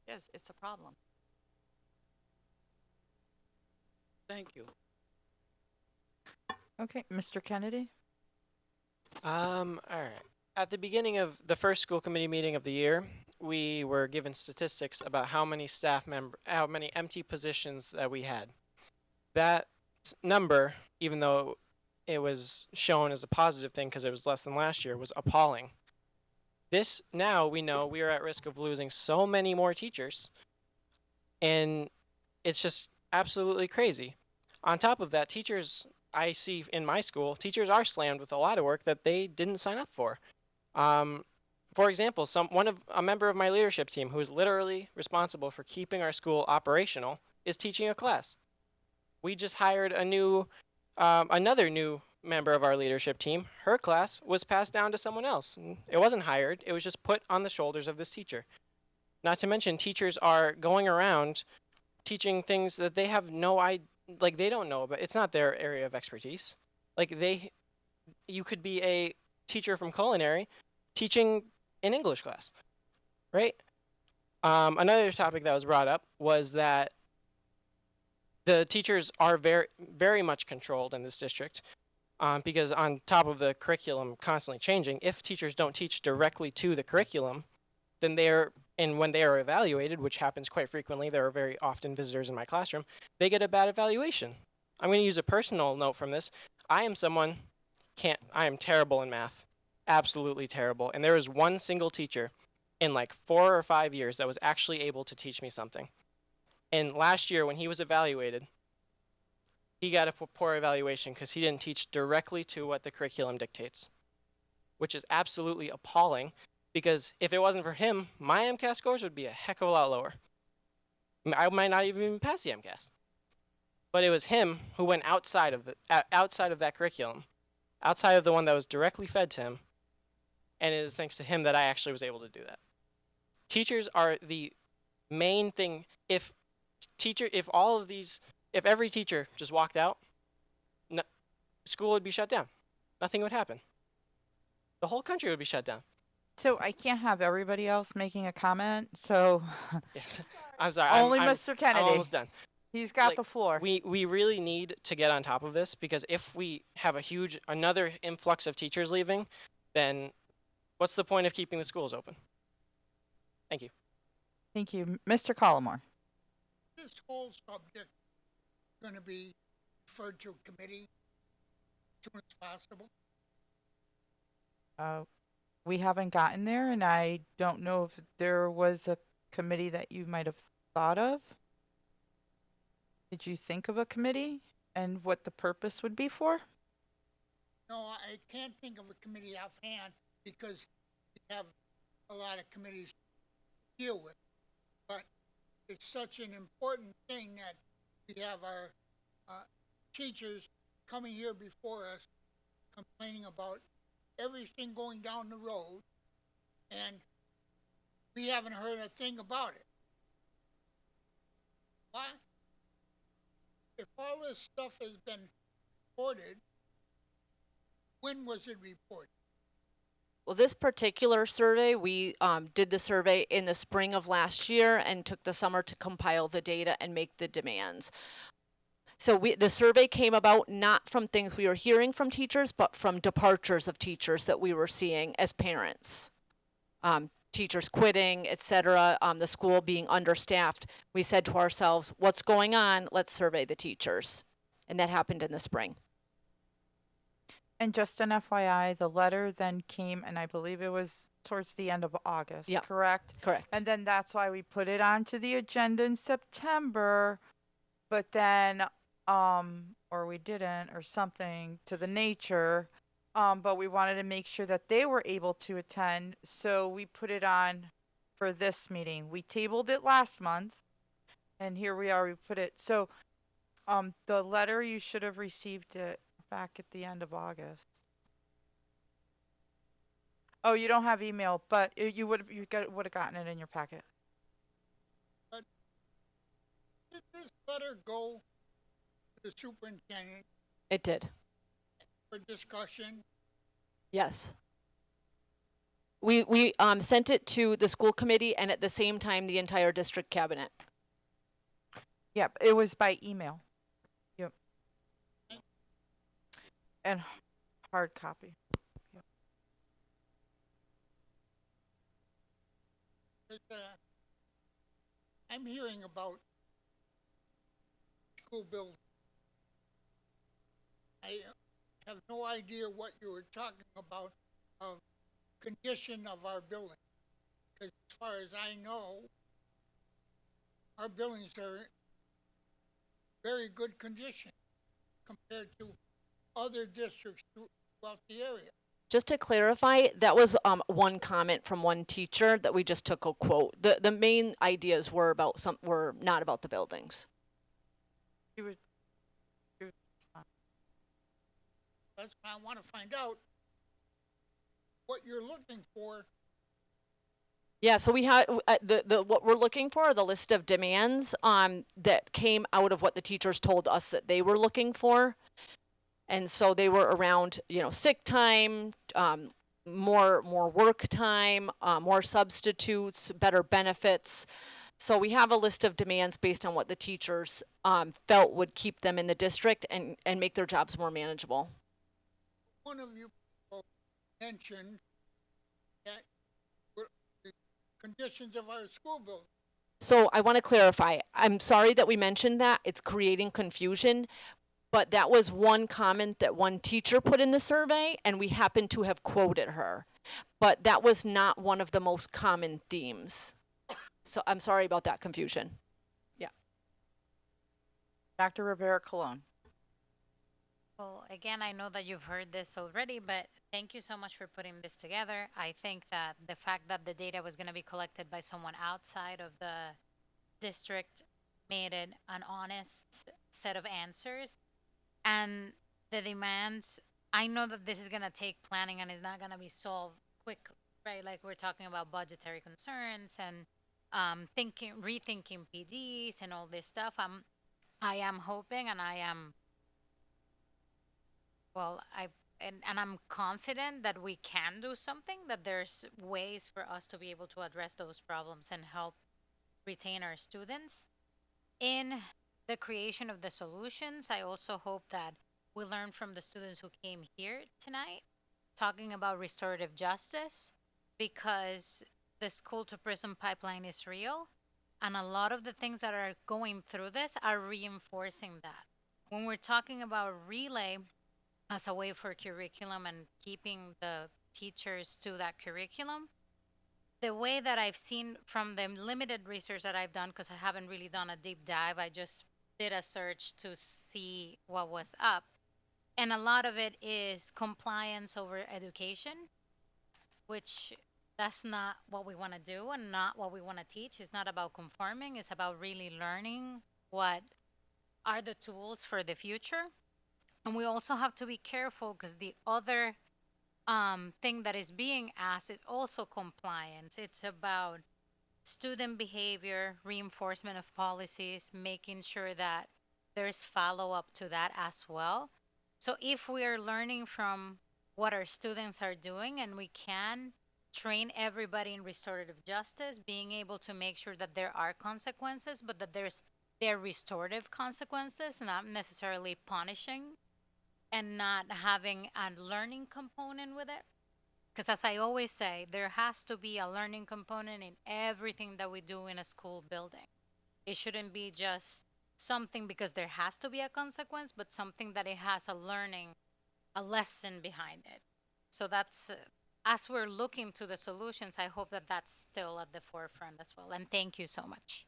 Yes, it's a problem. Thank you. Okay, Mr. Kennedy? All right. At the beginning of the first school committee meeting of the year, we were given statistics about how many empty positions that we had. That number, even though it was shown as a positive thing because it was less than last year, was appalling. Now we know we are at risk of losing so many more teachers, and it's just absolutely crazy. On top of that, teachers I see in my school, teachers are slammed with a lot of work that they didn't sign up for. For example, a member of my leadership team who is literally responsible for keeping our school operational is teaching a class. We just hired another new member of our leadership team. Her class was passed down to someone else. It wasn't hired. It was just put on the shoulders of this teacher. Not to mention, teachers are going around teaching things that they have no idea, they don't know, but it's not their area of expertise. You could be a teacher from culinary teaching an English class, right? Another topic that was brought up was that the teachers are very, very much controlled in this district because on top of the curriculum constantly changing, if teachers don't teach directly to the curriculum, then when they are evaluated, which happens quite frequently, there are very often visitors in my classroom, they get a bad evaluation. I'm going to use a personal note from this. I am terrible in math, absolutely terrible. And there was one single teacher in 4 or 5 years that was actually able to teach me something. And last year, when he was evaluated, he got a poor evaluation because he didn't teach directly to what the curriculum dictates, which is absolutely appalling because if it wasn't for him, my MCAS scores would be a heck of a lot lower. I might not even pass the MCAS. But it was him who went outside of that curriculum, outside of the one that was directly fed to him, and it is thanks to him that I actually was able to do that. Teachers are the main thing. If every teacher just walked out, school would be shut down. Nothing would happen. The whole country would be shut down. So I can't have everybody else making a comment, so Yes. I'm sorry. only I'm Mr. Kennedy. I'm almost done. He's got the floor. We really need to get on top of this because if we have another influx of teachers leaving, then what's the point of keeping the schools open? Thank you. Thank you. Mr. Collmore. This whole subject going to be referred to a committee as soon as possible? We haven't gotten there, and I don't know if there was a committee that you might have thought of. Did you think of a committee and what the purpose would be for? No, I can't think of a committee offhand because we have a lot of committees to deal with. But it's such an important thing that we have our teachers coming here before us complaining about everything going down the road, and we haven't heard a thing about it. Why? If all this stuff has been reported, when was it reported? Well, this particular survey, we did the survey in the spring of last year and took the summer to compile the data and make the demands. So the survey came about not from things we were hearing from teachers, but from departures of teachers that we were seeing as parents. Teachers quitting, etc., the school being understaffed. We said to ourselves, what's going on? Let's survey the teachers. And that happened in the spring. And just an FYI, the letter then came, and I believe it was towards the end of August, Yeah. correct? Correct. And then that's why we put it onto the agenda in September, but then, or we didn't, or something to the nature, but we wanted to make sure that they were able to attend, so we put it on for this meeting. We tabled it last month, and here we are, we put it, so, the letter, you should have received it back at the end of August. Oh, you don't have email, but you would have gotten it in your packet. Did this letter go to the superintendent It did. for discussion? Yes. We sent it to the school committee and at the same time the entire district cabinet. Yep, it was by email. Yep. And hard copy. Yep. 'Cause, I'm hearing about school buildings. I have no idea what you were talking about of condition of our building. Because as far as I know, our buildings are in very good condition compared to other districts throughout the area. Just to clarify, that was one comment from one teacher that we just took a quote. The main ideas were were not about the buildings. He was That's why I want to find out what you're looking for. Yeah, so we had the what we're looking for are the list of demands that came out of what the teachers told us that they were looking for. And so they were around, sick time, more work time, more substitutes, better benefits. So we have a list of demands based on what the teachers felt would keep them in the district and make their jobs more manageable. One of you people mentioned that the conditions of our school building. So I want to clarify. I'm sorry that we mentioned that. It's creating confusion. But that was one comment that one teacher put in the survey, and we happen to have quoted her. But that was not one of the most common themes. So I'm sorry about that confusion. Yeah. Dr. Rivera Colon. Well, again, I know that you've heard this already, but thank you so much for putting this together. I think that the fact that the data was going to be collected by someone outside of the district made it an honest set of answers. And the demands, I know that this is going to take planning and it's not going to be solved quickly, right? Like we're talking about budgetary concerns and rethinking PDs and all this stuff. I am hoping and I'm confident that we can do something, that there's ways for us to be able to address those problems and help retain our students. In the creation of the solutions, I also hope that we learn from the students who came here tonight talking about restorative justice, because the school to prison pipeline is real, and a lot of the things that are going through this are reinforcing that. When we're talking about Relay as a way for curriculum and keeping the teachers to that curriculum. The way that I've seen from the limited research that I've done, because I haven't really done a deep dive, I just did a search to see what was up. And a lot of it is compliance over education, which that's not what we want to do and not what we want to teach. It's not about conforming, it's about really learning what are the tools for the future. And we also have to be careful because the other thing that is being asked is also compliance. It's about student behavior, reinforcement of policies, making sure that there's follow up to that as well. So if we are learning from what our students are doing and we can train everybody in restorative justice, being able to make sure that there are consequences, but that they're restorative consequences, not necessarily punishing, and not having a learning component with it. Because as I always say, there has to be a learning component in everything that we do in a school building. It shouldn't be just something because there has to be a consequence, but something that it has a lesson behind it. So that's, as we're looking to the solutions, I hope that that's still at the forefront as well. And thank you so much.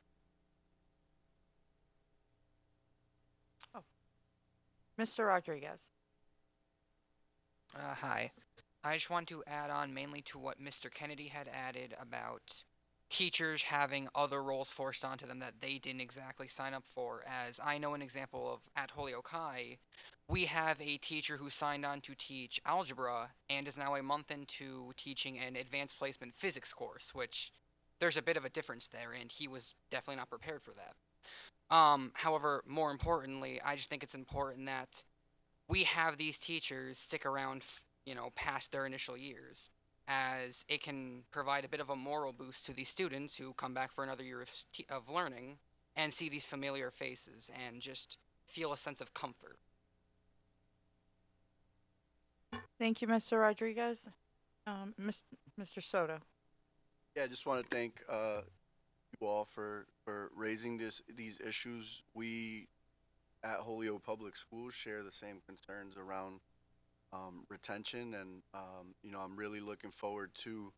Mr. Rodriguez. Hi. I just want to add on mainly to what Mr. Kennedy had added about teachers having other roles forced onto them that they didn't exactly sign up for. As I know an example of at Holyoke High, we have a teacher who signed on to teach algebra and is now a month into teaching an advanced placement physics course, which there's a bit of a difference there, and he was definitely not prepared for that. However, more importantly, I just think it's important that we have these teachers stick around, past their initial years, as it can provide a bit of a moral boost to these students who come back for another year of learning and see these familiar faces and just feel a sense of comfort. Thank you, Mr. Rodriguez. Mr. Soto. Yeah, I just want to thank you all for raising these issues. We at Holyoke Public Schools share the same concerns around retention, and I'm really looking forward to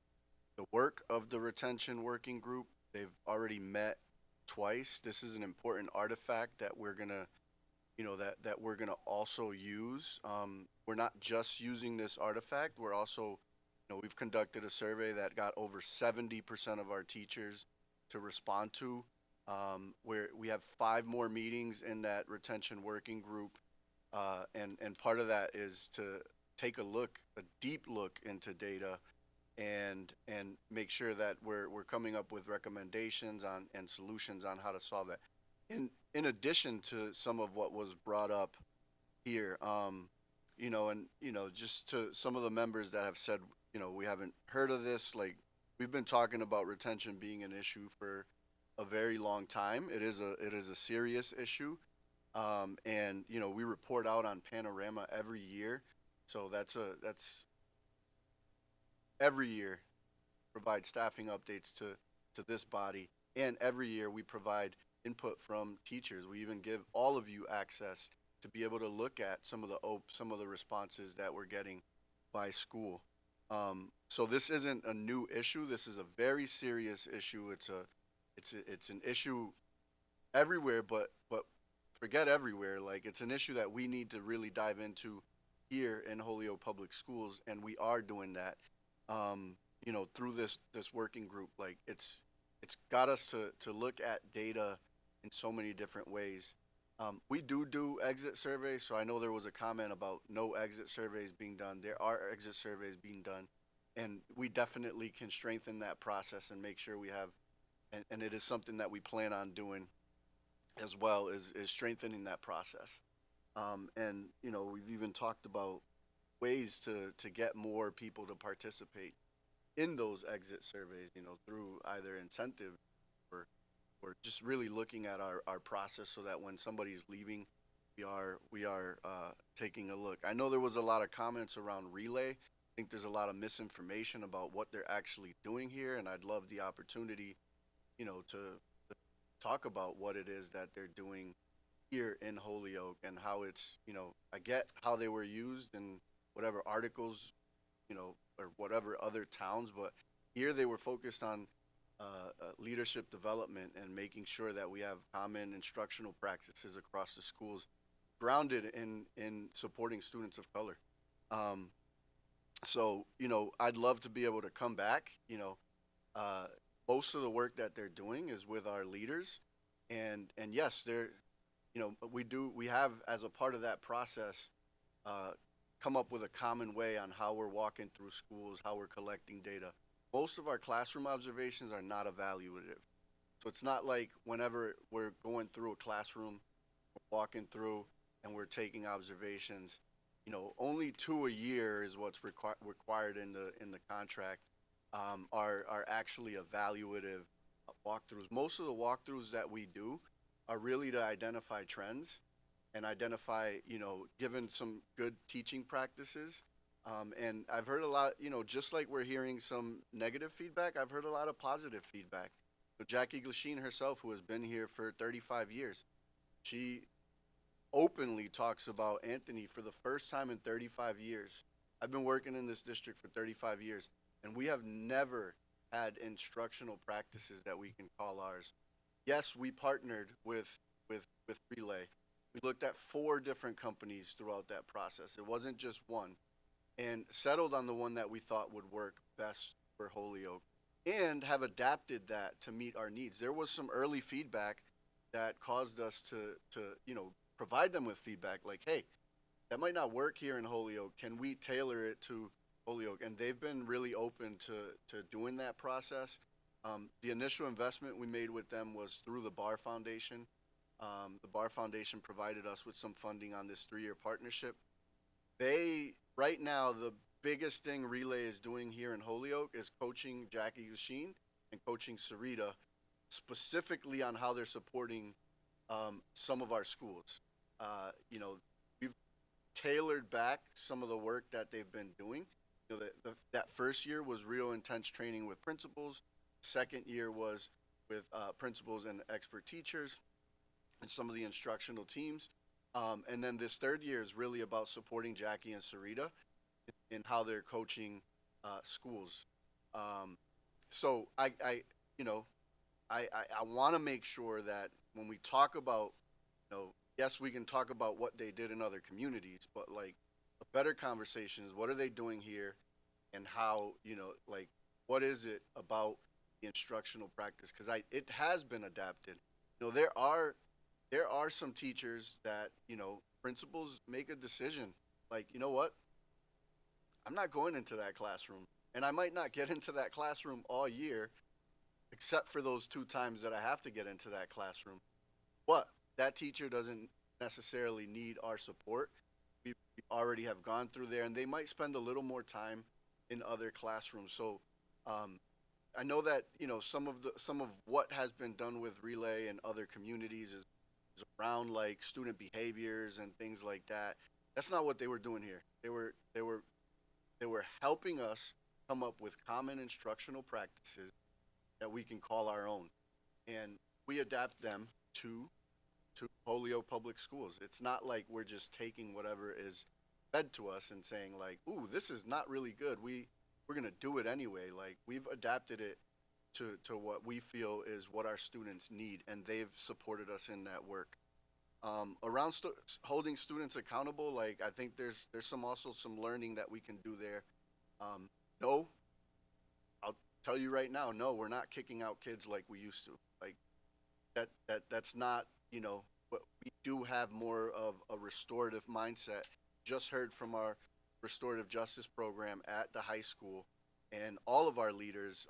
the work of the retention working group. They've already met twice. This is an important artifact that we're gonna that we're gonna also use. We're not just using this artifact, we're also we've conducted a survey that got over 70% of our teachers to respond to, where we have 5 more meetings in that retention working group. And part of that is to take a deep look into data and make sure that we're coming up with recommendations on and solutions on how to solve that. In addition to some of what was brought up here, just to some of the members that have said, we haven't heard of this, like we've been talking about retention being an issue for a very long time. It is a serious issue. And we report out on Panorama every year, so that's every year provide staffing updates to this body, and every year we provide input from teachers. We even give all of you access to be able to look at some of the responses that we're getting by school. So this isn't a new issue. This is a very serious issue. It's an issue everywhere, but forget everywhere. Like, it's an issue that we need to really dive into here in Holyoke Public Schools, and we are doing that. Through this working group. Like, it's got us to look at data in so many different ways. We do exit surveys, so I know there was a comment about no exit surveys being done. There are exit surveys being done, and we definitely can strengthen that process and make sure we have, and it is something that we plan on doing as well, is strengthening that process. We've even talked about ways to get more people to participate in those exit surveys, through either incentive or just really looking at our process, so that when somebody's leaving, we are taking a look. I know there was a lot of comments around Relay. I think there's a lot of misinformation about what they're actually doing here, and I'd love the opportunity, to talk about what it is that they're doing here in Holyoke and how it's, I get how they were used and whatever articles or whatever other towns, but here they were focused on leadership development and making sure that we have common instructional practices across the schools, grounded in supporting students of color. So, I'd love to be able to come back. Most of the work that they're doing is with our leaders, and yes, we have, as a part of that process, come up with a common way on how we're walking through schools, how we're collecting data. Most of our classroom observations are not evaluative. So it's not like whenever we're going through a classroom, we're walking through and we're taking observations, only 2 a year is what's required in the contract, are actually evaluative walkthroughs. Most of the walkthroughs that we do are really to identify trends and identify, given some good teaching practices. And I've heard a lot, just like we're hearing some negative feedback, I've heard a lot of positive feedback. So Jackie Glasheen herself, who has been here for 35 years, she openly talks about Anthony for the first time in 35 years. I've been working in this district for 35 years, and we have never had instructional practices that we can call ours. Yes, we partnered with Relay. We looked at 4 different companies throughout that process. It wasn't just one, and settled on the one that we thought would work best for Holyoke, and have adapted that to meet our needs. There was some early feedback that caused us to provide them with feedback like, hey, that might not work here in Holyoke. Can we tailor it to Holyoke? And they've been really open to doing that process. The initial investment we made with them was through the Barr Foundation. The Barr Foundation provided us with some funding on this 3-year partnership. Right now, the biggest thing Relay is doing here in Holyoke is coaching Jackie Glasheen and coaching Sarita specifically on how they're supporting some of our schools. We've tailored back some of the work that they've been doing. That first year was real intense training with principals. Second year was with principals and expert teachers and some of the instructional teams. And then this third year is really about supporting Jackie and Sarita in how they're coaching schools. So I want to make sure that when we talk about, yes, we can talk about what they did in other communities, but like a better conversation is what are they doing here, and how, what is it about the instructional practice? Because it has been adapted. There are some teachers that, principals make a decision like, you know what, I'm not going into that classroom, and I might not get into that classroom all year, except for those 2 times that I have to get into that classroom. But that teacher doesn't necessarily need our support. We already have gone through there, and they might spend a little more time in other classrooms. So I know that, some of what has been done with Relay and other communities is around like student behaviors and things like that. That's not what they were doing here. They were helping us come up with common instructional practices that we can call our own, and we adapt them to Holyoke Public Schools. It's not like we're just taking whatever is fed to us and saying like, ooh, this is not really good. We're gonna do it anyway. Like, we've adapted it to what we feel is what our students need, and they've supported us in that work. Around holding students accountable, like, I think there's also some learning that we can do there. No, I'll tell you right now, no, we're not kicking out kids like we used to. Like, that's not, but we do have more of a restorative mindset. Just heard from our restorative justice program at the high school, and all of our leaders,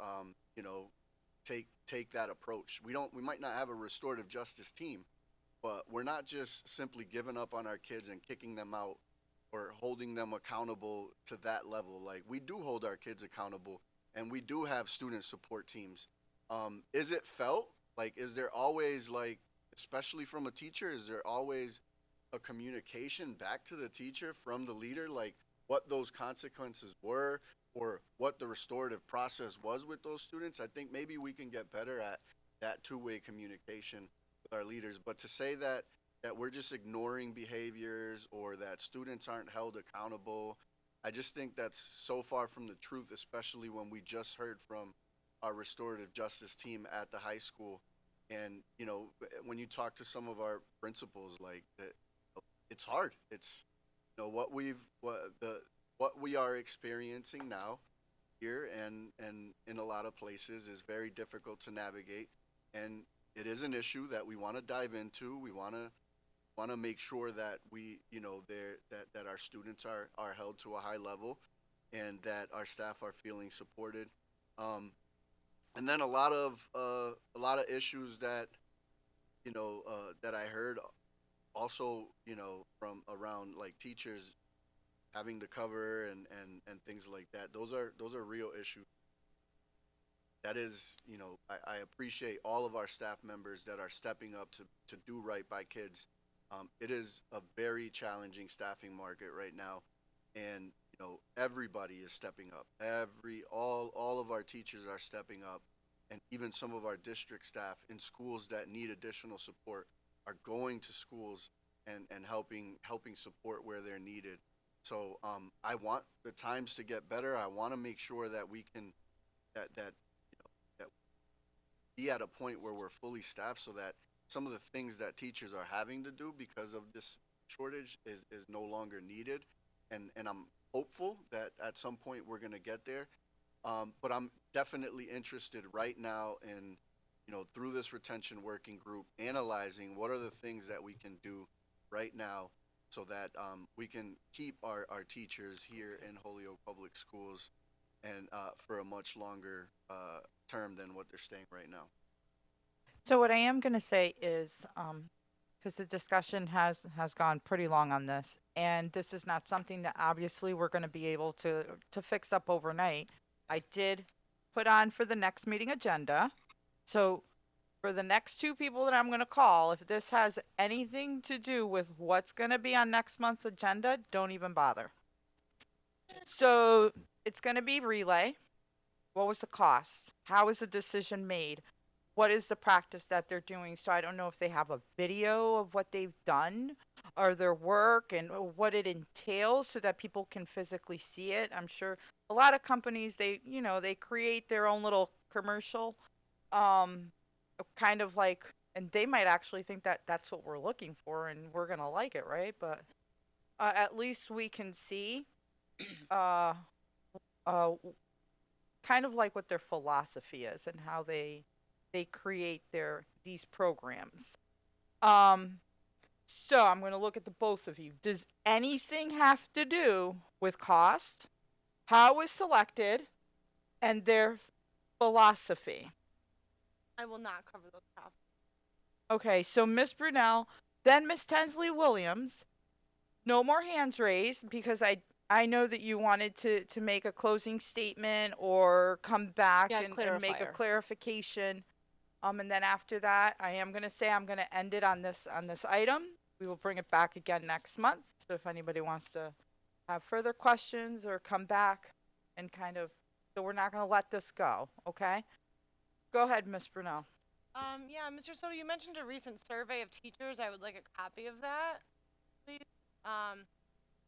take that approach. We might not have a restorative justice team, but we're not just simply giving up on our kids and kicking them out or holding them accountable to that level. Like, we do hold our kids accountable, and we do have student support teams. Is it felt? Like, is there always, like, especially from a teacher, is there always a communication back to the teacher from the leader, like what those consequences were or what the restorative process was with those students? I think maybe we can get better at that 2-way communication with our leaders. But to say that we're just ignoring behaviors or that students aren't held accountable, I just think that's so far from the truth, especially when we just heard from our restorative justice team at the high school. And, you know, when you talk to some of our principals, like that, it's hard. It's, you know, what we are experiencing now here and in a lot of places is very difficult to navigate. And it is an issue that we want to dive into. We want to make sure that we, you know, that our students are held to a high level and that our staff are feeling supported. And then a lot of issues that, you know, that I heard also, you know, from around like teachers having to cover and things like that. Those are real issues. That is, you know, I appreciate all of our staff members that are stepping up to do right by kids. It is a very challenging staffing market right now, and you know everybody is stepping up. All of our teachers are stepping up, and even some of our district staff in schools that need additional support are going to schools and helping support where they're needed. So I want the times to get better. I want to make sure that we can that be at a point where we're fully staffed so that some of the things that teachers are having to do because of this shortage is no longer needed. And I'm hopeful that at some point we're going to get there. But I'm definitely interested right now in, you know, through this retention working group, analyzing what are the things that we can do right now so that we can keep our teachers here in Holyoke Public Schools and for a much longer term than what they're staying right now. So what I am going to say is, because the discussion has gone pretty long on this, and this is not something that obviously we're going to be able to fix up overnight. I did put on for the next meeting agenda. So for the next two people that I'm going to call, if this has anything to do with what's going to be on next month's agenda, don't even bother. So it's going to be relay. What was the cost? How was the decision made? What is the practice that they're doing? So I don't know if they have a video of what they've done or their work and what it entails so that people can physically see it. I'm sure a lot of companies, they create their own little commercial, kind of like, and they might actually think that that's what we're looking for and we're going to like it, right? But at least we can see kind of like what their philosophy is and how they create these programs. So I'm going to look at the both of you. Does anything have to do with cost, how it was selected, and their philosophy? I will not cover those topics. Okay, so Miss Brunel, then Miss Tensley Williams. No more hands raised because I know that you wanted to make a closing statement or come back and make a clarification. And then after that, I am going to say I'm going to end it on this item. We will bring it back again next month. So if anybody wants to have further questions or come back and so we're not going to let this go, okay? Go ahead, Miss Brunel. Yeah, Mr. Soto, you mentioned a recent survey of teachers. I would like a copy of that, please.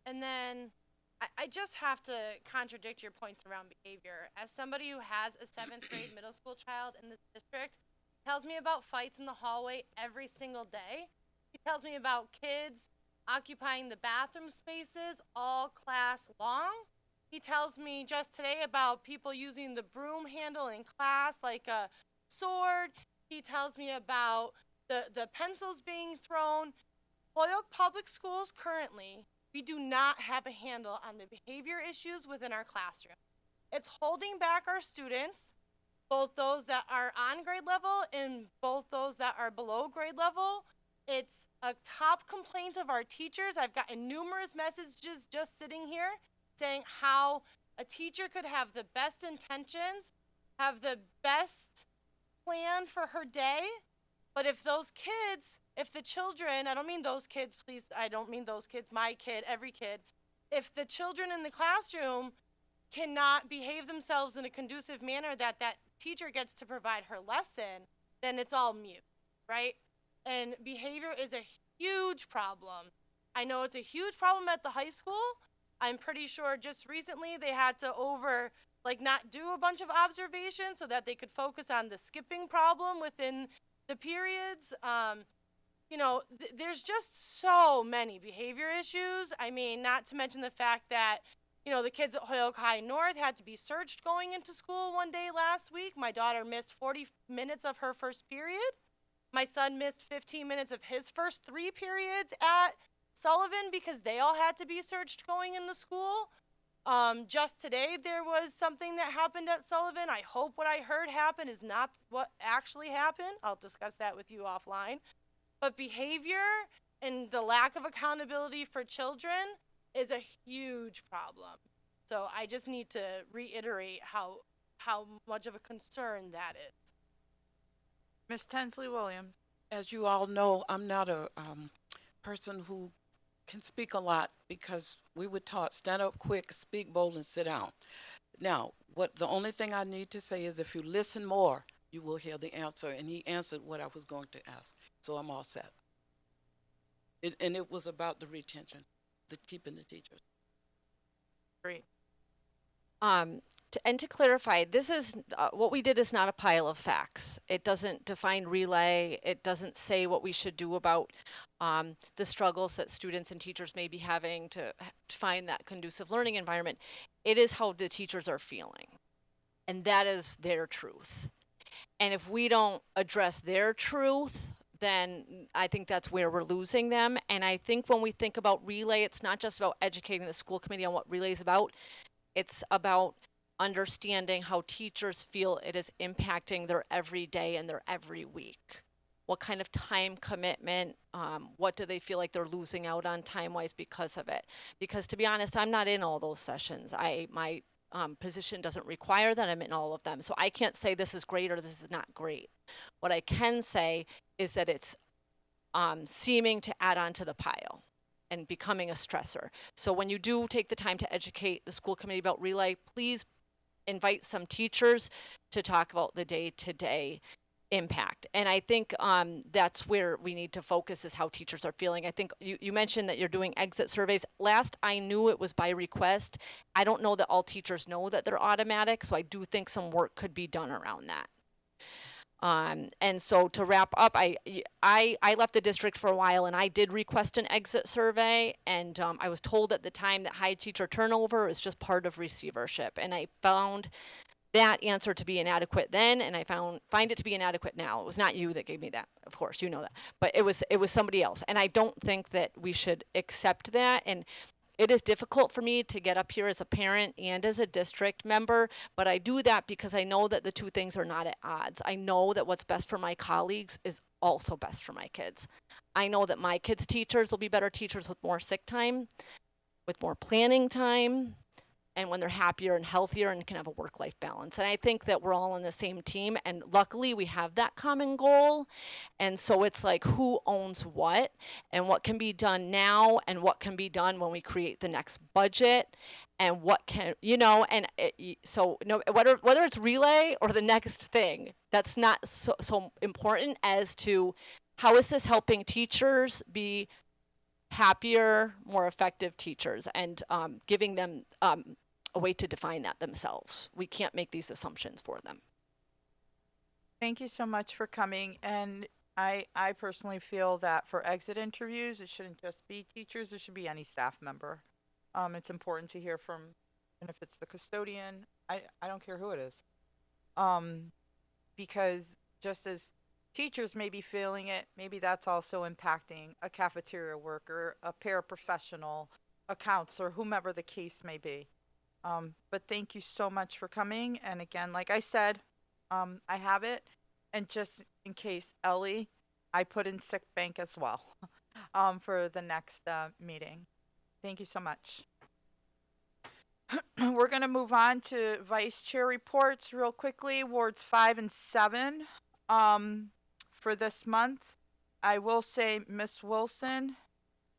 And then I just have to contradict your points around behavior. As somebody who has a 7th grade middle school child in this district, he tells me about fights in the hallway every single day. He tells me about kids occupying the bathroom spaces all class long. He tells me just today about people using the broom handle in class like a sword. He tells me about the pencils being thrown. Holyoke Public Schools currently, we do not have a handle on the behavior issues within our classroom. It's holding back our students, both those that are on grade level and both those that are below grade level. It's a top complaint of our teachers. I've gotten numerous messages just sitting here saying how a teacher could have the best intentions, have the best plan for her day, but if those kids, if the children, I don't mean those kids, please, I don't mean those kids, my kid, every kid, if the children in the classroom cannot behave themselves in a conducive manner that teacher gets to provide her lesson, then it's all mute, right? And behavior is a huge problem. I know it's a huge problem at the high school, I'm pretty sure just recently they had to not do a bunch of observations so that they could focus on the skipping problem within the periods. There's just so many behavior issues. I mean, not to mention the fact that, the kids at Holyoke High North had to be searched going into school one day last week. My daughter missed 40 minutes of her first period. My son missed 15 minutes of his first 3 periods at Sullivan because they all had to be searched going into school. Just today, there was something that happened at Sullivan. I hope what I heard happen is not what actually happened. I'll discuss that with you offline. But behavior and the lack of accountability for children is a huge problem. So I just need to reiterate how much of a concern that is. Miss Tensley Williams. As you all know, I'm not a person who can speak a lot because we were taught stand up quick, speak bold, and sit down. Now, the only thing I need to say is if you listen more, you will hear the answer. And he answered what I was going to ask. So I'm all set. And it was about the retention, keeping the teachers. Great. To clarify, this is what we did is not a pile of facts. It doesn't define relay. It doesn't say what we should do about the struggles that students and teachers may be having to find that conducive learning environment. It is how the teachers are feeling, and that is their truth. And if we don't address their truth, then I think that's where we're losing them. And I think when we think about relay, it's not just about educating the school committee on what relay is about. It's about understanding how teachers feel it is impacting their every day and their every week. What kind of time commitment, what do they feel like they're losing out on time-wise because of it? Because to be honest, I'm not in all those sessions. My position doesn't require that I'm in all of them. So I can't say this is great or this is not great. What I can say is that it's seeming to add on to the pile and becoming a stressor. So when you do take the time to educate the school committee about relay, please invite some teachers to talk about the day-to-day impact. And I think that's where we need to focus is how teachers are feeling. I think you mentioned that you're doing exit surveys. Last I knew it was by request. I don't know that all teachers know that they're automatic, so I do think some work could be done around that. And so to wrap up, I left the district for a while and I did request an exit survey, and I was told at the time that high teacher turnover is just part of receivership, and I found that answer to be inadequate then, and I find it to be inadequate now. It was not you that gave me that, of course, you know that, but it was somebody else, and I don't think that we should accept that. And it is difficult for me to get up here as a parent and as a district member, but I do that because I know that the two things are not at odds. I know that what's best for my colleagues is also best for my kids. I know that my kids' teachers will be better teachers with more sick time, with more planning time, and when they're happier and healthier and can have a work-life balance. And I think that we're all on the same team, and luckily we have that common goal. And so it's like who owns what and what can be done now and what can be done when we create the next budget and what can, so no, whether it's relay or the next thing, that's not so important as to how is this helping teachers be happier, more effective teachers, and giving them a way to define that themselves. We can't make these assumptions for them. Thank you so much for coming. And I personally feel that for exit interviews, it shouldn't just be teachers, it should be any staff member. It's important to hear from, and if it's the custodian, I don't care who it is. Because just as teachers may be feeling it, maybe that's also impacting a cafeteria worker, a paraprofessional, a counselor, whomever the case may be. But thank you so much for coming. And again, like I said, I have it. And just in case, Ellie, I put in sick bank as well for the next meeting. Thank you so much. We're going to move on to vice chair reports real quickly. Wards 5 and 7 for this month. I will say Miss Wilson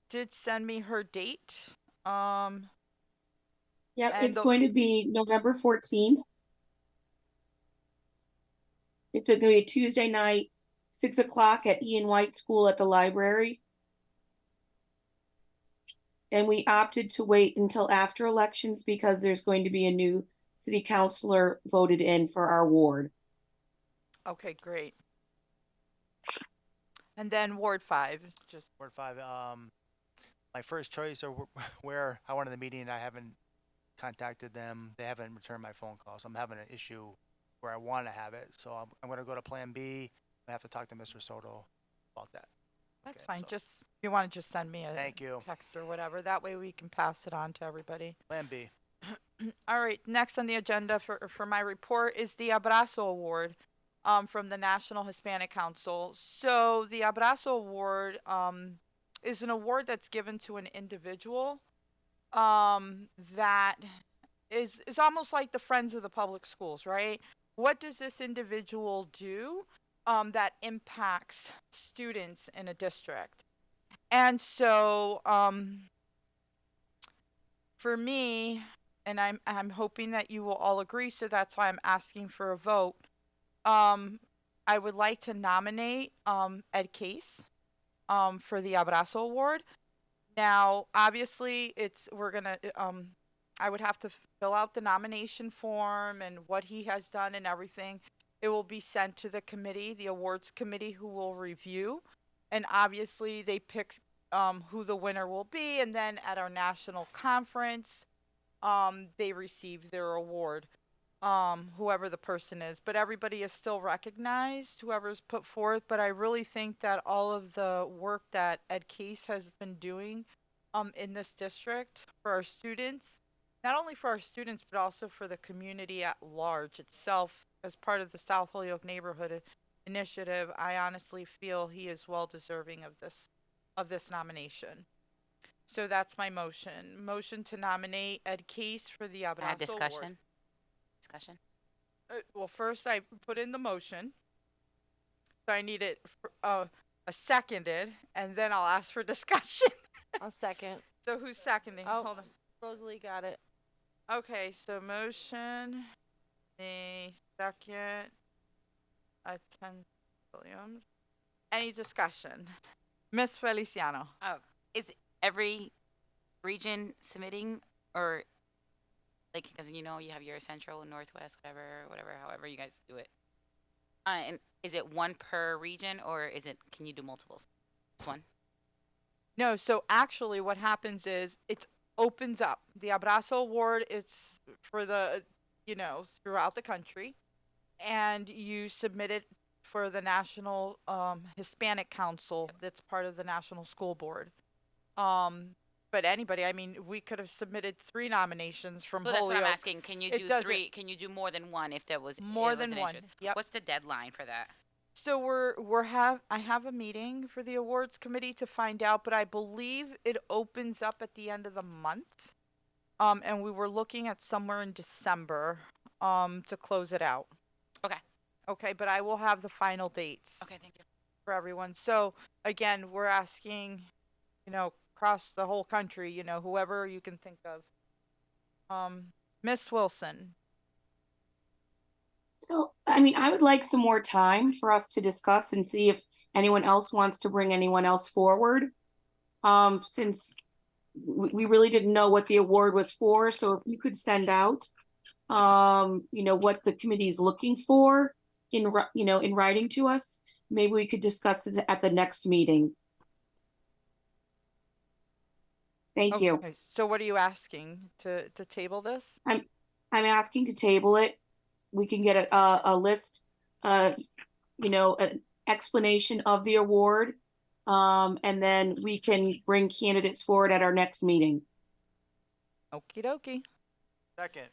did send me her date. Yep, And it's going to be November 14th. It's going to be a Tuesday night, 6 o'clock at Ian White School at the library. and we opted to wait until after elections because there's going to be a new city councilor voted in for our ward. Okay, great. And then Ward 5 is just Ward 5, my first choice or where I wanted the meeting, I haven't contacted them. They haven't returned my phone call, so I'm having an issue where I want to have it. So I'm going to go to Plan B. I have to talk to Mr. Soto about that. That's Okay, fine. so- Just if you want to just send me a Thank you. text or whatever. That way we can pass it on to everybody. Plan B. All right. Next on the agenda for my report is the Abrazo Award from the National Hispanic Council. So the Abrazo Award is an award that's given to an individual that is almost like the Friends of the Public Schools, right? What does this individual do that impacts students in a district? And so for me, and I'm hoping that you will all agree, so that's why I'm asking for a vote. I would like to nominate Ed Case for the Abrazo Award. Now, obviously, I would have to fill out the nomination form and what he has done and everything. It will be sent to the committee, the awards committee, who will review. And obviously, they pick who the winner will be. And then at our national conference, they receive their award, whoever the person is. But everybody is still recognized, whoever's put forth. But I really think that all of the work that Ed Case has been doing in this district for our students, not only for our students, but also for the community at large itself, as part of the South Holyoke Neighborhood Initiative, I honestly feel he is well deserving of this nomination. So that's my motion. Motion to nominate Ed Case for the Abrazo Discussion. Award. Discussion. Well, first I put in the motion, so I need it a seconded, and then I'll ask for discussion. I'll second. So who's seconding? Oh, Hold on. Rosalie got it. Okay, so motion, a second, attend Williams. Any discussion? Miss Feliciano. Oh, is every region submitting, or like, because you have your central, northwest, whatever, however you guys do it. And is it one per region, or can you do multiples? Just one. No, so actually what happens is it opens up. The Abrazo Award is for throughout the country, and you submit it for the National Hispanic Council that's part of the National School Board. But anybody, I mean, we could have submitted 3 nominations from Well, that's what I'm Holyoke. asking. Can you It do doesn't- 3? Can you do more than one if there was More it was than an one, interest? yep. What's the deadline for that? So I have a meeting for the awards committee to find out, but I believe it opens up at the end of the month. And we were looking at somewhere in December to close it out. Okay. Okay, but I will have the final dates. Okay, thank you. For everyone. So again, we're asking, across the whole country, whoever you can think of. Miss Wilson. So, I mean, I would like some more time for us to discuss and see if anyone else wants to bring anyone else forward. Since we really didn't know what the award was for, so if you could send out, what the committee is looking for in writing to us, maybe we could discuss it at the next meeting. Thank you. Okay, so what are you asking to table this? I'm asking to table it. We can get a list, an explanation of the award, and then we can bring candidates forward at our next meeting. Okie dokie. Second.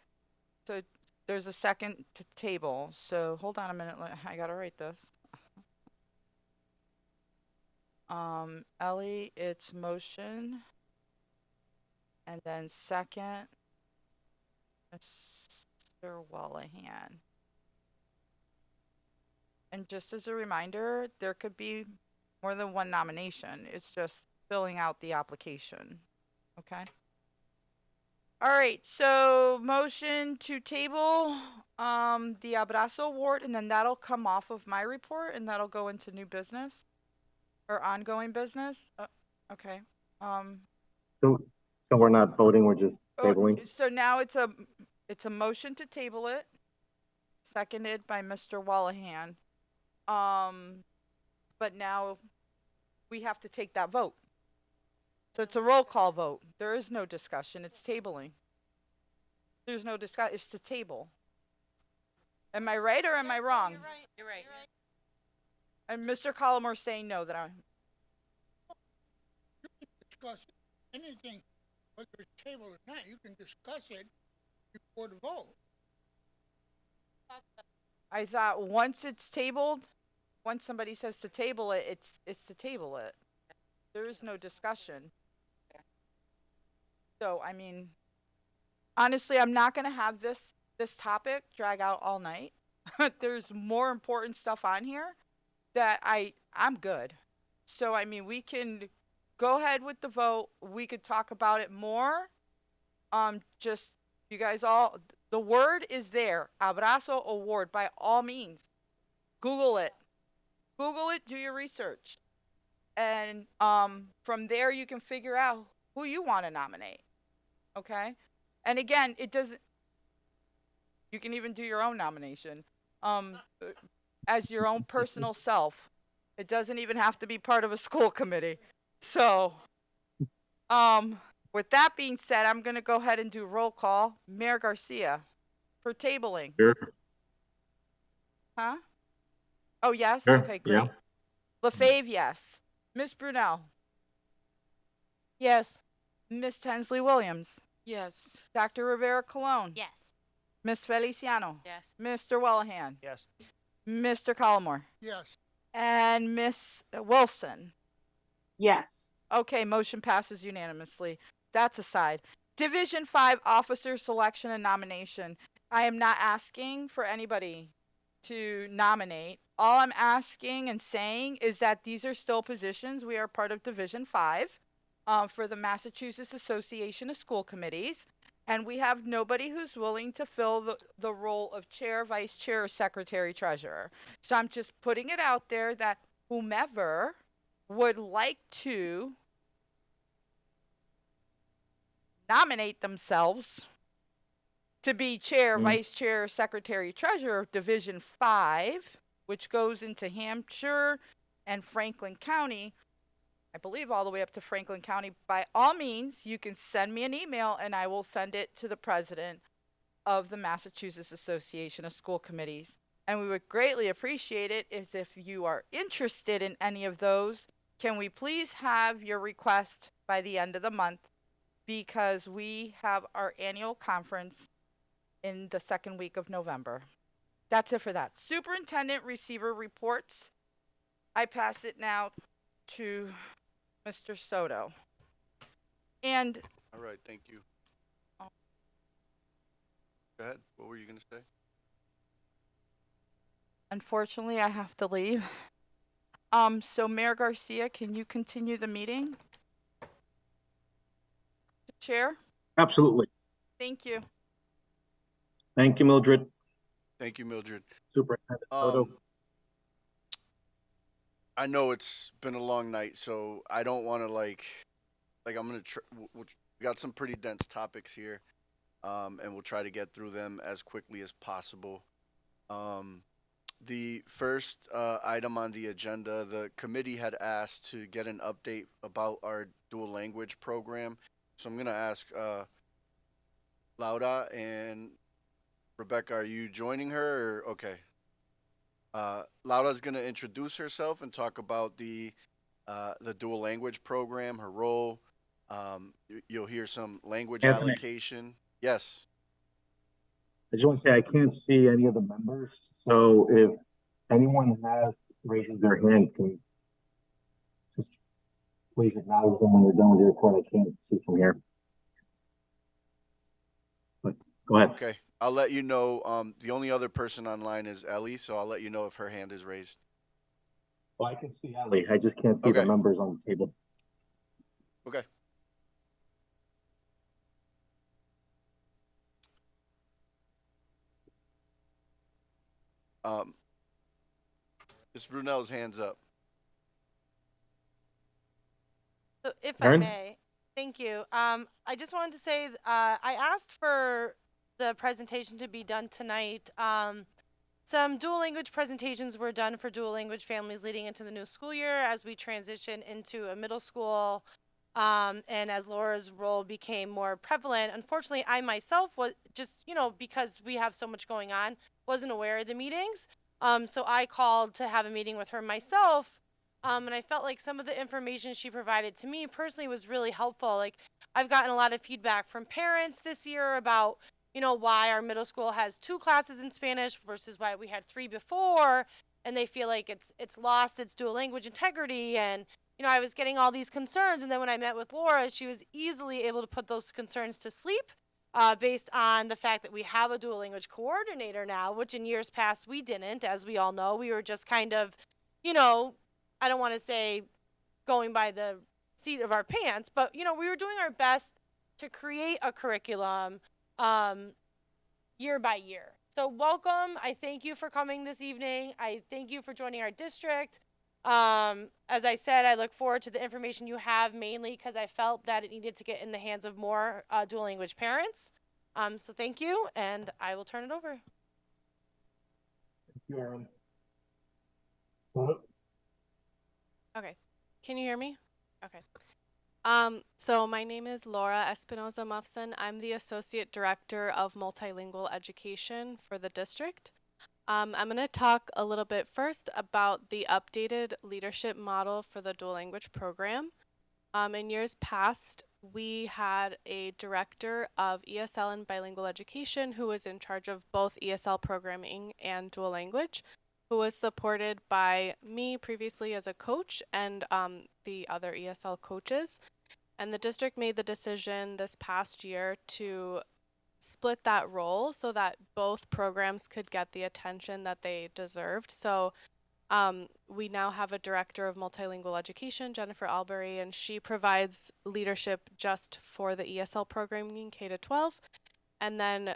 So there's a second to table. So hold on a minute. I gotta write this. Ellie, it's motion. And then second, Mr. Wallahan. And just as a reminder, there could be more than one nomination. It's just filling out the application. Okay? All right, so motion to table the Abrazo Award, and then that'll come off of my report, and that'll go into new business or ongoing business. Okay. So So we're not voting, we're just tabling? So now it's a motion to table it, seconded by Mr. Wallahan. But now we have to take that vote. So it's a roll call vote. There is no discussion. It's tabling. There's no discuss. It's the table. Am I right or am I wrong? You're right. And Mr. Collimore's saying no. That I'm. You can discuss anything, whether it's table or not, you can discuss it before the vote. I thought once it's tabled, once somebody says to table it, it's to table it. There is no discussion. So I mean, honestly, I'm not gonna have this topic drag out all night. There's more important stuff on here that I'm good. So I mean, we can go ahead with the vote. We could talk about it more. Just you guys all. The word is there. Abrazo award by all means. Google it. Google it. Do your research, and from there you can figure out who you want to nominate. Okay, and again, it doesn't. You can even do your own nomination, as your own personal self. It doesn't even have to be part of a school committee. So, with that being said, I'm gonna go ahead and do roll call. Mayor Garcia, for tabling. Here. Huh? Oh yes. Sure, Okay, great. yeah. LaFave, yes. Miss Brunel. Yes. Miss Tensley Williams. Yes. Dr. Rivera Colon. Yes. Miss Feliciano. Yes. Mr. Wallahan. Yes. Mr. Collimore. Yes. And Miss Wilson. Yes. Okay, motion passes unanimously. That's aside. Division 5 officer selection and nomination. I am not asking for anybody to nominate. All I'm asking and saying is that these are still positions. We are part of Division 5 for the Massachusetts Association of School Committees. And we have nobody who's willing to fill the role of chair, vice chair, or secretary treasurer. So I'm just putting it out there that whomever would like to nominate themselves to be chair, vice chair, secretary, treasurer of Division 5, which goes into Hampshire and Franklin County, I believe all the way up to Franklin County, by all means, you can send me an email and I will send it to the president of the Massachusetts Association of School Committees. And we would greatly appreciate it is if you are interested in any of those, can we please have your request by the end of the month? Because we have our annual conference in the second week of November. That's it for that. Superintendent receiver reports. I pass it now to Mr. Soto. And All right, thank you. Go ahead. What were you going to say? unfortunately, I have to leave. So Mayor Garcia, can you continue the meeting? Chair? Absolutely. Thank you. Thank you, Mildred. Thank you, Mildred. Superintendent Soto. I know it's been a long night, so I don't want to I'm gonna we got some pretty dense topics here, and we'll try to get through them as quickly as possible. The first item on the agenda, the committee had asked to get an update about our dual language program, so I'm gonna ask Lauda and Rebecca, are you joining her? Or, okay. Lauda's going to introduce herself and talk about the dual language program, her role. You'll hear some language Anthony. allocation. Yes. I just want to say I can't see any of the members, so if anyone raises their hand, can just please acknowledge them when you're done with your report. I can't see from here. But go ahead. Okay. I'll let you know. The only other person online is Ellie, so I'll let you know if her hand is raised. Well, I can see Ellie. I just can't see the numbers on the table. Okay. Ms. Brunel's hands up. So if Aaron? I may, Thank you. I just wanted to say, I asked for the presentation to be done tonight. Some dual language presentations were done for dual language families leading into the new school year as we transition into a middle school. And as Laura's role became more prevalent, unfortunately, I myself was just, because we have so much going on, wasn't aware of the meetings. So I called to have a meeting with her myself. And I felt like some of the information she provided to me personally was really helpful. Like, I've gotten a lot of feedback from parents this year about, why our middle school has 2 classes in Spanish versus why we had 3 before. And they feel like it's lost its dual language integrity. And, I was getting all these concerns. And then when I met with Laura, she was easily able to put those concerns to sleep based on the fact that we have a dual language coordinator now, which in years past we didn't. As we all know, we were just kind of, I don't want to say going by the seat of our pants, but, we were doing our best to create a curriculum year by year. So welcome. I thank you for coming this evening. I thank you for joining our district. As I said, I look forward to the information you have, mainly because I felt that it needed to get in the hands of more dual language parents. So thank you, and I will turn it over. Thank you, Aaron. Okay. Can you hear me? Okay. So my name is Laura Espinoza Muffson. I'm the Associate Director of Multilingual Education for the district. I'm going to talk a little bit first about the updated leadership model for the dual language program. In years past, we had a director of ESL and bilingual education who was in charge of both ESL programming and dual language, who was supported by me previously as a coach and the other ESL coaches. And the district made the decision this past year to split that role so that both programs could get the attention that they deserved. So we now have a director of multilingual education, Jennifer Albury, and she provides leadership just for the ESL programming K-12. And then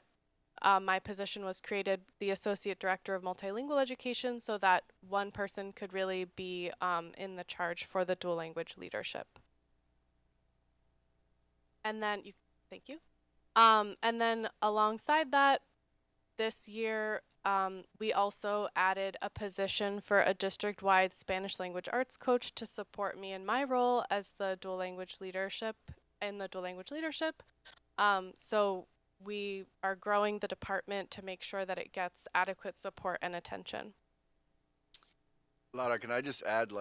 my position was created, the Associate Director of Multilingual Education, so that one person could really be in the charge for the dual language leadership. And then, thank you. And then alongside that, this year, we also added a position for a district-wide Spanish language arts coach to support me in my role as the dual language leadership So we are growing the department to make sure that it gets adequate support and attention. Lara, can I just add,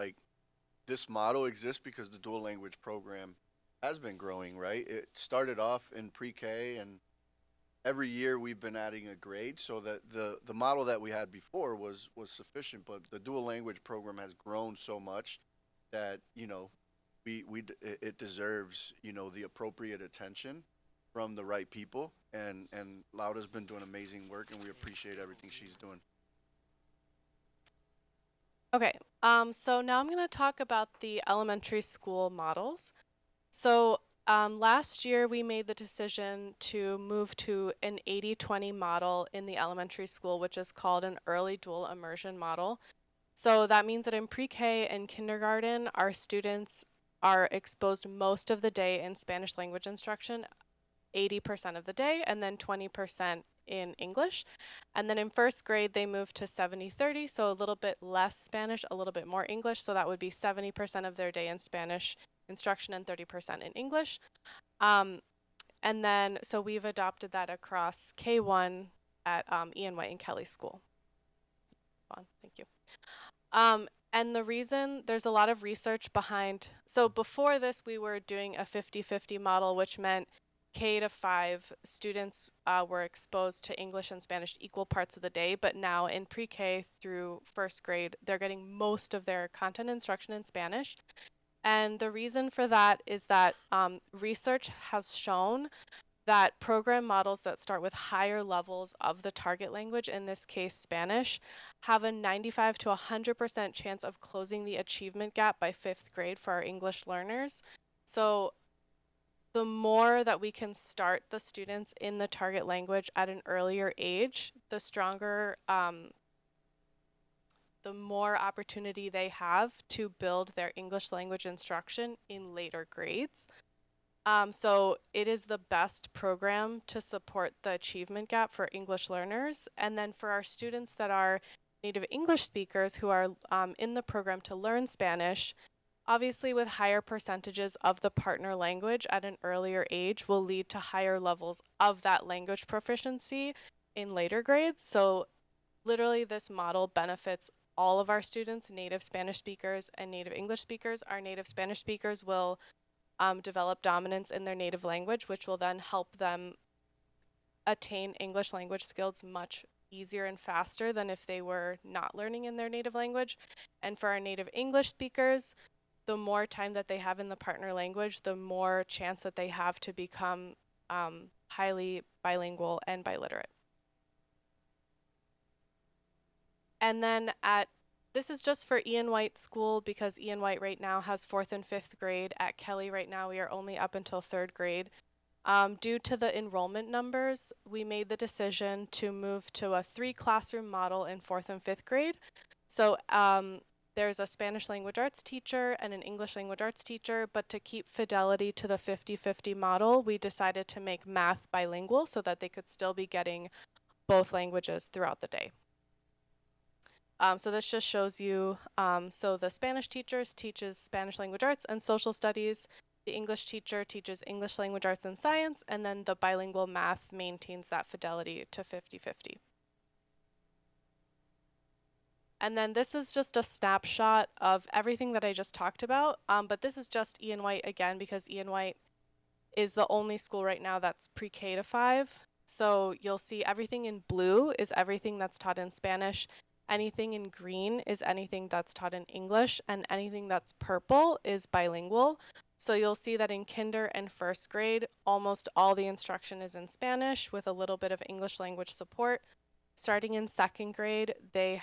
this model exists because the dual language program has been growing, right? It started off in pre-K, and every year we've been adding a grade, so that the model that we had before was sufficient, but the dual language program has grown so much that, it deserves, the appropriate attention from the right people, and Laura's been doing amazing work, and we appreciate everything she's doing. Okay, so now I'm going to talk about the elementary school models. So last year we made the decision to move to an 80-20 model in the elementary school, which is called an early dual immersion model. So that means that in pre-K and kindergarten, our students are exposed most of the day in Spanish language instruction, 80% of the day, and then 20% in English. And then in first grade, they moved to 70-30, so a little bit less Spanish, a little bit more English. So that would be 70% of their day in Spanish instruction and 30% in English. And then, so we've adopted that across K1 at Ian White and Kelly School. Thank you. And the reason, there's a lot of research behind, so before this, we were doing a 50-50 model, which meant K-5 students were exposed to English and Spanish equal parts of the day, but now in pre-K through first grade, they're getting most of their content instruction in Spanish. And the reason for that is that research has shown that program models that start with higher levels of the target language, in this case Spanish, have a 95 to 100% chance of closing the achievement gap by 5th grade for our English learners. So the more that we can start the students in the target language at an earlier age, the stronger, the more opportunity they have to build their English language instruction in later grades. So it is the best program to support the achievement gap for English learners. And then for our students that are native English speakers who are in the program to learn Spanish, obviously with higher percentages of the partner language at an earlier age will lead to higher levels of that language proficiency in later grades. So literally this model benefits all of our students, native Spanish speakers and native English speakers. Our native Spanish speakers will develop dominance in their native language, which will then help them attain English language skills much easier and faster than if they were not learning in their native language. And for our native English speakers, the more time that they have in the partner language, the more chance that they have to become highly bilingual and biliterate. And then this is just for Ian White School because Ian White right now has 4th and 5th grade. At Kelly right now, we are only up until 3rd grade. Due to the enrollment numbers, we made the decision to move to a 3-classroom model in 4th and 5th grade. So there's a Spanish language arts teacher and an English language arts teacher, but to keep fidelity to the 50-50 model, we decided to make math bilingual so that they could still be getting both languages throughout the day. So this just shows you, so the Spanish teacher teaches Spanish language arts and social studies, the English teacher teaches English language arts and science, and then the bilingual math maintains that fidelity to 50-50. And then this is just a snapshot of everything that I just talked about, but this is just Ian White again because Ian White is the only school right now that's pre-K to 5. So you'll see everything in blue is everything that's taught in Spanish. Anything in green is anything that's taught in English, and anything that's purple is bilingual. So you'll see that in kinder and 1st grade, almost all the instruction is in Spanish with a little bit of English language support. Starting in 2nd grade, they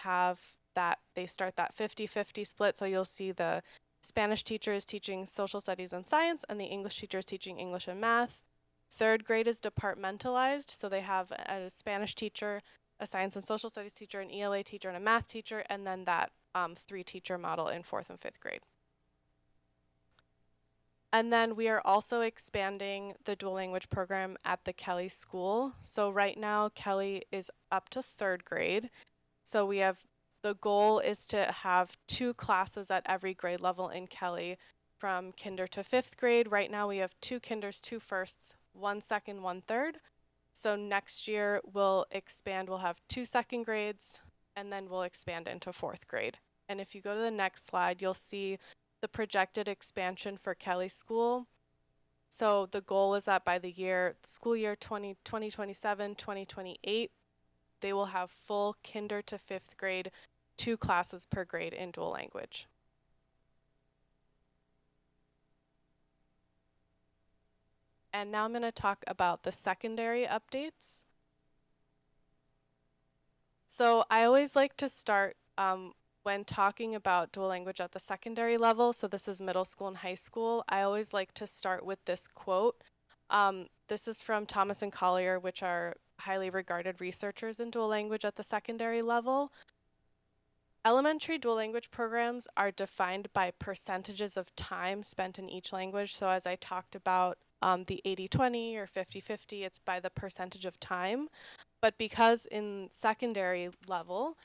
start that 50-50 split. So you'll see the Spanish teacher is teaching social studies and science, and the English teacher is teaching English and math. 3rd grade is departmentalized, so they have a Spanish teacher, a science and social studies teacher, an ELA teacher, and a math teacher, and then that 3-teacher model in 4th and 5th grade. And then we are also expanding the dual language program at the Kelly School. So right now, Kelly is up to 3rd grade. So the goal is to have 2 classes at every grade level in Kelly from kinder to 5th grade. Right now we have 2 kinders, 2 firsts, 1 second, 1 third. So next year we'll expand, we'll have 2 2nd grades, and then we'll expand into 4th grade. And if you go to the next slide, you'll see the projected expansion for Kelly School. So the goal is that by the school year 2027, 2028, they will have full kinder to 5th grade, 2 classes per grade in dual language. And now I'm going to talk about the secondary updates. So I always like to start when talking about dual language at the secondary level. So this is middle school and high school. I always like to start with this quote. This is from Thomas and Collier, which are highly regarded researchers in dual language at the secondary level. Elementary dual language programs are defined by percentages of time spent in each language. So as I talked about the 80-20 or 50-50, it's by the percentage of time. But because in secondary level,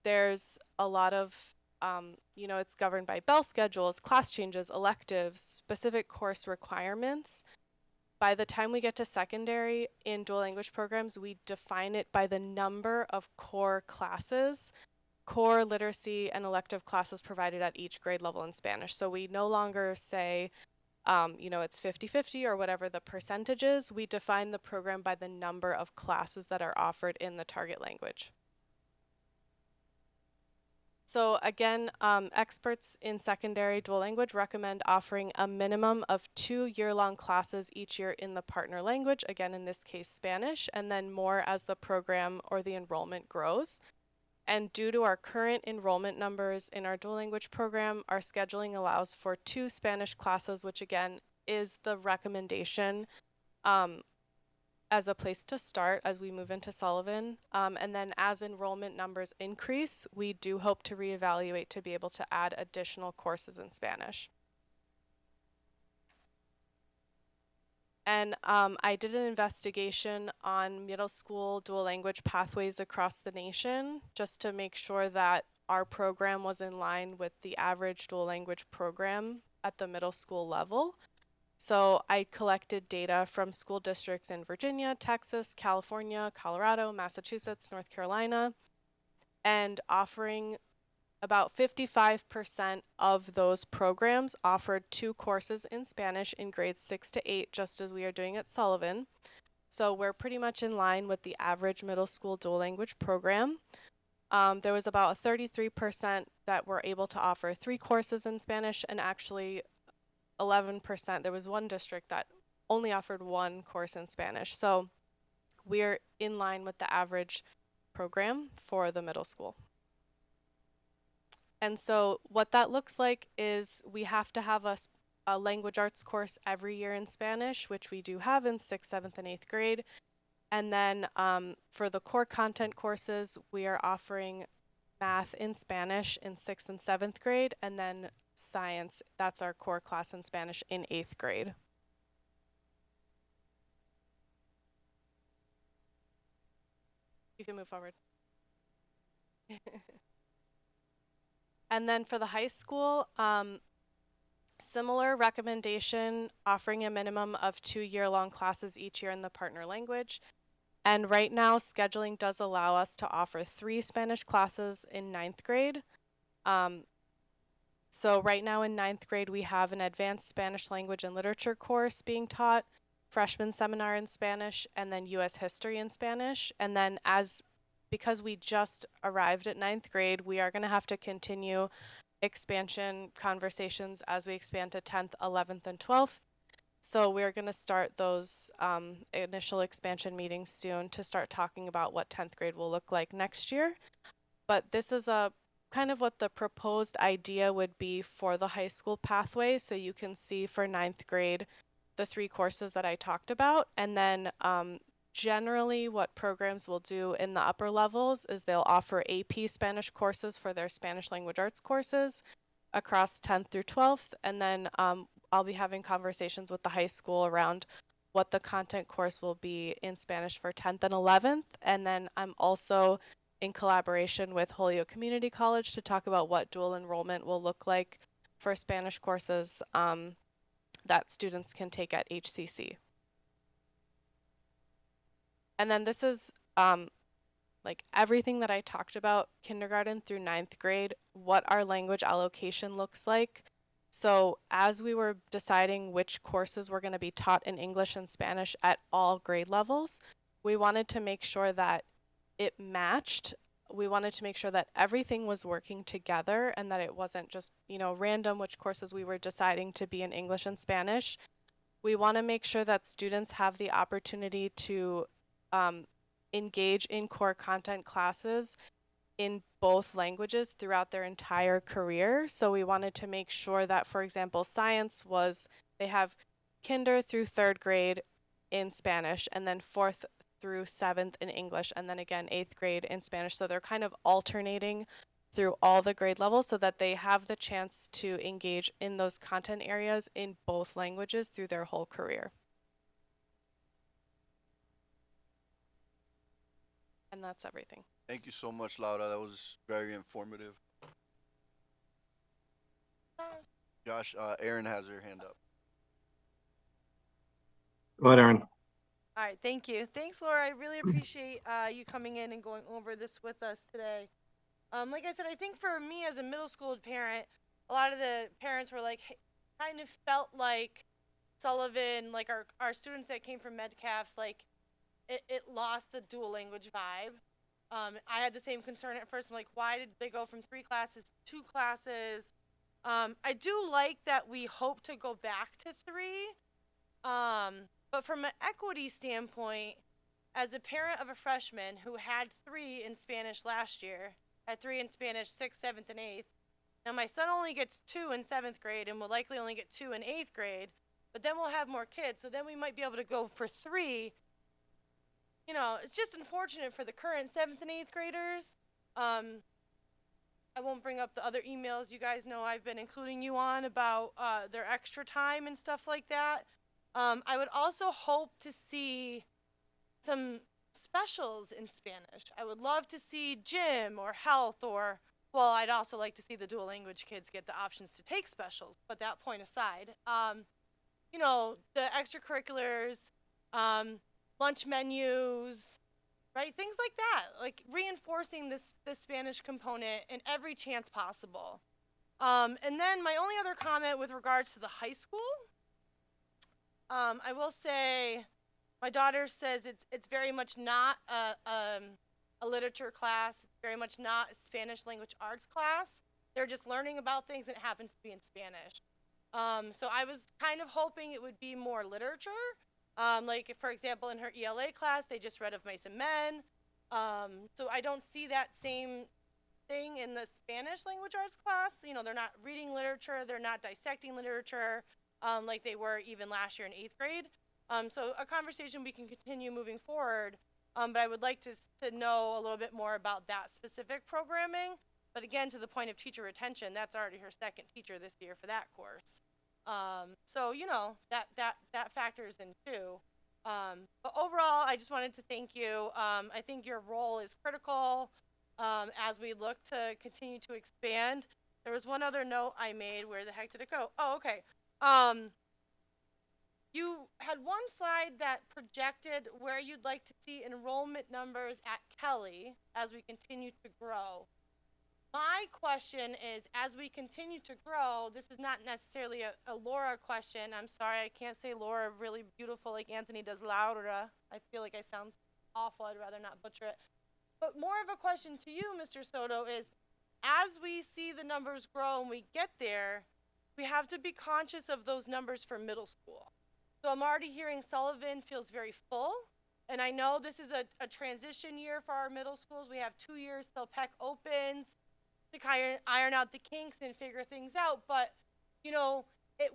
there's a lot of, it's governed by bell schedules, class changes, electives, specific course requirements. By the time we get to secondary in dual language programs, we define it by the number of core classes, core literacy and elective classes provided at each grade level in Spanish. So we no longer say, it's 50-50 or whatever the percentage is. We define the program by the number of classes that are offered in the target language. So again, experts in secondary dual language recommend offering a minimum of 2 year-long classes each year in the partner language, again in this case Spanish, and then more as the program or the enrollment grows. And due to our current enrollment numbers in our dual language program, our scheduling allows for 2 Spanish classes, which again is the recommendation as a place to start as we move into Sullivan. And then as enrollment numbers increase, we do hope to reevaluate to be able to add additional courses in Spanish. And I did an investigation on middle school dual language pathways across the nation just to make sure that our program was in line with the average dual language program at the middle school level. So I collected data from school districts in Virginia, Texas, California, Colorado, Massachusetts, North Carolina, and offering about 55% of those programs offered 2 courses in Spanish in grades 6 to 8, just as we are doing at Sullivan. So we're pretty much in line with the average middle school dual language program. There was about 33% that were able to offer 3 courses in Spanish, and actually 11%, there was one district that only offered 1 course in Spanish. So we're in line with the average program for the middle school. And so what that looks like is we have to have a language arts course every year in Spanish, which we do have in 6th, 7th, and 8th grade. And then for the core content courses, we are offering math in Spanish in 6th and 7th grade, and then science, that's our core class in Spanish in 8th grade. You can move forward. And then for the high school, similar recommendation, offering a minimum of 2 year-long classes each year in the partner language. And right now, scheduling does allow us to offer 3 Spanish classes in 9th grade. So right now in 9th grade, we have an advanced Spanish language and literature course being taught, freshman seminar in Spanish, and then U.S. history in Spanish. And then because we just arrived at 9th grade, we are going to have to continue expansion conversations as we expand to 10th, 11th, and 12th. So we're going to start those initial expansion meetings soon to start talking about what 10th grade will look like next year. But this is a kind of what the proposed idea would be for the high school pathway. So you can see for 9th grade, the 3 courses that I talked about. And then generally what programs will do in the upper levels is they'll offer AP Spanish courses for their Spanish language arts courses across 10th through 12th. And then I'll be having conversations with the high school around what the content course will be in Spanish for 10th and 11th. And then I'm also in collaboration with Holyoke Community College to talk about what dual enrollment will look like for Spanish courses that students can take at HCC. And then this is like everything that I talked about, kindergarten through 9th grade, what our language allocation looks like. So as we were deciding which courses were going to be taught in English and Spanish at all grade levels, we wanted to make sure that it matched. We wanted to make sure that everything was working together and that it wasn't just, random which courses we were deciding to be in English and Spanish. We want to make sure that students have the opportunity to engage in core content classes in both languages throughout their entire career. So we wanted to make sure that, for example, science they have kinder through 3rd grade in Spanish, and then 4th through 7th in English, and then again 8th grade in Spanish. So they're kind of alternating through all the grade levels so that they have the chance to engage in those content areas in both languages through their whole career. And that's everything. Thank you so much, Laura. That was very informative. Josh, Aaron has her hand up. Go ahead, Aaron. All right, thank you. Thanks, Laura. I really appreciate you coming in and going over this with us today. Like I said, I think for me as a middle school parent, a lot of the parents were like, kind of felt like Sullivan, like our students that came from Metcalf, like it lost the dual language vibe. I had the same concern at first. I'm like, why did they go from 3 classes to 2 classes? I do like that we hope to go back to 3. But from an equity standpoint, as a parent of a freshman who had 3 in Spanish last year, had 3 in Spanish 6th, 7th, and 8th, now my son only gets 2 in 7th grade and will likely only get 2 in 8th grade, but then we'll have more kids, so then we might be able to go for 3. It's just unfortunate for the current 7th and 8th graders. I won't bring up the other emails you guys know I've been including you on about their extra time and stuff like that. I would also hope to see some specials in Spanish. I would love to see gym or health or, well, I'd also like to see the dual language kids get the options to take specials, but that point aside, you know, the extracurriculars, lunch menus, right? Things like that, like reinforcing this Spanish component in every chance possible. And then my only other comment with regards to the high school, I will say, my daughter says it's very much not a literature class. It's very much not a Spanish language arts class. They're just learning about things, and it happens to be in Spanish. So I was kind of hoping it would be more literature. Like, if, for example, in her ELA class, they just read Of Mice and Men. So I don't see that same thing in the Spanish language arts class. You know, they're not reading literature. They're not dissecting literature like they were even last year in 8th grade. So a conversation we can continue moving forward. But I would like to know a little bit more about that specific programming. But again, to the point of teacher retention, that's already her second teacher this year for that course. So, you know, that factors in too. But overall, I just wanted to thank you. I think your role is critical as we look to continue to expand. There was one other note I made. Where the heck did it go? Oh, okay. You had one slide that projected where you'd like to see enrollment numbers at Kelly as we continue to grow. My question is, as we continue to grow, this is not necessarily a Laura question. I'm sorry, I can't say Laura really beautiful like Anthony does Laura. I feel like I sound awful. I'd rather not butcher it. But more of a question to you, Mr. Soto, is as we see the numbers grow and we get there, we have to be conscious of those numbers for middle school. So I'm already hearing Sullivan feels very full. And I know this is a transition year for our middle schools. We have 2 years till Peck opens to iron out the kinks and figure things out. But, you know,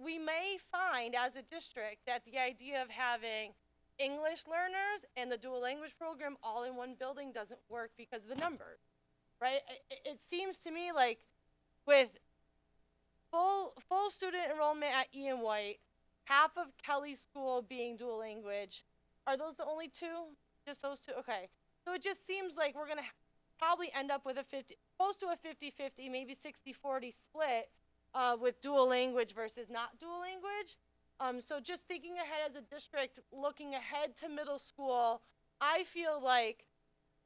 we may find as a district that the idea of having English learners and the dual language program all in one building doesn't work because of the numbers, right? It seems to me like with full student enrollment at Ian White, half of Kelly's school being dual language, are those the only two? Just those two? Okay. So it just seems like we're going to probably end up with close to a 50-50, maybe 60-40 split with dual language versus not dual language. So just thinking ahead as a district, looking ahead to middle school, I feel like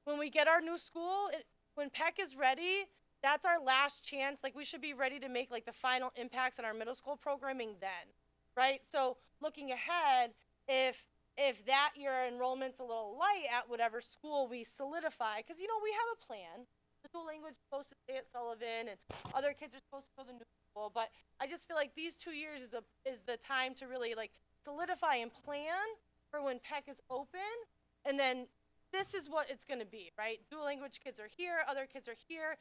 when we get our new school, when Peck is ready, that's our last chance. Like, we should be ready to make like the final impacts on our middle school programming then, right? So looking ahead, if that year enrollment's a little light at whatever school we solidify, because, you know, we have a plan. The dual language is supposed to stay at Sullivan, and other kids are supposed to go to the new school. But I just feel like these 2 years is the time to really like solidify and plan for when Peck is open, and then this is what it's going to be, right? Dual language kids are here, other kids are here.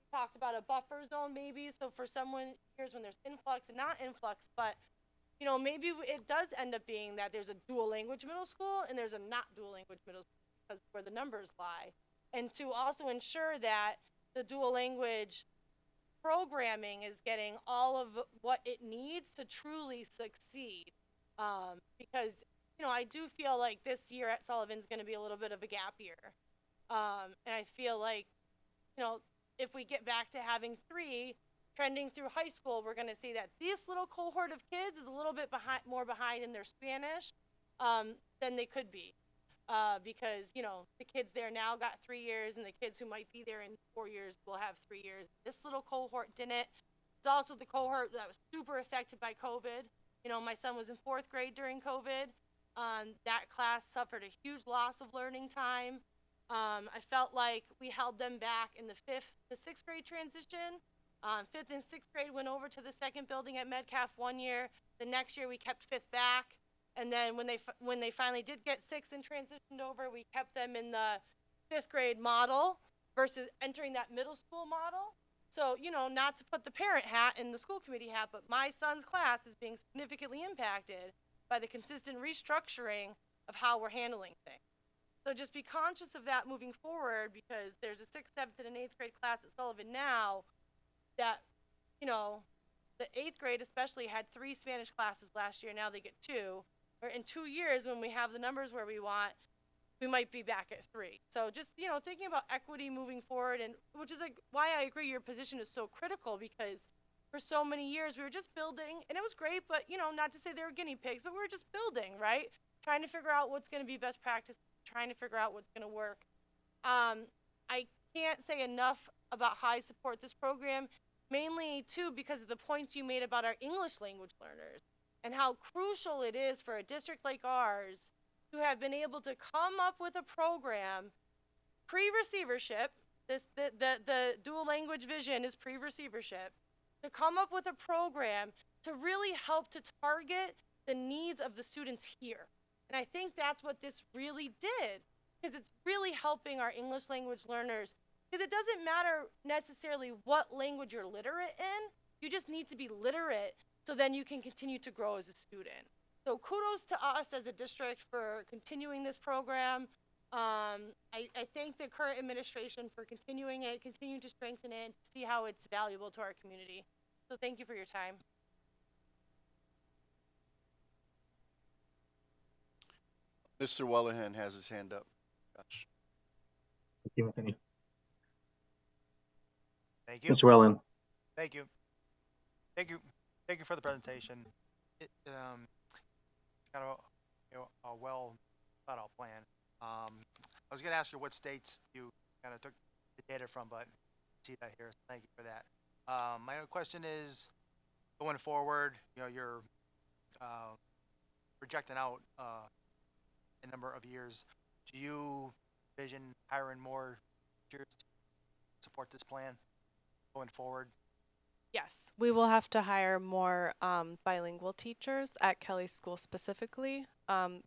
We talked about a buffer zone maybe, so for someone here's when there's influx and not influx, but you know, maybe it does end up being that there's a dual language middle school and there's a not dual language middle school because where the numbers lie. And to also ensure that the dual language programming is getting all of what it needs to truly succeed. Because, you know, I do feel like this year at Sullivan's going to be a little bit of a gap year. And I feel like, you know, if we get back to having 3 trending through high school, we're going to see that this little cohort of kids is a little bit more behind in their Spanish than they could be. Because, you know, the kids there now got 3 years, and the kids who might be there in 4 years will have 3 years. This little cohort didn't. It's also the cohort that was super affected by COVID. You know, my son was in 4th grade during COVID. That class suffered a huge loss of learning time. I felt like we held them back in the 5th to 6th grade transition. 5th and 6th grade went over to the second building at Metcalf 1 year. The next year we kept 5th back. And then when they finally did get 6th and transitioned over, we kept them in the 5th grade model versus entering that middle school model. So, you know, not to put the parent hat in the school committee hat, but my son's class is being significantly impacted by the consistent restructuring of how we're handling things. So just be conscious of that moving forward, because there's a 6th, 7th, and an 8th grade class at Sullivan now that, you know, the 8th grade especially had 3 Spanish classes last year. Now they get 2. or in 2 years when we have the numbers where we want, we might be back at 3. So just, you know, thinking about equity moving forward, and which is like why I agree your position is so critical, because for so many years we were just building, and it was great, but you know, not to say they were guinea pigs, but we were just building, right? Trying to figure out what's going to be best practice, trying to figure out what's going to work. I can't say enough about how I support this program, mainly too because of the points you made about our English language learners and how crucial it is for a district like ours to have been able to come up with a program pre-receivership. The dual language vision is pre-receivership, to come up with a program to really help to target the needs of the students here. And I think that's what this really did, because it's really helping our English language learners, because it doesn't matter necessarily what language you're literate in, you just need to be literate so then you can continue to grow as a student. So kudos to us as a district for continuing this program. I thank the current administration for continuing it, continuing to strengthen it, and see how it's valuable to our community. So thank you for your time. Mr. Wellahan has his hand up. Gosh. Thank you, Anthony. Thank you. Mr. Wellen. Thank you. Thank you. Thank you for the presentation. It, kind of a well thought out plan. I was going to ask you what states you kind of took the data from, but I see that here. So thank you for that. My other question is, going forward, you know, you're projecting out a number of years. Do you envision hiring more teachers to support this plan going forward? Yes, we will have to hire more bilingual teachers at Kelly School specifically.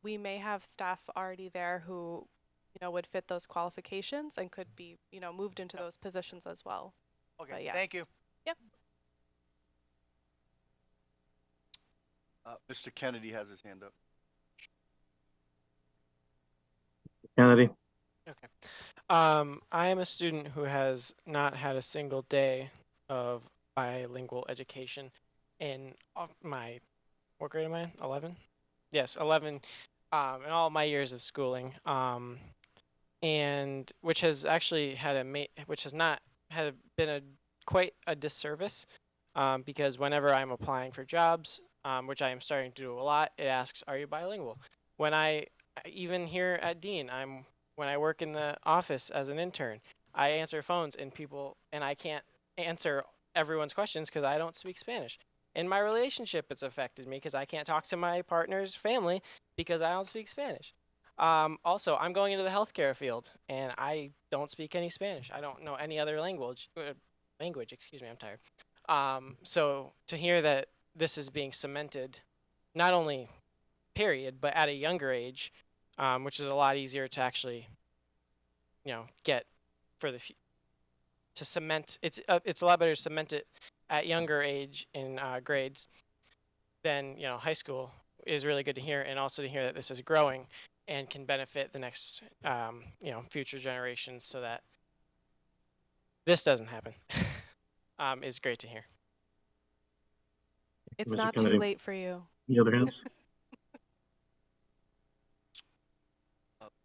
We may have staff already there who, you know, would fit those qualifications and could be, you know, moved into those positions as well. Okay, But yes. thank you. Yep. Mr. Kennedy has his hand up. Kennedy. Okay. I am a student who has not had a single day of bilingual education in my, what grade am I in? 11? Yes, 11, in all my years of schooling. And which has actually had which has not had been quite a disservice, because whenever I'm applying for jobs, which I am starting to do a lot, it asks, are you bilingual? When even here at Dean, when I work in the office as an intern, I answer phones and I can't answer everyone's questions because I don't speak Spanish. In my relationship, it's affected me because I can't talk to my partner's family because I don't speak Spanish. Also, I'm going into the healthcare field and I don't speak any Spanish. I don't know any other language, excuse me, I'm tired. So to hear that this is being cemented, not only period, but at a younger age, which is a lot easier to actually, you know, get for to cement. It's a lot better to cement it at younger age in grades than, you know, high school is really good to hear, and also to hear that this is growing and can benefit the next, you know, future generations, so that this doesn't happen. Is great to hear. It's Mr. not Kennedy. too late for you. Any other hands?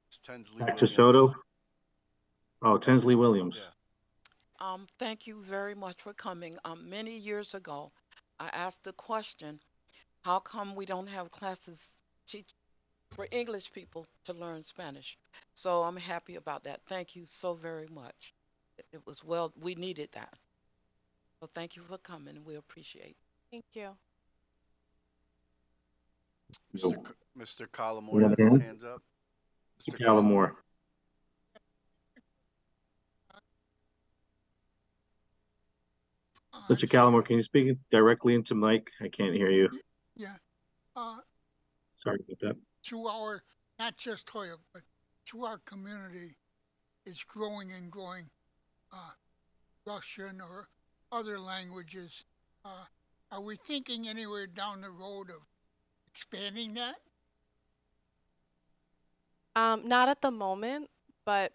It's Tensley Back to Williams. Soto. Oh, Tensley Williams. Yeah. Thank you very much for coming. Many years ago, I asked the question, how come we don't have classes for English people to learn Spanish? So I'm happy about that. Thank you so very much. It was we needed that. So thank you for coming. We appreciate. Thank you. Mr. Collmore Any has other his hands? hands up. Mr. Callamore. Mr. Callamore, can you speak directly into mic? I can't hear you. Yeah. Sorry about that. To our, not just Hoyok, but to our community, is growing and growing. Russian or other languages. Are we thinking anywhere down the road of expanding that? Not at the moment, but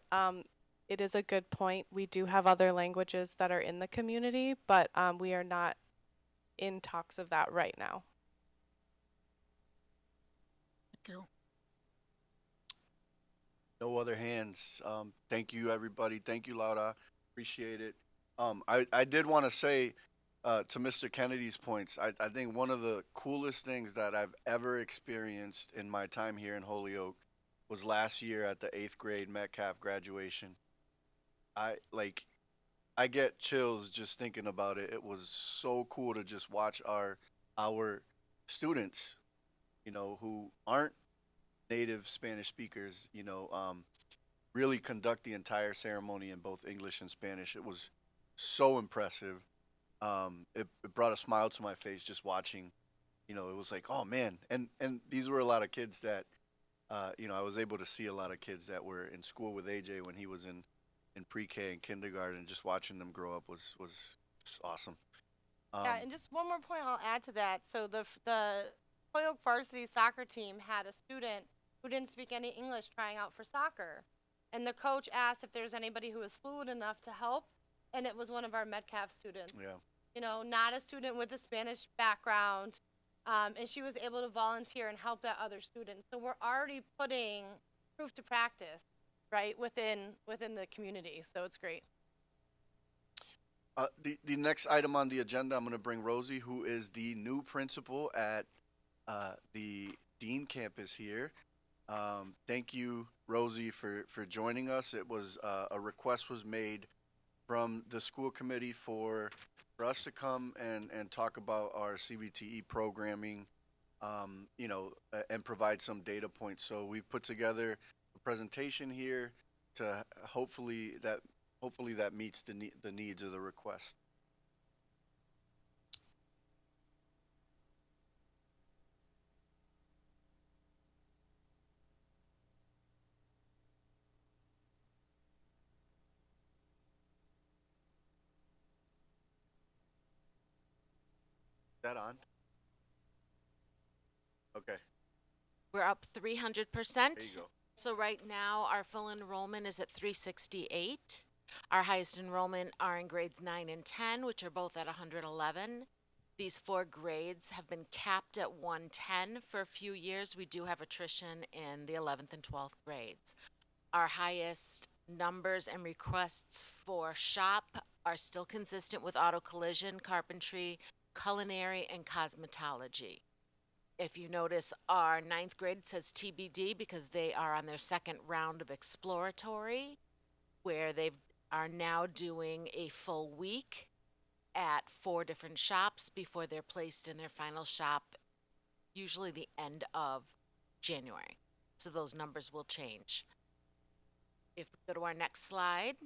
it is a good point. We do have other languages that are in the community, but we are not in talks of that right now. you. No other hands. Thank you, everybody. Thank you, Laura. Appreciate it. I did want to say to Mr. Kennedy's points, I think one of the coolest things that I've ever experienced in my time here in Holyoke was last year at the 8th grade Metcalf graduation. I get chills just thinking about it. It was so cool to just watch our students, who aren't native Spanish speakers, really conduct the entire ceremony in both English and Spanish. It was so impressive. It brought a smile to my face just watching. It was like, oh man, and these were a lot of kids that, I was able to see a lot of kids that were in school with AJ when he was in pre-K and kindergarten. Just watching them grow up was just awesome. Yeah, and just one more point I'll add to that. So the Holyoke varsity soccer team had a student who didn't speak any English trying out for soccer. And the coach asked if there's anybody who was fluent enough to help, and it was one of our Metcalf students. Yeah. Not a student with a Spanish background, and she was able to volunteer and help that other student. So we're already putting proof to practice, right, within the community. So it's great. The next item on the agenda, I'm going to bring Rosie, who is the new principal at the Dean campus here. Thank you, Rosie, for joining us. It was a request was made from the school committee for us to come and talk about our CVTE programming, and provide some data points. So we've put together a presentation here to hopefully that meets the needs of the request. That on? Okay. We're up 300%. There you go. So right now, our full enrollment is at 368. Our highest enrollment are in grades 9 and 10, which are both at 111. These 4 grades have been capped at 110 for a few years. We do have attrition in the 11th and 12th grades. Our highest numbers and requests for shop are still consistent with auto collision, carpentry, culinary, and cosmetology. If you notice, our 9th grade says TBD because they are on their second round of exploratory, where they are now doing a full week at 4 different shops before they're placed in their final shop, usually the end of January. So those numbers will change. If we go to our next slide.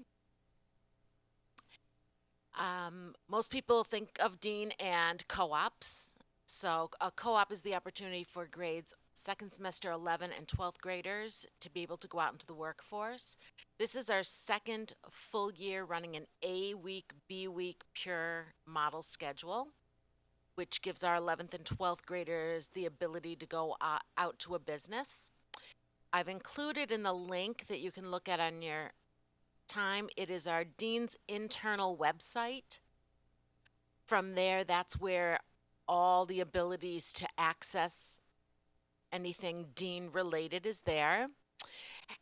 Most people think of Dean and co-ops. So a co-op is the opportunity for grades 2nd semester 11 and 12th graders to be able to go out into the workforce. This is our second full year running an A week, B week pure model schedule, which gives our 11th and 12th graders the ability to go out to a business. I've included in the link that you can look at on your time, it is our Dean's internal website. From there, that's where all the abilities to access anything Dean related is there.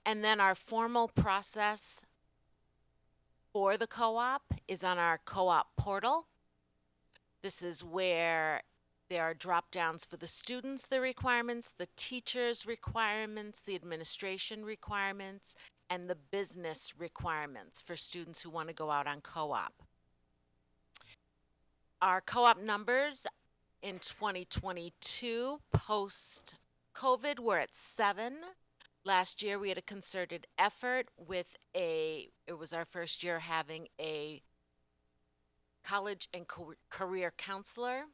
And then our formal process for the co-op is on our co-op portal. This is where there are drop downs for the students, the requirements, the teachers' requirements, the administration requirements, and the business requirements for students who want to go out on co-op. Our co-op numbers in 2022, post-COVID, we're at 7. Last year, we had a concerted effort with it was our first year having a college and career counselor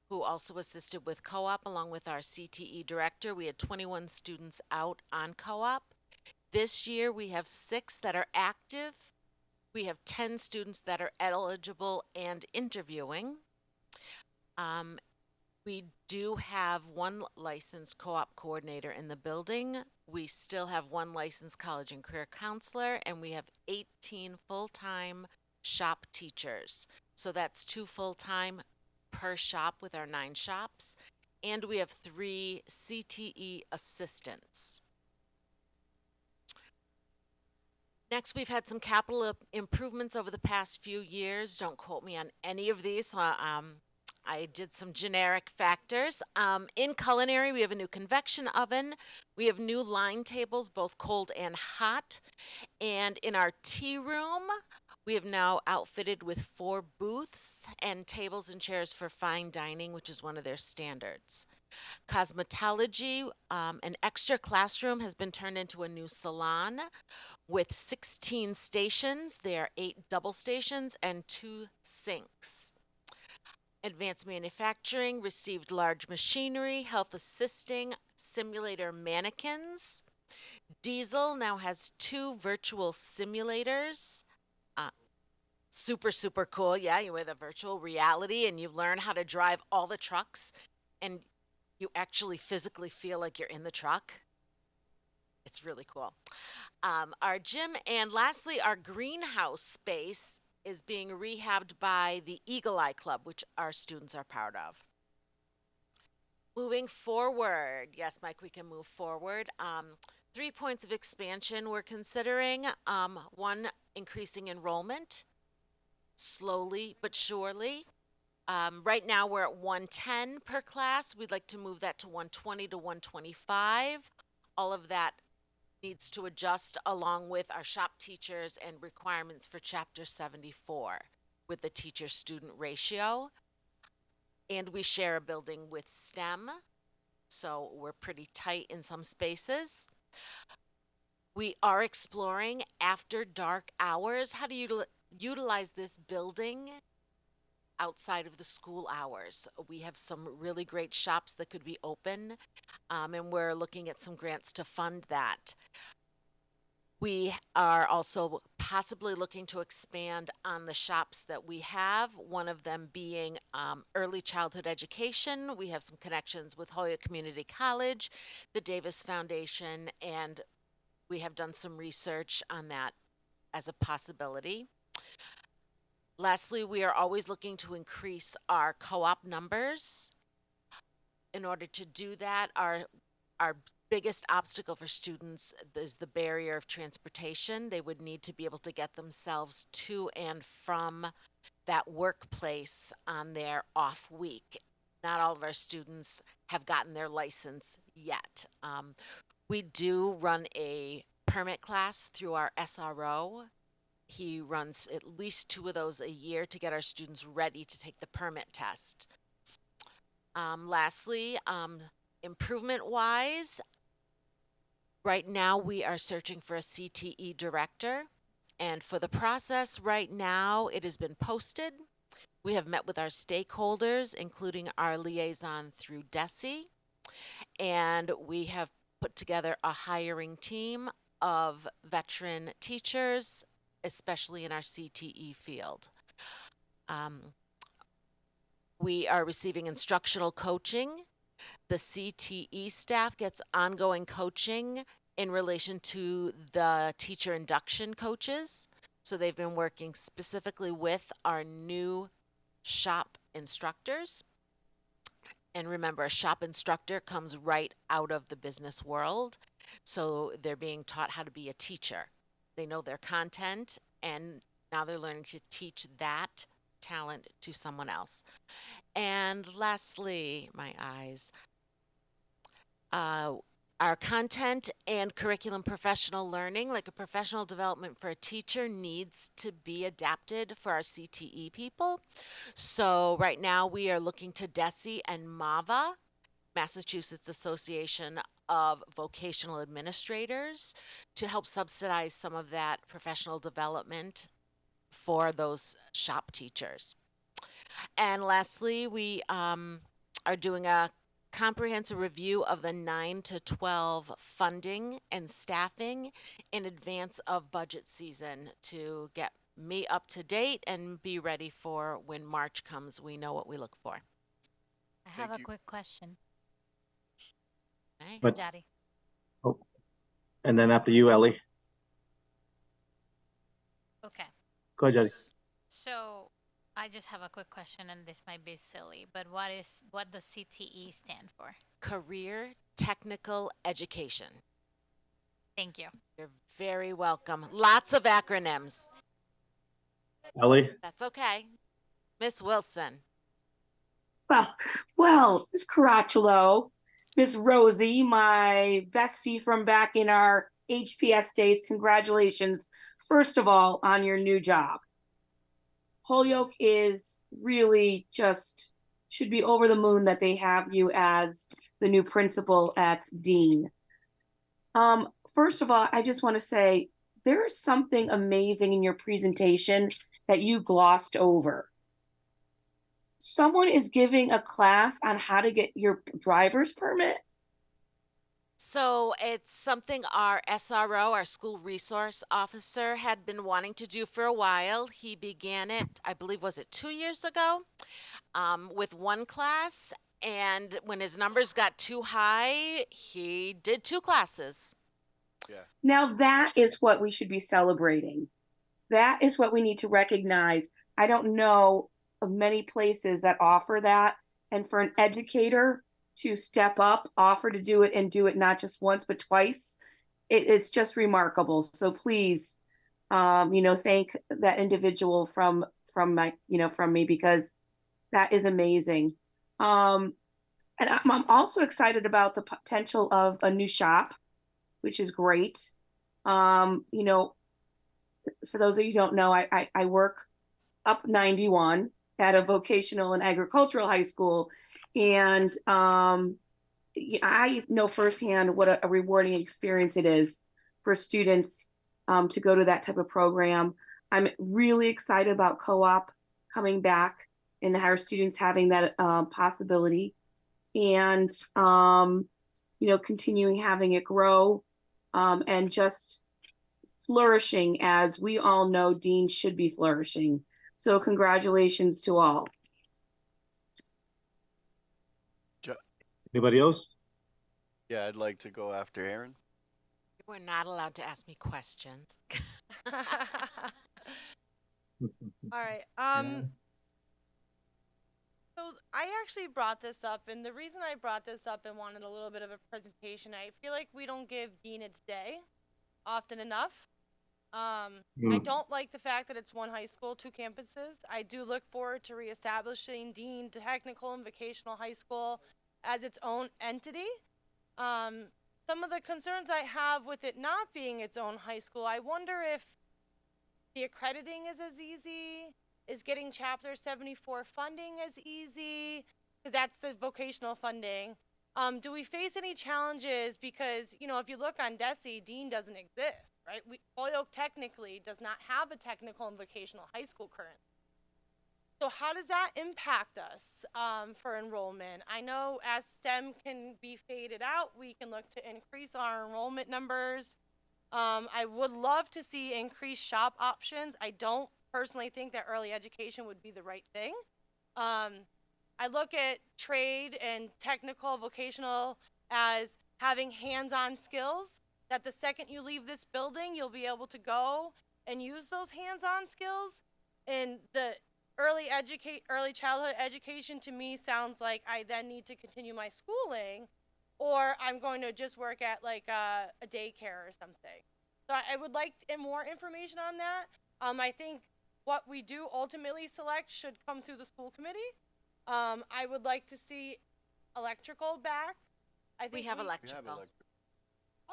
who also assisted with co-op along with our CTE director. We had 21 students out on co-op. This year, we have 6 that are active. We have 10 students that are eligible and interviewing. We do have 1 licensed co-op coordinator in the building. We still have 1 licensed college and career counselor, and we have 18 full-time shop teachers. So that's 2 full-time per shop with our 9 shops. and we have 3 CTE assistants. Next, we've had some capital improvements over the past few years. Don't quote me on any of these. So, I did some generic factors. In culinary, we have a new convection oven. We have new line tables, both cold and hot. And in our tea room, we have now outfitted with 4 booths and tables and chairs for fine dining, which is one of their standards. Cosmetology, an extra classroom has been turned into a new salon with 16 stations. There are 8 double stations and 2 sinks. Advanced manufacturing received large machinery, health assisting, simulator mannequins. Diesel now has 2 virtual simulators. Super, super cool. Yeah, you wear the virtual reality and you learn how to drive all the trucks and you actually physically feel like you're in the truck. It's really cool. Our gym, and lastly, our greenhouse space is being rehabbed by the Eagle Eye Club, which our students are part of. Moving forward, yes, Mike, we can move forward. 3 points of expansion we're considering. 1, increasing enrollment, slowly but surely. Right now we're at 110 per class. We'd like to move that to 120 to 125. All of that needs to adjust along with our shop teachers and requirements for Chapter 74 with the teacher-student ratio. And we share a building with STEM, so we're pretty tight in some spaces. We are exploring after dark hours, how to utilize this building outside of the school hours. We have some really great shops that could be open, and we're looking at some grants to fund that. We are also possibly looking to expand on the shops that we have, one of them being early childhood education. We have some connections with Holyoke Community College, the Davis Foundation, and we have done some research on that as a possibility. Lastly, we are always looking to increase our co-op numbers. In order to do that, our biggest obstacle for students is the barrier of transportation. They would need to be able to get themselves to and from that workplace on their off week. Not all of our students have gotten their license yet. We do run a permit class through our SRO. He runs at least 2 of those a year to get our students ready to take the permit test. Lastly, improvement-wise, right now we are searching for a CTE director. And for the process right now, it has been posted. We have met with our stakeholders, including our liaison through DESE. And we have put together a hiring team of veteran teachers, especially in our CTE field. We are receiving instructional coaching. The CTE staff gets ongoing coaching in relation to the teacher induction coaches. So they've been working specifically with our new shop instructors. And remember, a shop instructor comes right out of the business world. So they're being taught how to be a teacher. They know their content, and now they're learning to teach that talent to someone else. And lastly, my eyes, our content and curriculum professional learning, like a professional development for a teacher, needs to be adapted for our CTE people. So right now we are looking to DESE and MAVA, Massachusetts Association of Vocational Administrators, to help subsidize some of that professional development for those shop teachers. And lastly, we are doing a comprehensive review of the 9 to 12 funding and staffing in advance of budget season to get me up to date and be ready for when March comes. We know what we look for. I have a quick question. Okay. But- Daddy. Oh, and then after you, Ellie. Okay. Go ahead, Jody. So I just have a quick question, and this might be silly, but what does CTE stand for? Career Technical Education. Thank you. You're very welcome. Lots of acronyms. Ellie? That's okay. Miss Wilson. Well, Miss Caracciolo, Miss Rosie, my bestie from back in our HPS days, congratulations, first of all, on your new job. Holyoke is really just should be over the moon that they have you as the new principal at Dean. First of all, I just want to say there is something amazing in your presentation that you glossed over. Someone is giving a class on how to get your driver's permit. So it's something our SRO, our school resource officer, had been wanting to do for a while. He began it, I believe, was it 2 years ago, with one class. And when his numbers got too high, he did 2 classes. Yeah. Now that is what we should be celebrating. That is what we need to recognize. I don't know of many places that offer that. And for an educator to step up, offer to do it, and do it not just once, but twice, it's just remarkable. So please, thank that individual from me, because that is amazing. And I'm also excited about the potential of a new shop, which is great. For those of you who don't know, I work up 91 at a vocational and agricultural high school. And I know firsthand what a rewarding experience it is for students to go to that type of program. I'm really excited about co-op coming back and our students having that possibility, and continuing having it grow and just flourishing as we all know Dean should be flourishing. So congratulations to all. Anybody else? Yeah, I'd like to go after Aaron. You were not allowed to ask me questions. All right. So I actually brought this up, and the reason I brought this up and wanted a little bit of a presentation, I feel like we don't give Dean its day often enough. I don't like the fact that it's one high school, 2 campuses. I do look forward to reestablishing Dean Technical and Vocational High School as its own entity. Some of the concerns I have with it not being its own high school, I wonder if the accrediting is as easy, is getting Chapter 74 funding as easy, because that's the vocational funding. Do we face any challenges? Because, if you look on DESE, Dean doesn't exist, right? Holyoke technically does not have a technical and vocational high school currently. So how does that impact us for enrollment? I know as STEM can be faded out, we can look to increase our enrollment numbers. I would love to see increased shop options. I don't personally think that early education would be the right thing. I look at trade and technical, vocational as having hands-on skills, that the second you leave this building, you'll be able to go and use those hands-on skills. And the early childhood education to me sounds like I then need to continue my schooling, or I'm going to just work at like a daycare or something. So I would like more information on that. I think what we do ultimately select should come through the school committee. I would like to see electrical back. I think We have electrical.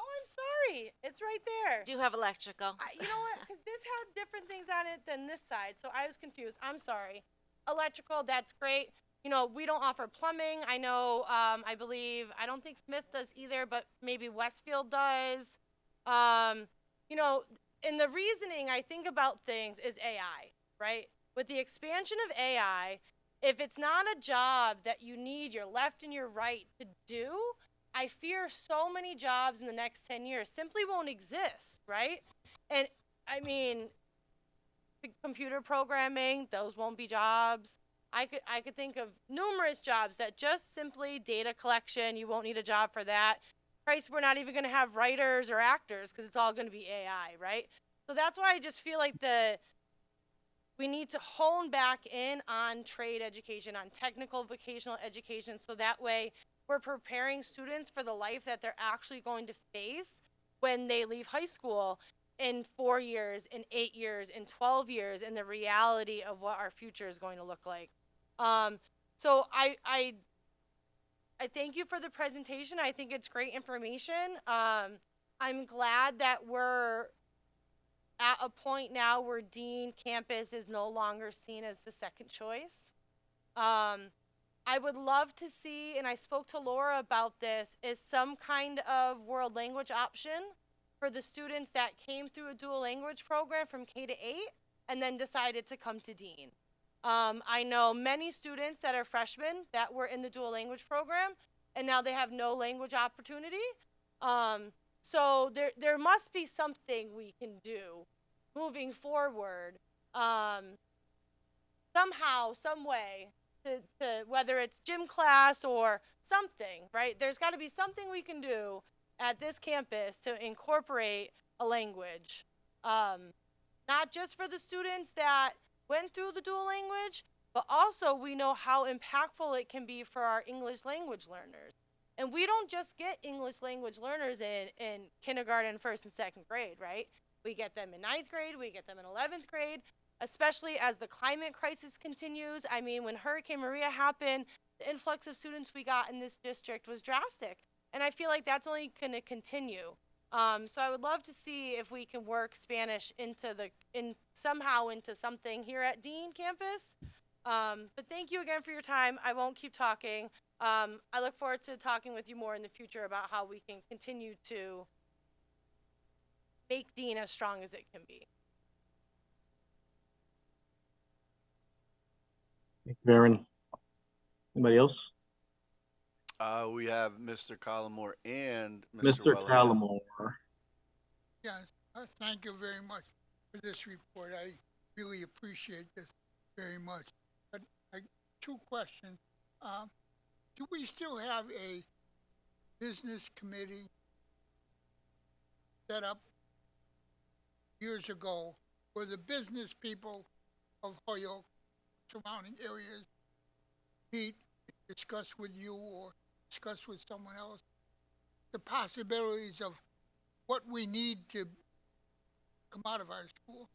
Oh, I'm sorry. It's right there. Do you have electrical? You know what? Because this had different things on it than this side, so I was confused. I'm sorry. Electrical, that's great. We don't offer plumbing. I know, I don't think Smith does either, but maybe Westfield does. And the reasoning I think about things is AI, right? With the expansion of AI, if it's not a job that you need your left and your right to do, I fear so many jobs in the next 10 years simply won't exist, right? And I mean, computer programming, those won't be jobs. I could think of numerous jobs that just simply data collection, you won't need a job for that. Christ, we're not even going to have writers or actors because it's all going to be AI, right? So that's why I just feel like the We need to hone back in on trade education, on technical vocational education, so that way we're preparing students for the life that they're actually going to face when they leave high school in 4 years, in 8 years, in 12 years, and the reality of what our future is going to look like. So I thank you for the presentation. I think it's great information. I'm glad that we're at a point now where Dean campus is no longer seen as the second choice. I would love to see, and I spoke to Laura about this, is some kind of world language option for the students that came through a dual language program from K to 8 and then decided to come to Dean. I know many students that are freshmen that were in the dual language program and now they have no language opportunity. So there must be something we can do moving forward, somehow, some way, to whether it's gym class or something, right? There's got to be something we can do at this campus to incorporate a language, not just for the students that went through the dual language, but also we know how impactful it can be for our English language learners. And we don't just get English language learners in kindergarten, first and second grade, right? We get them in 9th grade, we get them in 11th grade, especially as the climate crisis continues. I mean, when Hurricane Maria happened, the influx of students we got in this district was drastic. And I feel like that's only going to continue. So I would love to see if we can work Spanish somehow into something here at Dean campus. But thank you again for your time. I won't keep talking. I look forward to talking with you more in the future about how we can continue to make Dean as strong as it can be. Thank you, Aaron. Anybody else? We have Mr. Collmore and Mr. Wellahan. Callamore. Yes, thank you very much for this report. I really appreciate this very much. But two questions. Do we still have a business committee set up years ago where the business people of Holyoke, surrounding areas, meet, discuss with you or discuss with someone else the possibilities of what we need to come out of our school?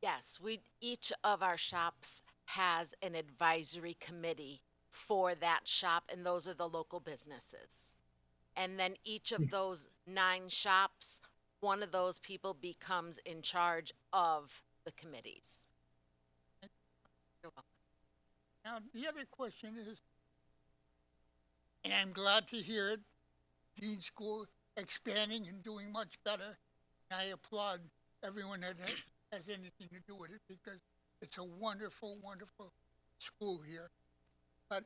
Yes, each of our shops has an advisory committee for that shop, and those are the local businesses. And then each of those 9 shops, one of those people becomes in charge of the committees. You're welcome. Now, the other question is, and I'm glad to hear it, Dean School expanding and doing much better. I applaud everyone that has anything to do with it because it's a wonderful, wonderful school here. But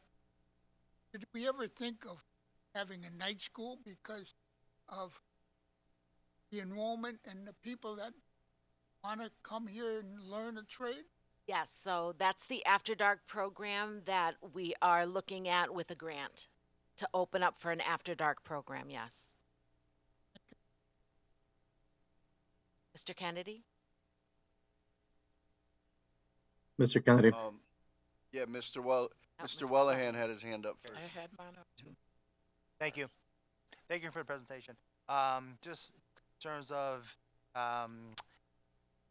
did we ever think of having a night school because of the enrollment and the people that want to come here and learn a trade? Yes, so that's the After Dark program that we are looking at with a grant to open up for an After Dark program, yes. Mr. Kennedy? Mr. Kennedy. Yeah, Mr. Wellahan had his hand up first. I had mine up too. Thank you. Thank you for the presentation. Just in terms of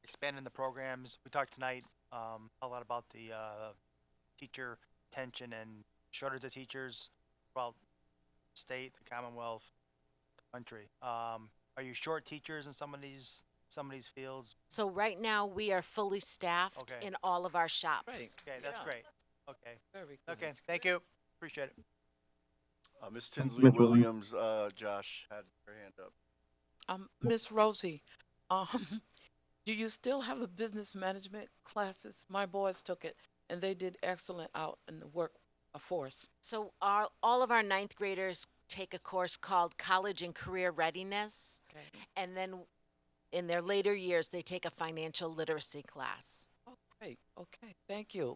expanding the programs, we talked tonight a lot about the teacher retention and shortage of teachers throughout the state, the Commonwealth, the country. Are you short teachers in some of these fields? So right now, we are fully staffed in all of our shops. Great. Okay, that's great. Okay. Very good. Okay, thank you. Appreciate it. Ms. Tinsley Ms. Williams, Josh had her hand up. Miss Rosie, do you still have the business management classes? My boys took it, and they did excellent out in the workforce. So all of our 9th graders take a course called College and Career Readiness, and then in their later years, they take a financial literacy class. Oh, great. Okay, thank you.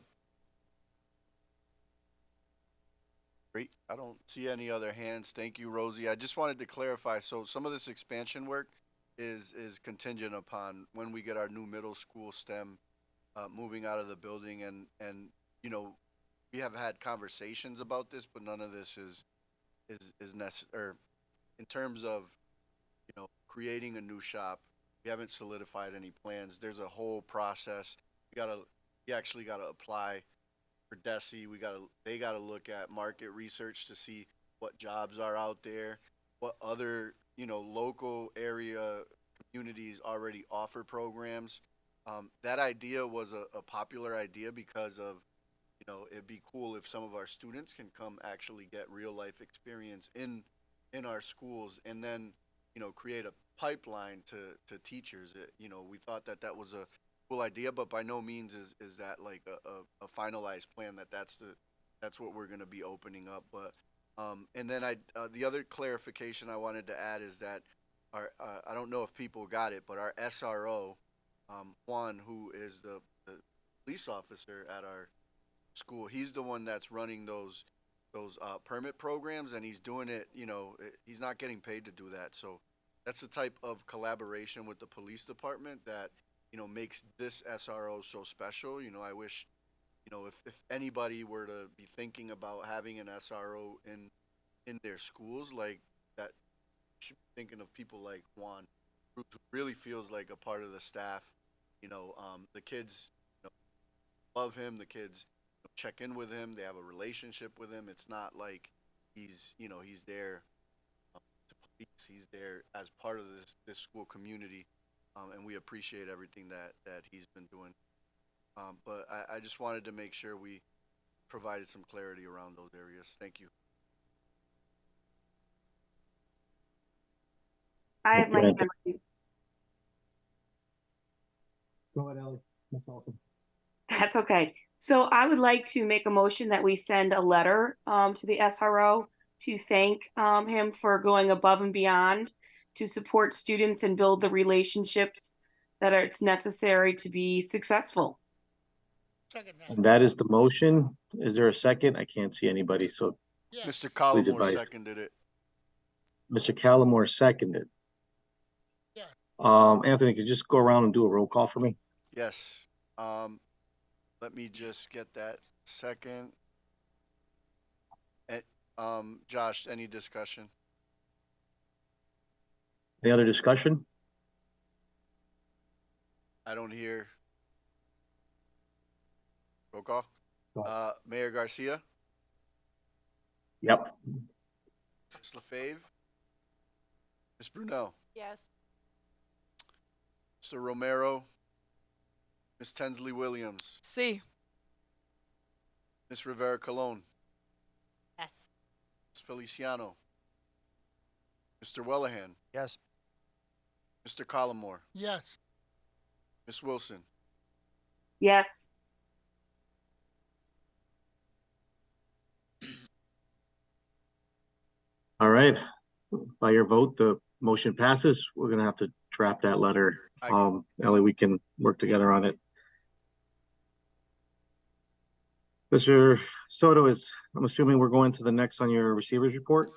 Great. I don't see any other hands. Thank you, Rosie. I just wanted to clarify. So some of this expansion work is contingent upon when we get our new middle school STEM moving out of the building, and you know, we have had conversations about this, but none of this is necessary. Or in terms of, you know, creating a new shop, we haven't solidified any plans. There's a whole process. We actually gotta apply for DESE. They gotta look at market research to see what jobs are out there, what other, you know, local area communities already offer programs. That idea was a popular idea because of, you know, it'd be cool if some of our students can come actually get real life experience in our schools, and then, you know, create a pipeline to teachers. You know, we thought that was a cool idea, but by no means is that like a finalized plan that's what we're going to be opening up. But and then the other clarification I wanted to add is that I don't know if people got it, but our SRO, Juan, who is the police officer at our school, he's the one that's running those permit programs, and he's doing it, you know, he's not getting paid to do that. So that's the type of collaboration with the police department that, you know, makes this SRO so special. You know, I wish, you know, if anybody were to be thinking about having an SRO in their schools, like that, should be thinking of people like Juan, who really feels like a part of the staff. You know, the kids, you know, love him. The kids, you know, check in with him. They have a relationship with him. It's not like he's, you know, he's there to police. He's there as part of this school community, and we appreciate everything that he's been doing. But I just wanted to make sure we provided some clarity around those areas. Thank you. I have my Grant. hand raised. Go ahead, Ellie. Ms. Nelson. That's okay. So I would like to make a motion that we send a letter to the SRO to thank him for going above and beyond to support students and build the relationships that are necessary to be successful. And that is the motion. Is there a second? I can't see anybody, so Mr. Please Collmore advise. seconded it. Mr. Callamore seconded. Anthony, could you just go around and do a roll call for me? Yes. Let me just get that second. Josh, any discussion? Any other discussion? I don't hear. Roll call. Go Mayor Garcia, Yep. Ms. LaFave, Ms. Brunel, Yes. Mr. Romero, Ms. Tensley Williams, See. Ms. Rivera Colon, Yes. Ms. Feliciano, Mr. Wellahan, Yes. Mr. Collmore, Yes. Ms. Wilson. Yes. All right. By your vote, the motion passes. We're gonna have to draft that letter. Ellie, we can work together on it. Mr. Soto, I'm assuming we're going to the next on your receivers report?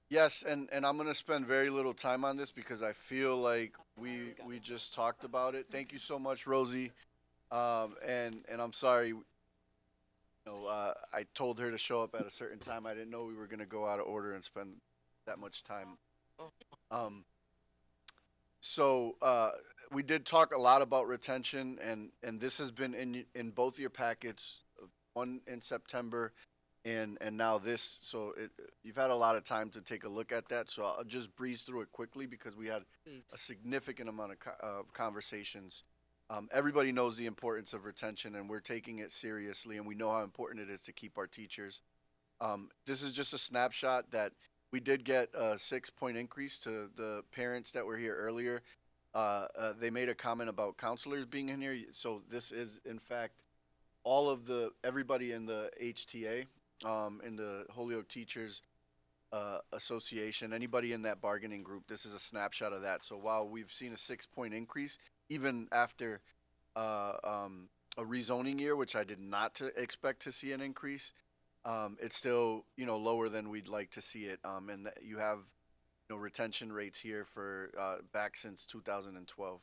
Yes, and I'm gonna spend very little time on this because I feel like we just talked about it. Thank you so much, Rosie. And I'm sorry. You know, I told her to show up at a certain time. I didn't know we were gonna go out of order and spend that much time. So we did talk a lot about retention, and this has been in both your packets, one in September, and now this. So you've had a lot of time to take a look at that. So I'll just breeze through it quickly because we had a significant amount of conversations. Everybody knows the importance of retention, and we're taking it seriously, and we know how important it is to keep our teachers. This is just a snapshot that we did get a 6-point increase to the parents that were here earlier. They made a comment about counselors being in here. So this is, in fact, everybody in the HTA, in the Holyoke Teachers Association, anybody in that bargaining group, this is a snapshot of that. So while we've seen a 6-point increase, even after a rezoning year, which I did not expect to see an increase, it's still, you know, lower than we'd like to see it. And that you have, you know, retention rates here for back since 2012.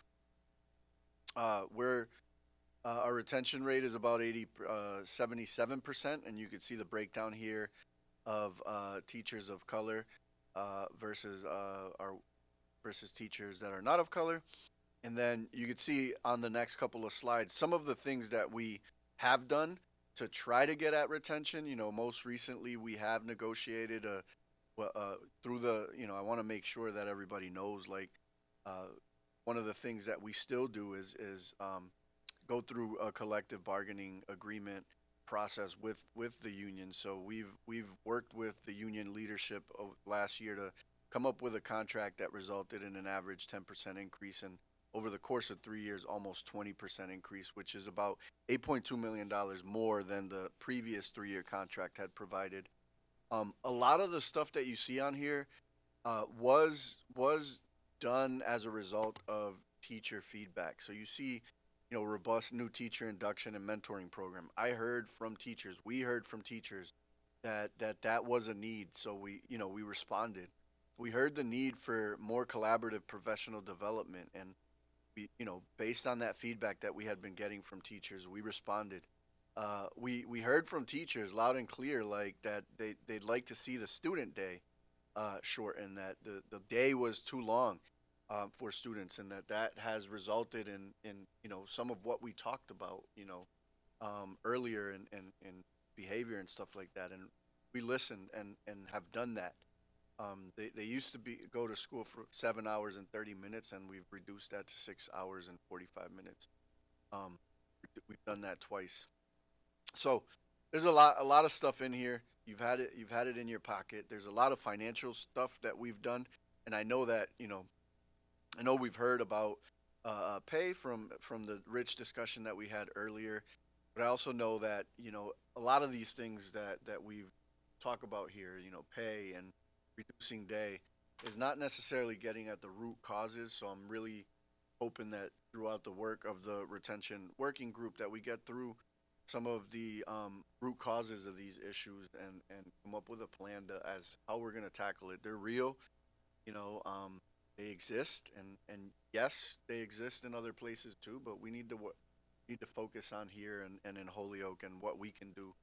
We're Our retention rate is about 77%, and you can see the breakdown here of teachers of color versus teachers that are not of color. And then you can see on the next couple of slides some of the things that we have done to try to get at retention. You know, most recently we have negotiated through the, you know, I want to make sure that everybody knows, like, one of the things that we still do is go through a collective bargaining agreement process with the union. So we've worked with the union leadership of last year to come up with a contract that resulted in an average 10% increase, and over the course of 3 years, almost 20% increase, which is about $8.2 million more than the previous 3-year contract had provided. A lot of the stuff that you see on here was done as a result of teacher feedback. So you see, you know, robust new teacher induction and mentoring program. I heard from teachers, we heard from teachers that was a need. So we responded. We heard the need for more collaborative professional development, and we, you know, based on that feedback that we had been getting from teachers, we responded. We heard from teachers loud and clear, like, that they'd like to see the student day shortened, that the day was too long for students, and that has resulted in you know, some of what we talked about, you know, earlier in behavior and stuff like that. And we listened and have done that. They used to go to school for 7 hours and 30 minutes, and we've reduced that to 6 hours and 45 minutes. We've done that twice. So there's a lot of stuff in here. You've had it in your pocket. There's a lot of financial stuff that we've done, and I know that, you know, we've heard about pay from the rich discussion that we had earlier, but I also know that, you know, a lot of these things that we've talked about here, you know, pay and reducing day, is not necessarily getting at the root causes. So I'm really hoping that throughout the work of the retention working group that we get through some of the root causes of these issues and come up with a plan as how we're going to tackle it. They're real, you know, they exist, and yes, they exist in other places too, but we need to focus on here and in Holyoke, and what we can do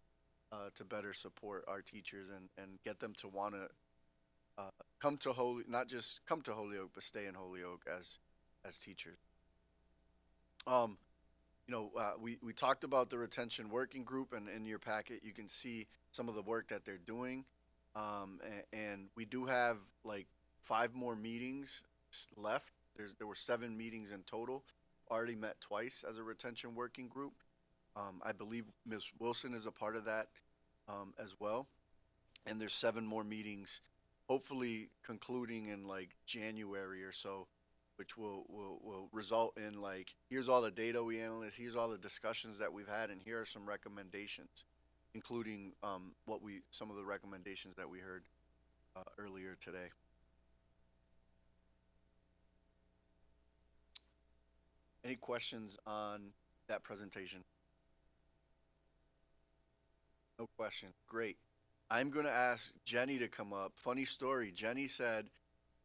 to better support our teachers and get them to want to not just come to Holyoke, but stay in Holyoke as teachers. You know, we talked about the retention working group, and in your packet you can see some of the work that they're doing, and we do have like 5 more meetings left. There were 7 meetings in total. Already met twice as a retention working group. I believe Ms. Wilson is a part of that as well, and there's 7 more meetings, hopefully concluding in like January or so, which will result in, like, here's all the data we analyzed, here's all the discussions that we've had, and here are some recommendations, including some of the recommendations that we heard earlier today. Any questions on that presentation? No question. Great. I'm going to ask Jenny to come up. Funny story. Jenny said,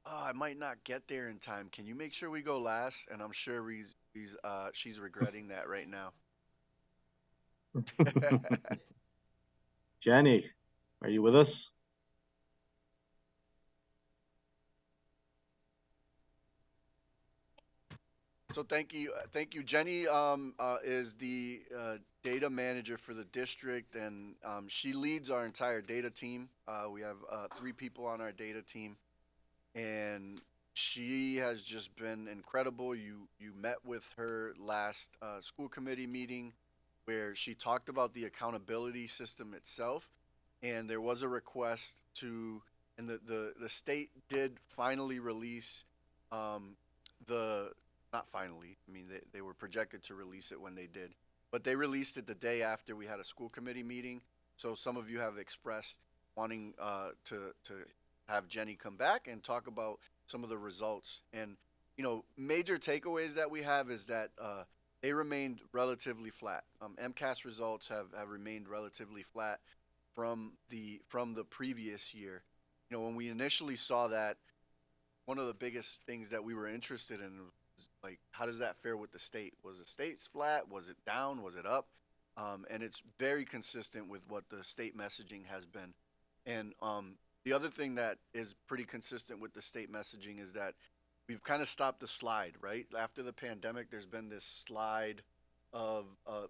I might not get there in time. Can you make sure we go last? And I'm sure she's regretting that right now. Jenny, are you with us? So thank you. Jenny is the data manager for the district, and she leads our entire data team. We have 3 people on our data team, and she has just been incredible. You met with her last school committee meeting, where she talked about the accountability system itself, and there was a request to, and the state did finally release not finally, I mean, they were projected to release it when they did, but they released it the day after we had a school committee meeting. So some of you have expressed wanting to have Jenny come back and talk about some of the results. And, you know, major takeaways that we have is that they remained relatively flat. MCAS results have remained relatively flat from the previous year. You know, when we initially saw that, one of the biggest things that we were interested in like, how does that fare with the state? Was the state's flat? Was it down? Was it up? And it's very consistent with what the state messaging has been. And the other thing that is pretty consistent with the state messaging is that we've kind of stopped the slide, right? After the pandemic, there's been this slide of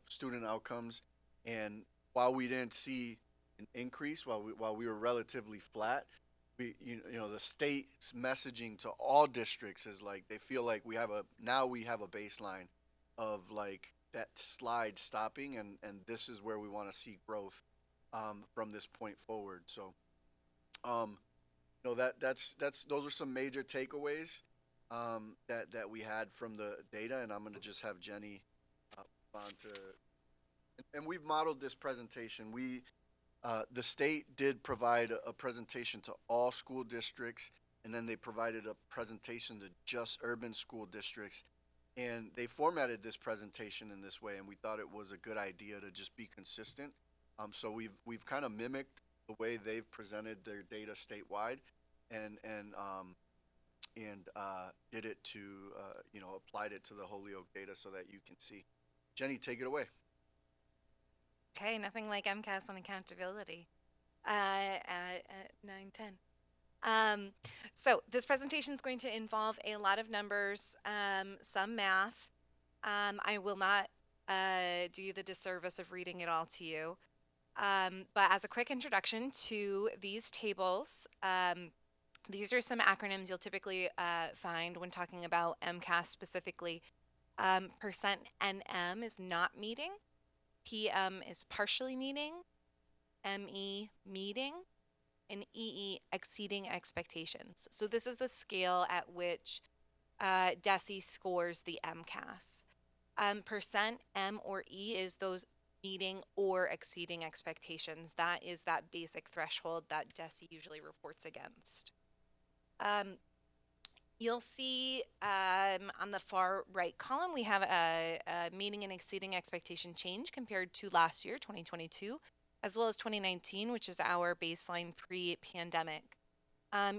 student outcomes, and while we didn't see an increase, while we were relatively flat, you know the state's messaging to all districts is like they feel like we have a baseline of like that slide stopping, and this is where we want to see growth from this point forward. So that's those are some major takeaways that we had from the data, and I'm going to just have Jenny on to, and we've modeled this presentation. The state did provide a presentation to all school districts, and then they provided a presentation to just urban school districts, and they formatted this presentation in this way, and we thought it was a good idea to just be consistent. So we've kind of mimicked the way they've presented their data statewide, and did it to applied it to the Holyoke data so that you can see. Jenny, take it away. Okay, nothing like MCAS on accountability at 9:10. So this presentation is going to involve a lot of numbers, some math. I will not do you the disservice of reading it all to you. But as a quick introduction to these tables, these are some acronyms you'll typically find when talking about MCAS specifically. Percent NM is not meeting. PM is partially meeting, ME meeting, and EE exceeding expectations. So this is the scale at which DESE scores the MCAS. Percent M or E is those meeting or exceeding expectations. That is that basic threshold that DESE usually reports against. You'll see on the far right column, we have a meeting and exceeding expectation change compared to last year, 2022, as well as 2019, which is our baseline pre-pandemic.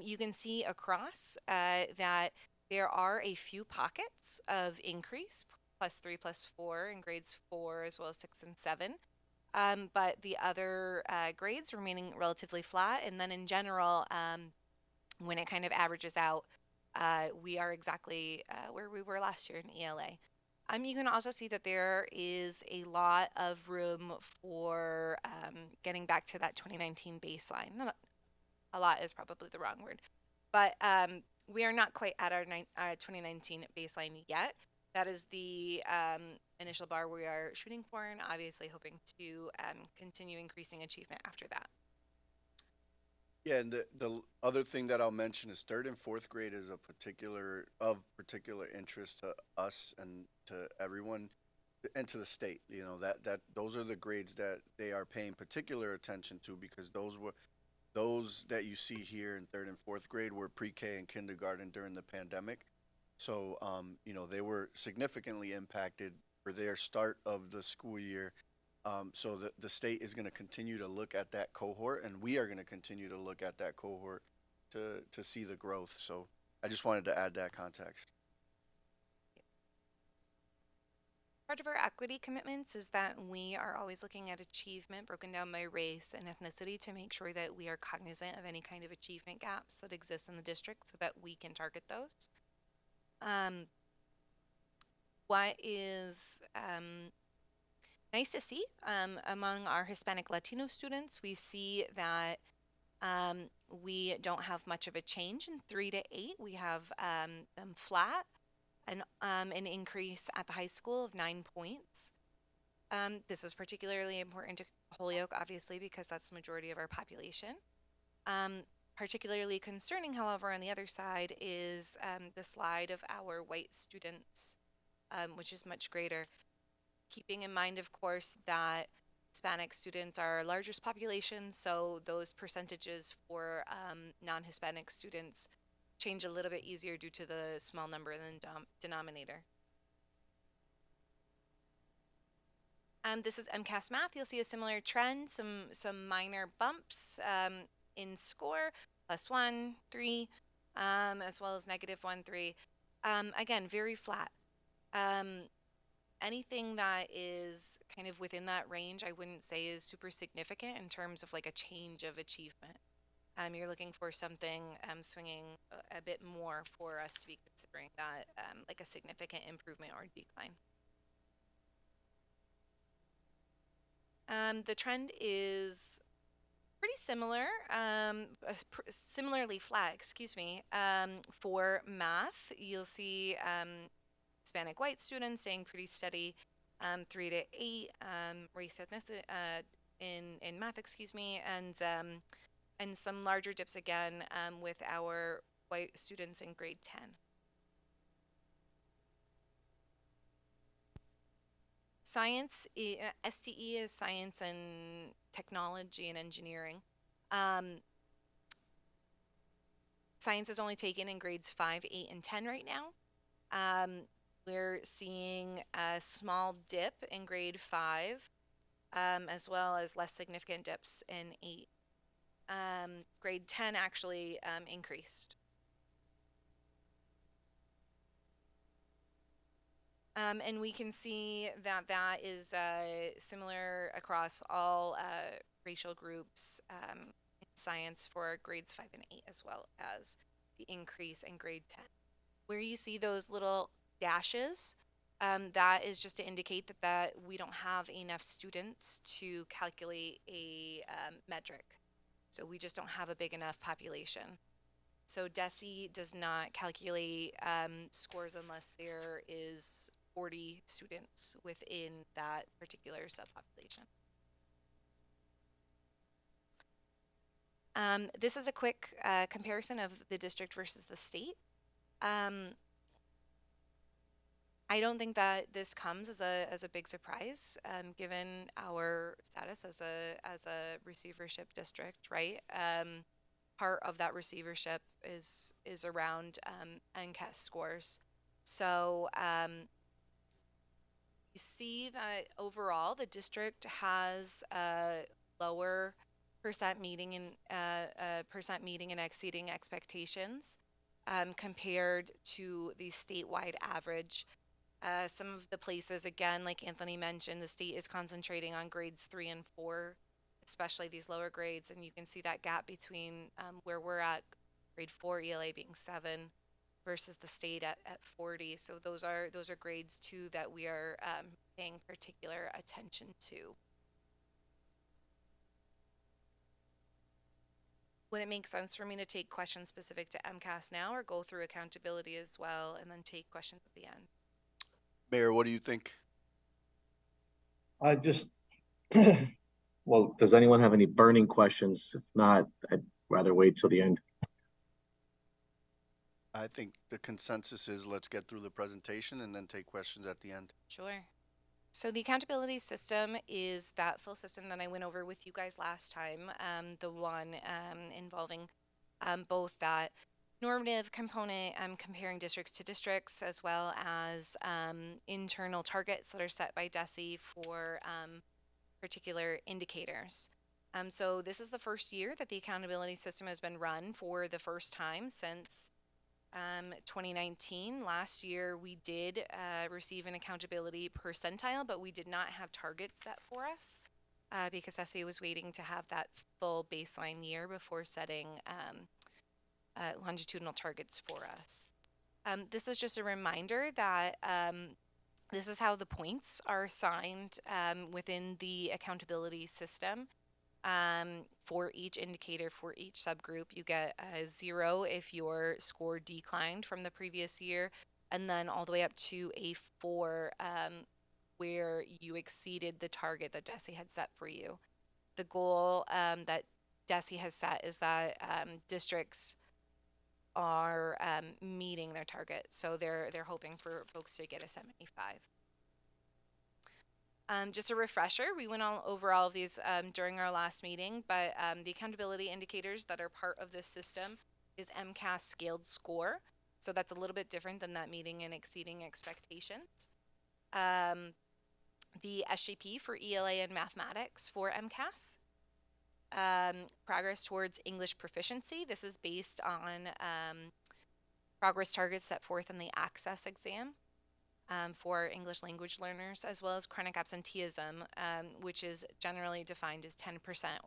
You can see across that there are a few pockets of increase, +3, +4 in grades 4, as well as 6 and 7. But the other grades remaining relatively flat. And then in general, when it kind of averages out, we are exactly where we were last year in ELA. You can also see that there is a lot of room for getting back to that 2019 baseline. Not a lot is probably the wrong word, but we are not quite at our 2019 baseline yet. That is the initial bar we are shooting for, and obviously hoping to continue increasing achievement after that. Yeah, and the other thing that I'll mention is 3rd and 4th grade is of particular interest to us and to everyone and to the state. You know, that those are the grades that they are paying particular attention to, because those that you see here in 3rd and 4th grade were pre-K and kindergarten during the pandemic. So they were significantly impacted for their start of the school year. So the state is going to continue to look at that cohort, and we are going to continue to look at that cohort to see the growth. So I just wanted to add that context. Part of our equity commitments is that we are always looking at achievement broken down by race and ethnicity to make sure that we are cognizant of any kind of achievement gaps that exist in the district so that we can target those. What is nice to see among our Hispanic Latino students, we see that we don't have much of a change in 3 to 8. We have them flat, and an increase at the high school of 9 points. This is particularly important to Holyoke, obviously, because that's the majority of our population. Particularly concerning, however, on the other side is the slide of our white students, which is much greater. Keeping in mind, of course, that Hispanic students are our largest population, so those percentages for non-Hispanic students change a little bit easier due to the small number in the denominator. This is MCAS math. You'll see a similar trend, some minor bumps in score, +1, 3, as well as -1, 3. Again, very flat. Anything that is kind of within that range, I wouldn't say is super significant in terms of like a change of achievement. You're looking for something swinging a bit more for us to be considering that like a significant improvement or decline. The trend is pretty similar, similarly flat, excuse me. For math, you'll see Hispanic white students staying pretty steady, 3 to 8, race ethnicity in math, excuse me, and some larger dips again with our white students in grade 10. Science, STE is science and technology and engineering. Science is only taken in grades 5, 8, and 10 right now. We're seeing a small dip in grade 5, as well as less significant dips in 8. Grade 10 actually increased. And we can see that that is similar across all racial groups in science for grades 5 and 8, as well as the increase in grade 10. Where you see those little dashes, that is just to indicate that we don't have enough students to calculate a metric. So we just don't have a big enough population. So DESE does not calculate scores unless there is 40 students within that particular subpopulation. This is a quick comparison of the district versus the state. I don't think that this comes as a big surprise, given our status as a receivership district, right? Part of that receivership is around NCAS scores. So you see that overall the district has a lower percent meeting and exceeding expectations compared to the statewide average. Some of the places, again, like Anthony mentioned, the state is concentrating on grades 3 and 4, especially these lower grades, and you can see that gap between where we're at, grade 4 ELA being 7 versus the state at 40. So those are grades too that we are paying particular attention to. Would it make sense for me to take questions specific to MCAS now, or go through accountability as well and then take questions at the end? Mayor, what do you think? I just, well, does anyone have any burning questions? If not, I'd rather wait till the end. I think the consensus is let's get through the presentation and then take questions at the end. Sure. So the accountability system is that full system that I went over with you guys last time, the one involving both that normative component, comparing districts to districts, as well as internal targets that are set by DESE for particular indicators. So this is the first year that the accountability system has been run for the first time since 2019. Last year we did receive an accountability percentile, but we did not have targets set for us because DESE was waiting to have that full baseline year before setting longitudinal targets for us. This is just a reminder that this is how the points are assigned within the accountability system. For each indicator, for each subgroup, you get a 0 if your score declined from the previous year, and then all the way up to a 4 where you exceeded the target that DESE had set for you. The goal that DESE has set is that districts are meeting their target, so they're hoping for folks to get a 75. Just a refresher, we went over all of these during our last meeting, but the accountability indicators that are part of this system is MCAS scaled score. So that's a little bit different than that meeting and exceeding expectations. The SGP for ELA and mathematics for MCAS. Progress towards English proficiency. This is based on progress targets set forth in the access exam for English language learners, as well as chronic absenteeism, which is generally defined as 10%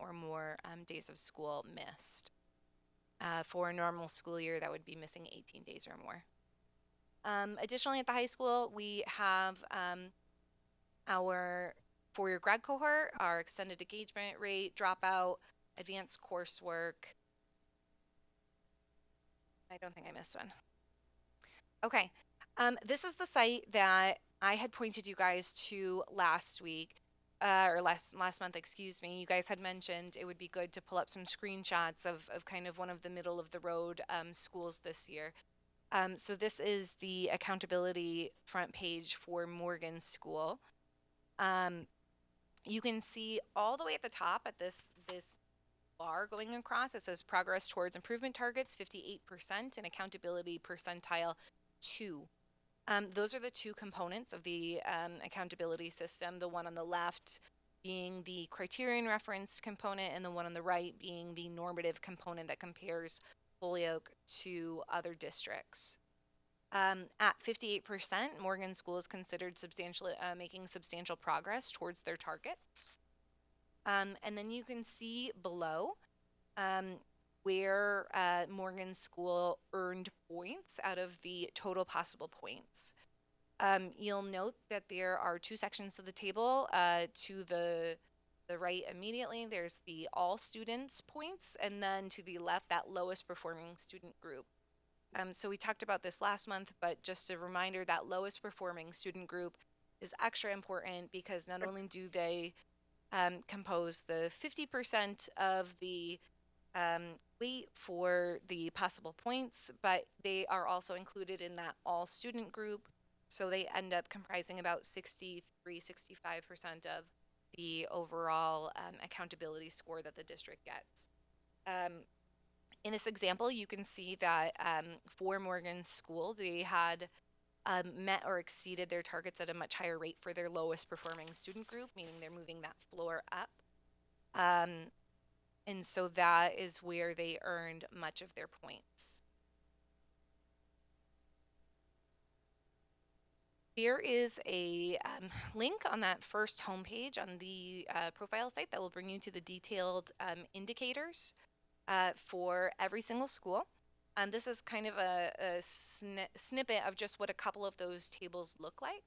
or more days of school missed. For a normal school year, that would be missing 18 days or more. Additionally, at the high school, we have our four-year grad cohort, our extended engagement rate, dropout, advanced coursework. I don't think I missed one. Okay, this is the site that I had pointed you guys to last week, or last month, excuse me. You guys had mentioned it would be good to pull up some screenshots of kind of one of the middle of the road schools this year. So this is the accountability front page for Morgan School. You can see all the way at the top at this bar going across, it says progress towards improvement targets, 58%, and accountability percentile 2. Those are the two components of the accountability system, the one on the left being the criterion reference component and the one on the right being the normative component that compares Holyoke to other districts. At 58%, Morgan School is considered making substantial progress towards their targets. And then you can see below where Morgan School earned points out of the total possible points. You'll note that there are two sections of the table. To the right immediately, there's the all students points, and then to the left, that lowest performing student group. So we talked about this last month, but just a reminder, that lowest performing student group is extra important because not only do they compose the 50% of the weight for the possible points, but they are also included in that all student group. So they end up comprising about 63-65% of the overall accountability score that the district gets. In this example, you can see that for Morgan School, they had met or exceeded their targets at a much higher rate for their lowest performing student group, meaning they're moving that floor up. And so that is where they earned much of their points. There is a link on that first homepage on the profile site that will bring you to the detailed indicators for every single school. And this is kind of a snippet of just what a couple of those tables look like.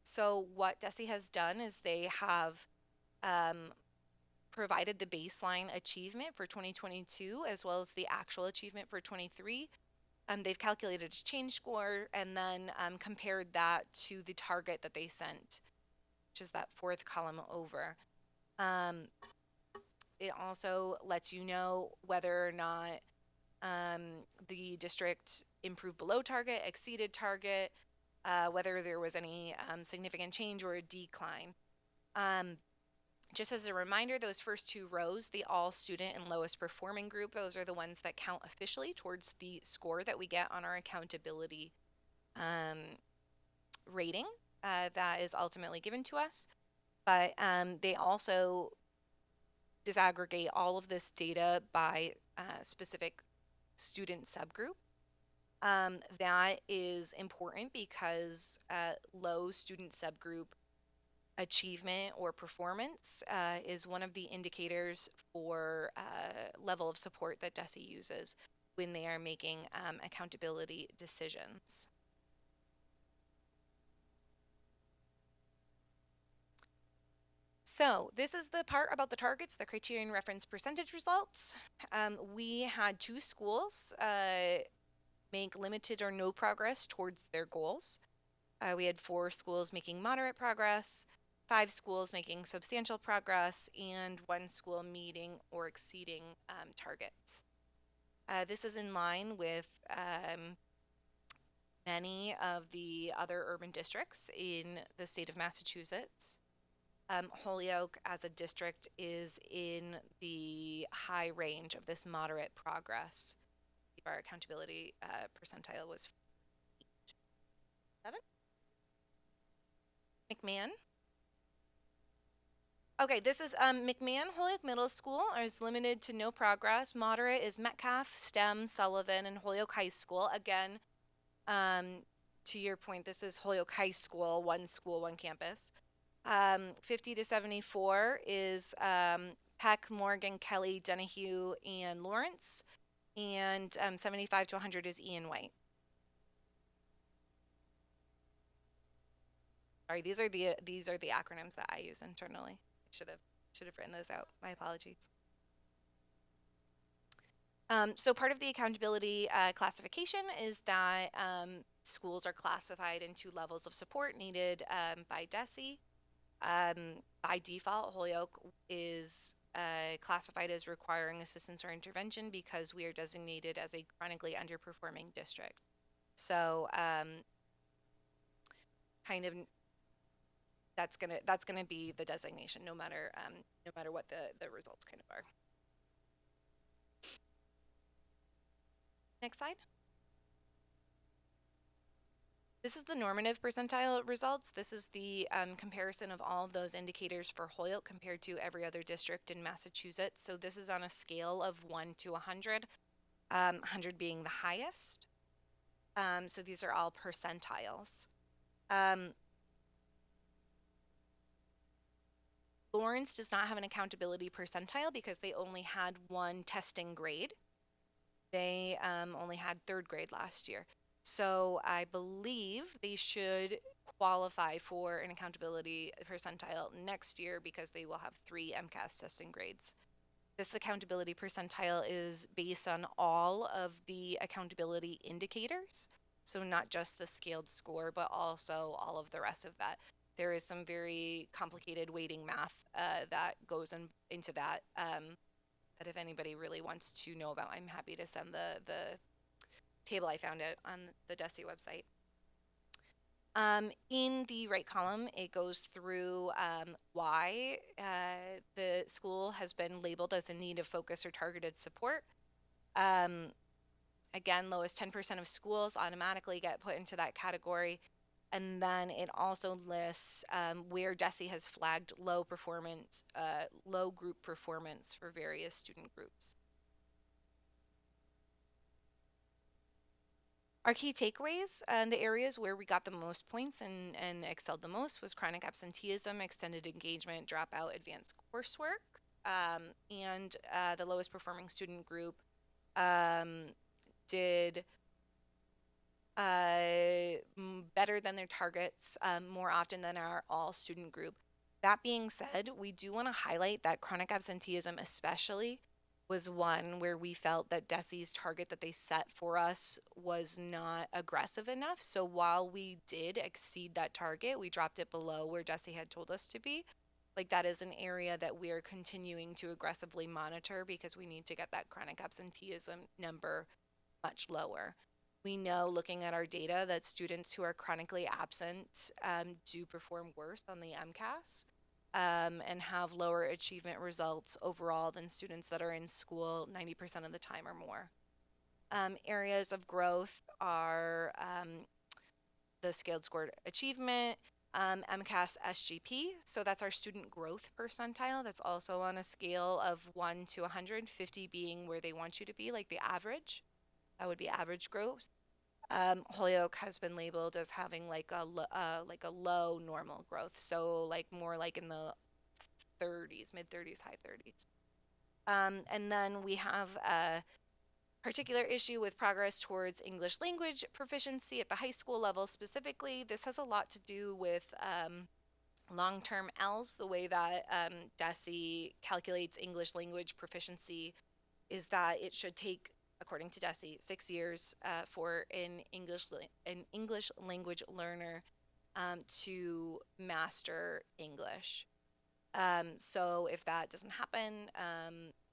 So what DESE has done is they have provided the baseline achievement for 2022 as well as the actual achievement for 23. They've calculated a change score and then compared that to the target that they sent, which is that fourth column over. It also lets you know whether or not the district improved below target, exceeded target, whether there was any significant change or a decline. Just as a reminder, those first two rows, the all student and lowest performing group, those are the ones that count officially towards the score that we get on our accountability rating that is ultimately given to us. But they also disaggregate all of this data by specific student subgroup. That is important because low student subgroup achievement or performance is one of the indicators for level of support that DESE uses when they are making accountability decisions. So this is the part about the targets, the criterion reference percentage results. We had 2 schools make limited or no progress towards their goals. We had 4 schools making moderate progress, 5 schools making substantial progress, and 1 school meeting or exceeding targets. This is in line with many of the other urban districts in the state of Massachusetts. Holyoke as a district is in the high range of this moderate progress. Our accountability percentile was 7. McMahon. Okay, this is McMahon Holyoke Middle School is limited to no progress. Moderate is Metcalf, STEM, Sullivan, and Holyoke High School. Again, To your point, this is Holyoke High School, one campus. 50 to 74 is Peck, Morgan, Kelly, Donahue, and Lawrence. And 75 to 100 is Ian White. Sorry, these are the acronyms that I use internally. I should have written those out. My apologies. So part of the accountability classification is that schools are classified into levels of support needed by DESE. By default, Holyoke is classified as requiring assistance or intervention because we are designated as a chronically underperforming district. So kind of that's gonna be the designation no matter what the results kind of are. Next slide. This is the normative percentile results. This is the comparison of all of those indicators for Holyoke compared to every other district in Massachusetts. So this is on a scale of 1 to 100, 100 being the highest. So these are all percentiles. Lawrence does not have an accountability percentile because they only had one testing grade. They only had 3rd grade last year. So I believe they should qualify for an accountability percentile next year because they will have 3 MCAS testing grades. This accountability percentile is based on all of the accountability indicators. So not just the scaled score, but also all of the rest of that. There is some very complicated weighting math that goes into that. That if anybody really wants to know about, I'm happy to send the table I found it on the DESE website. In the right column, it goes through why the school has been labeled as in need of focus or targeted support. Again, lowest 10% of schools automatically get put into that category. And then it also lists where DESE has flagged low group performance for various student groups. Our key takeaways and the areas where we got the most points and excelled the most was chronic absenteeism, extended engagement, dropout, advanced coursework, and the lowest performing student group did better than their targets more often than our all student group. That being said, we do want to highlight that chronic absenteeism especially was one where we felt that DESE's target that they set for us was not aggressive enough. So while we did exceed that target, we dropped it below where DESE had told us to be. Like that is an area that we are continuing to aggressively monitor because we need to get that chronic absenteeism number much lower. We know looking at our data that students who are chronically absent do perform worse on the MCAS and have lower achievement results overall than students that are in school 90% of the time or more. Areas of growth are the scaled scored achievement, MCAS SGP, so that's our student growth percentile. That's also on a scale of 1 to 100, 50 being where they want you to be, like the average. That would be average growth. Holyoke has been labeled as having like a low normal growth, so like more like in the 30s, mid 30s, high 30s. And then we have a particular issue with progress towards English language proficiency at the high school level specifically. This has a lot to do with long-term ELS. The way that DESE calculates English language proficiency is that it should take, according to DESE, 6 years for an English language learner to master English. So if that doesn't happen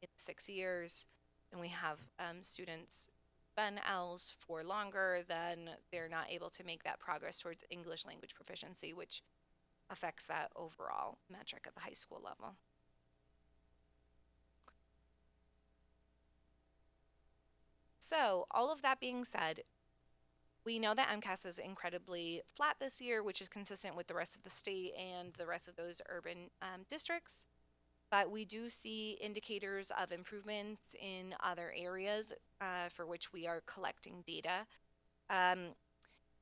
in 6 years, and we have students been ELS for longer, then they're not able to make that progress towards English language proficiency, which affects that overall metric at the high school level. So all of that being said, we know that MCAS is incredibly flat this year, which is consistent with the rest of the state and the rest of those urban districts. But we do see indicators of improvements in other areas for which we are collecting data.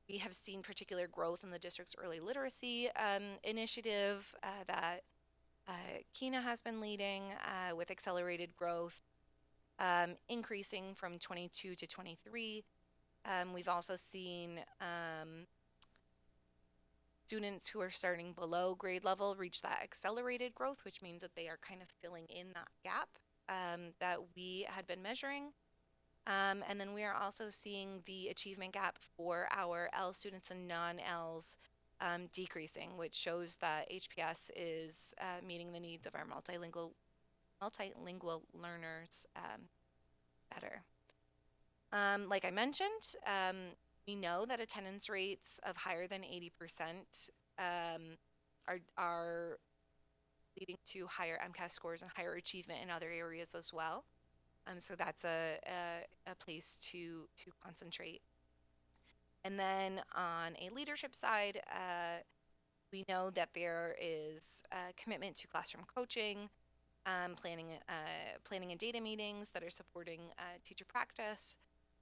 We have seen particular growth in the district's early literacy initiative that Kina has been leading with accelerated growth, increasing from 22 to 23. We've also seen students who are starting below grade level reach that accelerated growth, which means that they are kind of filling in that gap that we had been measuring. And then we are also seeing the achievement gap for our L students and non-Ls decreasing, which shows that HPS is meeting the needs of our multilingual learners better. Like I mentioned, we know that attendance rates of higher than 80% are leading to higher MCAS scores and higher achievement in other areas as well. So that's a place to concentrate. And then on a leadership side, we know that there is a commitment to classroom coaching, planning and data meetings that are supporting teacher practice,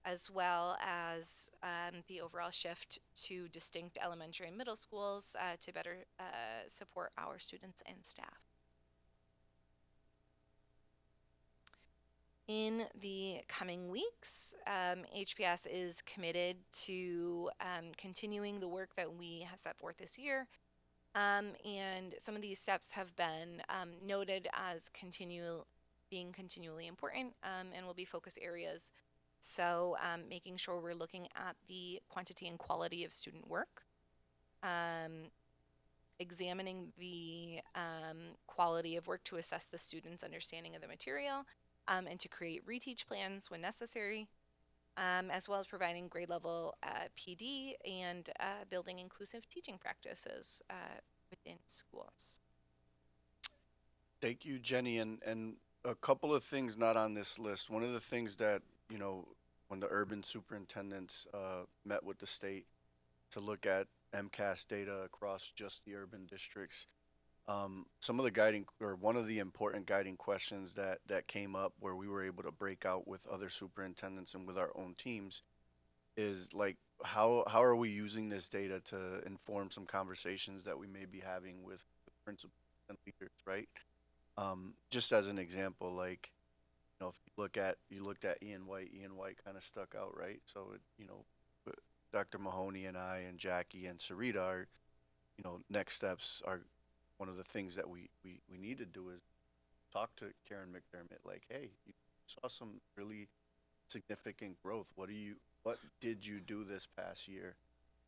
as well as the overall shift to distinct elementary and middle schools to better support our students and staff. In the coming weeks, HPS is committed to continuing the work that we have set forth this year. And some of these steps have been noted as being continually important and will be focus areas. So making sure we're looking at the quantity and quality of student work, examining the quality of work to assess the student's understanding of the material, and to create reteach plans when necessary, as well as providing grade level PD and building inclusive teaching practices within schools. Thank you, Jenny. And a couple of things not on this list. One of the things that, you know, when the urban superintendents met with the state to look at MCAS data across just the urban districts, some of the one of the important guiding questions that came up where we were able to break out with other superintendents and with our own teams is like, how are we using this data to inform some conversations that we may be having with principals and leaders, right? Just as an example, like, you know, if you looked at Ian White kind of stuck out, right? So, you know, Dr. Mahoney and I and Jackie and Sarita are, you know, next steps are one of the things that we need to do is talk to Karen McDermott, like, hey, you saw some really significant growth. What did you do this past year?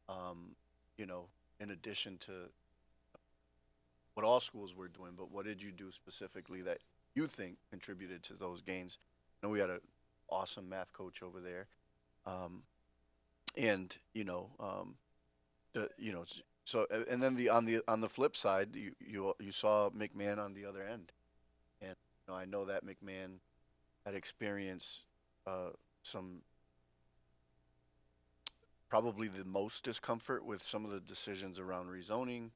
You know, in addition to what all schools were doing, but what did you do specifically that you think contributed to those gains? I know we had an awesome math coach over there. And, you know, so, and then on the flip side, you saw McMahon on the other end, and you know, I know that McMahon had experienced some probably the most discomfort with some of the decisions around rezoning,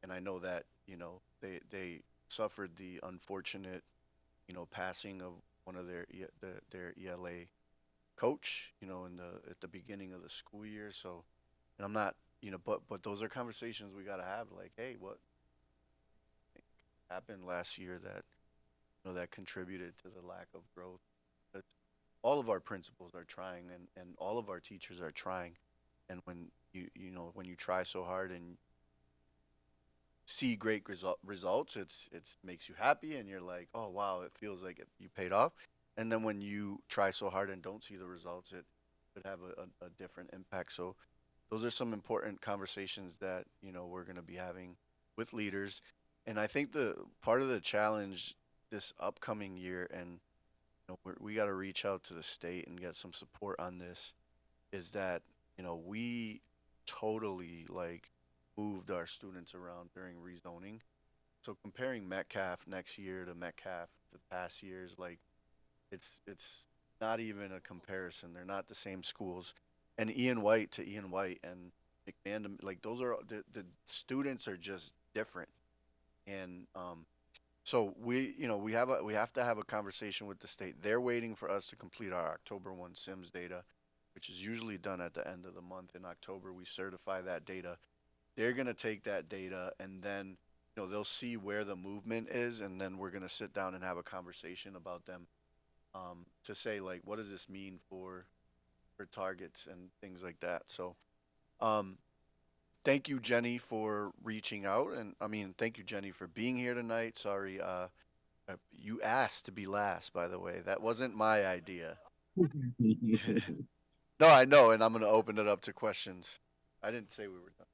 and I know that, you know, they suffered the unfortunate, you know, passing of one of their ELA coach, you know, at the beginning of the school year. So, and I'm not, you know, but those are conversations we got to have, like, hey, what happened last year that, you know, that contributed to the lack of growth? But all of our principals are trying, and all of our teachers are trying, and when when you try so hard and see great results, it makes you happy, and you're like, oh wow, it feels like you paid off. And then when you try so hard and don't see the results, it could have a different impact. So those are some important conversations that, you know, we're going to be having with leaders. And I think the part of the challenge this upcoming year, and you know, we got to reach out to the state and get some support on this, is that, you know, we totally like moved our students around during rezoning. So comparing Metcalf next year to Metcalf the past years, like, it's not even a comparison. They're not the same schools. And Ian White to Ian White and McMahon, like, those are the students are just different. And so we have to have a conversation with the state. They're waiting for us to complete our October 1 Sims data. which is usually done at the end of the month in October. We certify that data. They're going to take that data and then, they'll see where the movement is, and then we're going to sit down and have a conversation about them to say, like, what does this mean for targets and things like that. So, thank you, Jenny, for reaching out. And thank you, Jenny, for being here tonight. Sorry, you asked to be last, by the way. That wasn't my idea. No, I know, and I'm going to open it up to questions. I didn't say we were done.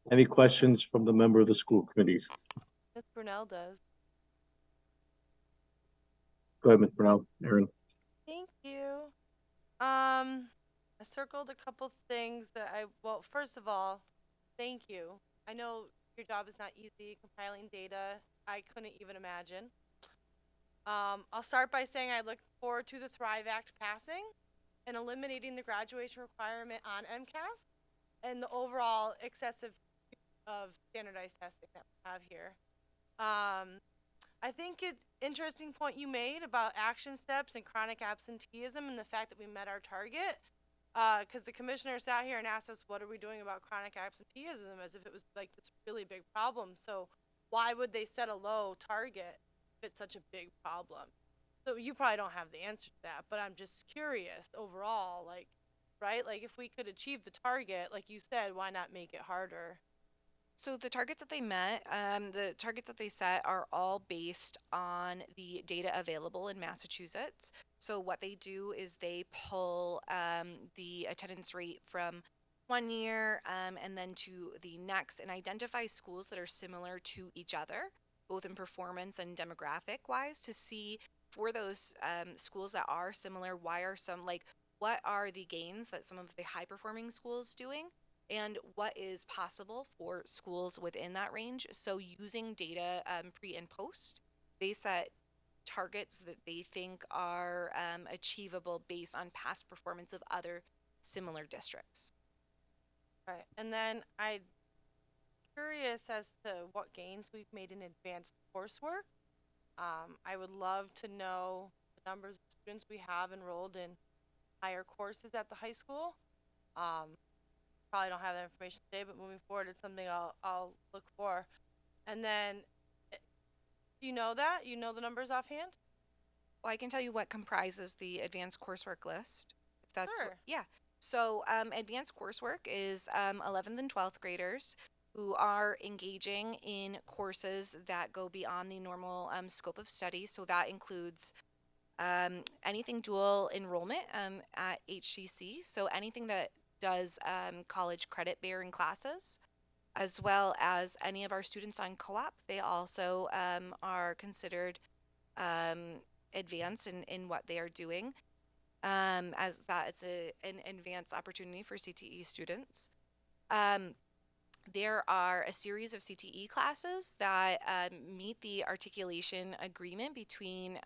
Any questions from the member of the school committees? Miss Brunel does. Go ahead, Ms. Brown. Aaron. Thank you. I circled a couple things that well, first of all, thank you. I know your job is not easy compiling data. I couldn't even imagine. I'll start by saying I look forward to the Thrive Act passing and eliminating the graduation requirement on MCAS and the overall excessive of standardized testing that we have here. I think it's interesting point you made about action steps and chronic absenteeism and the fact that we met our target. Because the commissioner sat here and asked us, what are we doing about chronic absenteeism, as if it was like this really big problem. So why would they set a low target if it's such a big problem? So you probably don't have the answer to that, but I'm just curious overall, like, right? Like if we could achieve the target, like you said, why not make it harder? So the targets that they met, the targets that they set are all based on the data available in Massachusetts. So what they do is they pull the attendance rate from one year and then to the next and identify schools that are similar to each other, both in performance and demographic wise, to see for those schools that are similar, what are the gains that some of the high performing schools doing? And what is possible for schools within that range. So using data pre and post, they set targets that they think are achievable based on past performance of other similar districts. Right, and then I'm curious as to what gains we've made in advanced coursework. I would love to know the numbers of students we have enrolled in higher courses at the high school. Probably don't have that information today, but moving forward, it's something I'll look for. And then, you know the numbers offhand? Well, I can tell you what comprises the advanced coursework list. If that's Sure. Yeah. So advanced coursework is 11th and 12th graders who are engaging in courses that go beyond the normal scope of study. So that includes anything dual enrollment at HCC. So anything that does college credit bearing classes, as well as any of our students on co-op. They also are considered advanced in what they are doing, as that is an advanced opportunity for CTE students. There are a series of CTE classes that meet the articulation agreement between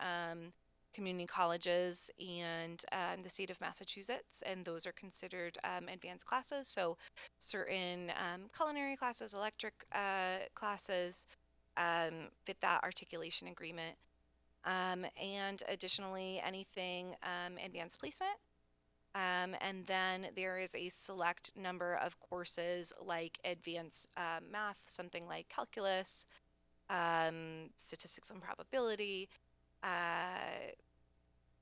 community colleges and the state of Massachusetts, and those are considered advanced classes. So certain culinary classes, electric classes fit that articulation agreement. And additionally, anything advanced placement. And then there is a select number of courses like advanced math, something like calculus, statistics and probability,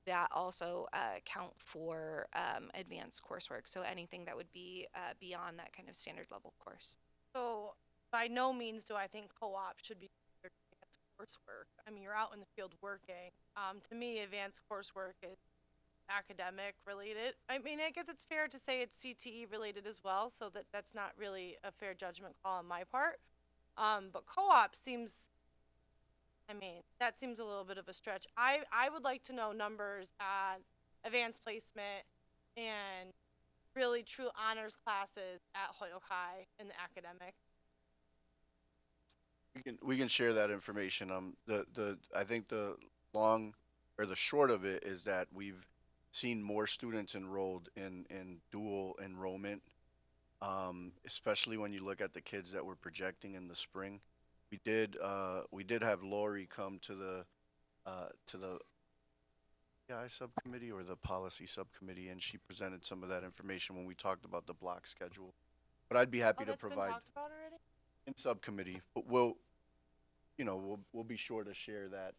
that also count for advanced coursework. So anything that would be beyond that kind of standard level course. So by no means do I think co-op should be considered advanced coursework. I mean, you're out in the field working. To me, advanced coursework is academic related. I mean, I guess it's fair to say it's CTE related as well, so that's not really a fair judgment call on my part. But co-op seems, I mean, that seems a little bit of a stretch. I would like to know numbers at advanced placement and really true honors classes at Holyoke High in the academic. We can share that information. I think the short of it is that we've seen more students enrolled in dual enrollment, especially when you look at the kids that we're projecting in the spring. We did have Lori come to the DEI subcommittee or the policy subcommittee, and she presented some of that information when we talked about the block schedule. But I'd be happy to provide in subcommittee. But we'll be sure to share that.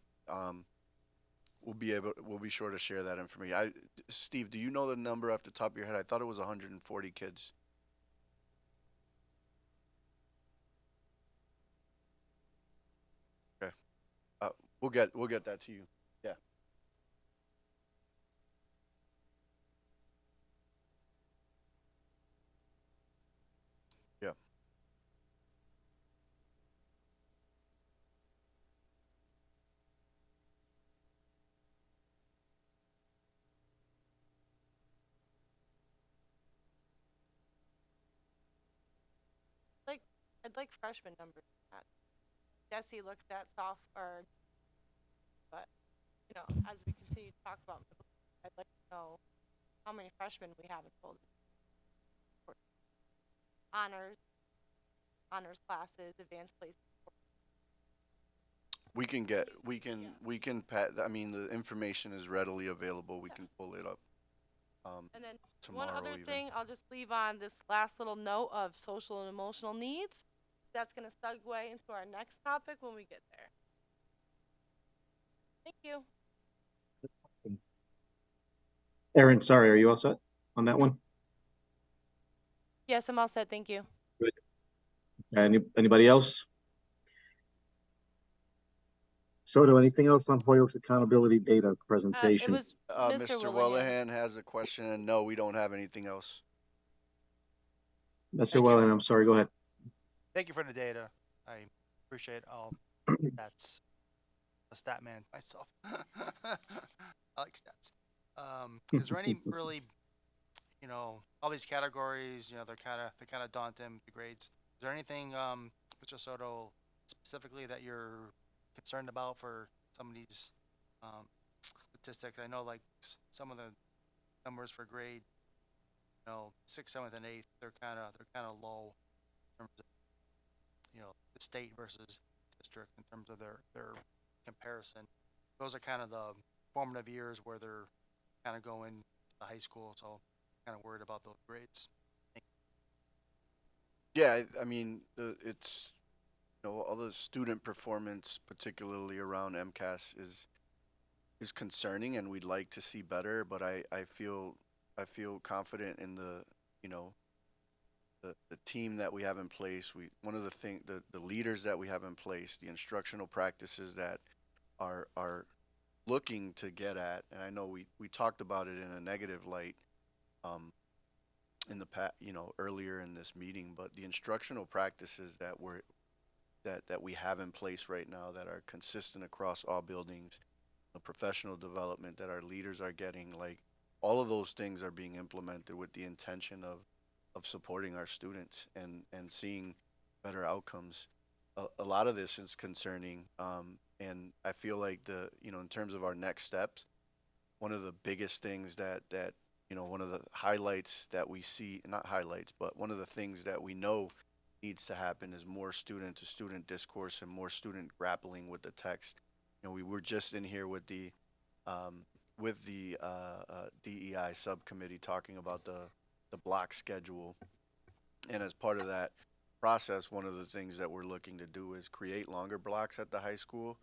We'll be sure to share that information. Steve, do you know the number off the top of your head? I thought it was 140 kids. Okay. We'll get that to you. Yeah. Yeah. I'd like freshman numbers. Jesse looked at sophomore, but as we continue to talk about middle, I'd like to know how many freshmen we have enrolled. Honors classes, advanced placement. We can I mean, the information is readily available. We can pull it up. And then tomorrow one other even. thing I'll just leave on this last little note of social and emotional needs. That's going to segue into our next topic when we get there. Thank you. Erin, sorry, are you all set on that one? Yes, I'm all set. Thank you. Good. Anybody else? Soto, anything else on Hoyok's accountability data presentation? It was Mr. Wellahan has a question, and no, we don't have anything else. Mr. Wellahan, I'm sorry, go ahead. Thank you for the data. I appreciate all stats. A stat man myself. I like stats. Is there any really, all these categories, they're kind of daunting, the grades. Is there anything, Mr. Soto, specifically that you're concerned about for some of these statistics? I know like some of the numbers for grade, 6th, 7th, and 8th, they're kind of low in terms of the state versus district in terms of their comparison. Those are kind of the formative years where they're kind of going to high school, so I'm kind of worried about those grades. Yeah, I mean, it's all the student performance, particularly around MCAS, is concerning, and we'd like to see better. But I feel confident in the team that we have in place. One of the leaders that we have in place, the instructional practices that are looking to get at, and I know we talked about it in a negative light in the earlier in this meeting, but the instructional practices that we have in place right now that are consistent across all buildings, the professional development that our leaders are getting, like all of those things are being implemented with the intention of supporting our students and seeing better outcomes. A lot of this is concerning, and I feel like in terms of our next steps, one of the biggest things that one of the highlights that we see, not highlights, but one of the things that we know needs to happen is more student-to-student discourse and more student grappling with the text. We were just in here with the DEI subcommittee talking about the block schedule, and as part of that process, one of the things that we're looking to do is create longer blocks at the high school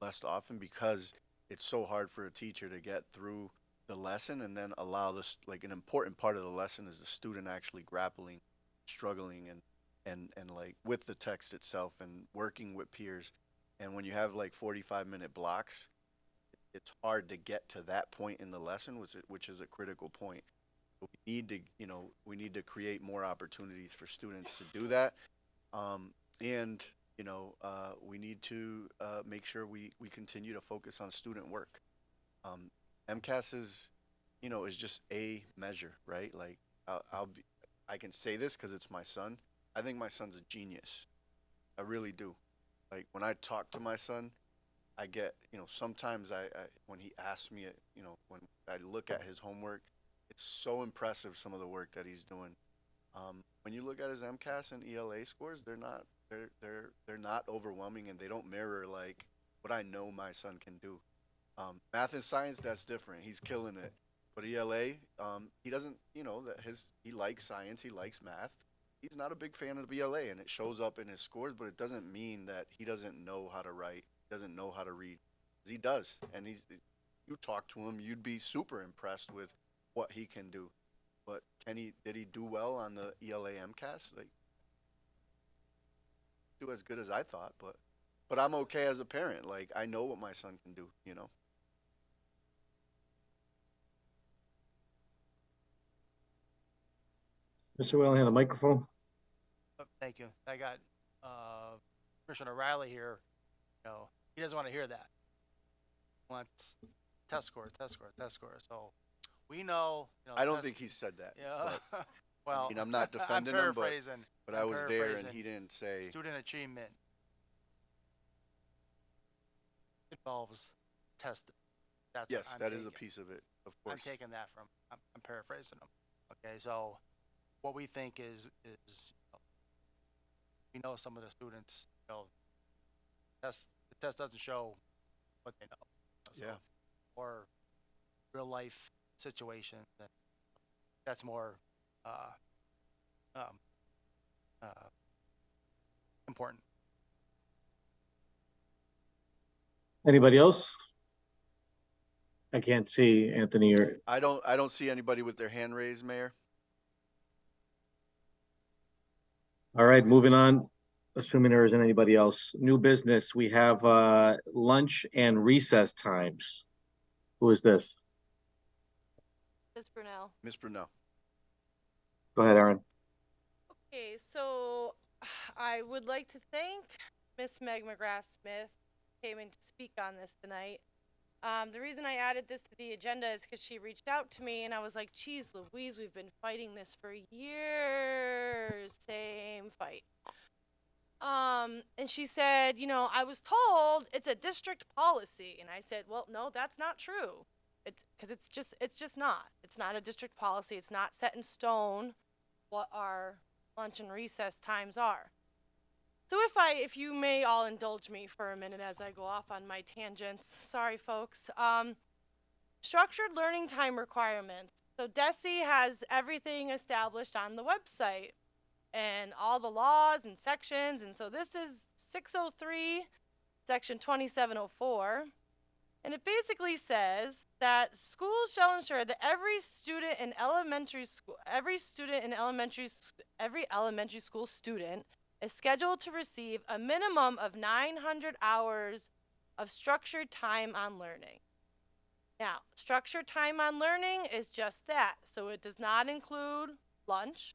less often, because it's so hard for a teacher to get through the lesson and then allow this, like an important part of the lesson is the student actually grappling, struggling and like with the text itself and working with peers. And when you have like 45-minute blocks, it's hard to get to that point in the lesson, which is a critical point. We need to create more opportunities for students to do that, and we need to make sure we continue to focus on student work. MCAS is just a measure, right? Like I can say this because it's my son. I think my son's a genius. I really do. Like when I talk to my son, I get sometimes I when he asks me, when I look at his homework, it's so impressive, some of the work that he's doing. When you look at his MCAS and ELA scores, they're not overwhelming, and they don't mirror like what I know my son can do. Math and science, that's different. He's killing it. But ELA, he doesn't, he likes science, he likes math. He's not a big fan of ELA, and it shows up in his scores, but it doesn't mean that he doesn't know how to write, doesn't know how to read. He does, and you talk to him, you'd be super impressed with what he can do. But did he do well on the ELA MCAS? Like, do as good as I thought, but I'm okay as a parent. Like, I know what my son can do, Mr. Whalen, the microphone. Thank you. I got Commissioner Riley here. He doesn't want to hear that. He wants test score. So we know. I don't think he said that. Yeah. But, well, I'm not defending I'm him, but I I'm was there and paraphrasing. he didn't say. Student achievement involves testing. Yes, I'm that is a taking. piece of it, of course. I'm taking that from. I'm paraphrasing them. Okay, so what we think is we know some of the students, the test doesn't show what they know. So, Yeah. or real life situations, and that's more important. Anybody else? I can't see Anthony or I don't see anybody with their hand raised, Mayor. all right, moving on. Assuming there isn't anybody else. New business. We have lunch and recess times. Who is this? Ms. Brunel. Miss Brunel. Go ahead, Aaron. Okay, so I would like to thank Miss Meg McGrath Smith who came in to speak on this tonight. The reason I added this to the agenda is because she reached out to me and I was like, geez, Louise, we've been fighting this for years. Same fight. And she said, I was told it's a district policy. And I said, well, no, that's not true. It's just not. It's not a district policy. It's not set in stone what our lunch and recess times are. So if you may all indulge me for a minute as I go off on my tangents. Sorry, folks. Structured learning time requirements. So DESE has everything established on the website and all the laws and sections. And so this is 603, section 2704. And it basically says that schools shall ensure that every elementary school student is scheduled to receive a minimum of 900 hours of structured time on learning. Now, structured time on learning is just that. So it does not include lunch,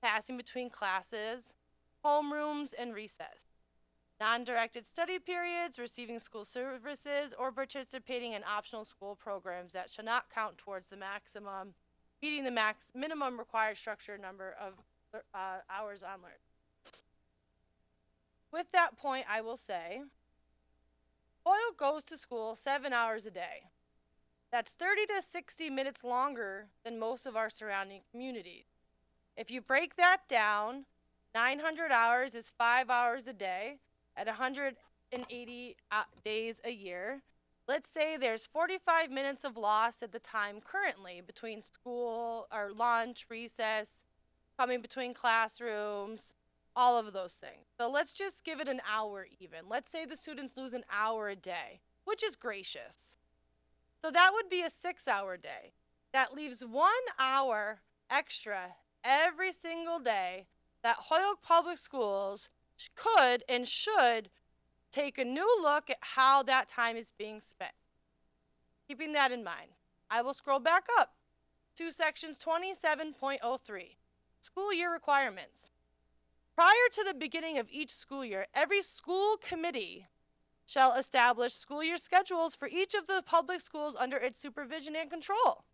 passing between classes, homerooms, and recess. Non-directed study periods, receiving school services, or participating in optional school programs that shall not count towards the meeting the minimum required structured number of hours on learning. With that point, I will say, Hoyle goes to school 7 hours a day. That's 30 to 60 minutes longer than most of our surrounding communities. If you break that down, 900 hours is 5 hours a day at 180 days a year. Let's say there's 45 minutes of loss at the time currently between school or lunch, recess, coming between classrooms, all of those things. So let's just give it an hour even. Let's say the students lose an hour a day, which is gracious. So that would be a 6-hour day. That leaves 1 hour extra every single day that Holyoke Public Schools could and should take a new look at how that time is being spent. Keeping that in mind, I will scroll back up to sections 27.03, school year requirements. Prior to the beginning of each school year, every school committee shall establish school year schedules for each of the public schools under its supervision and control.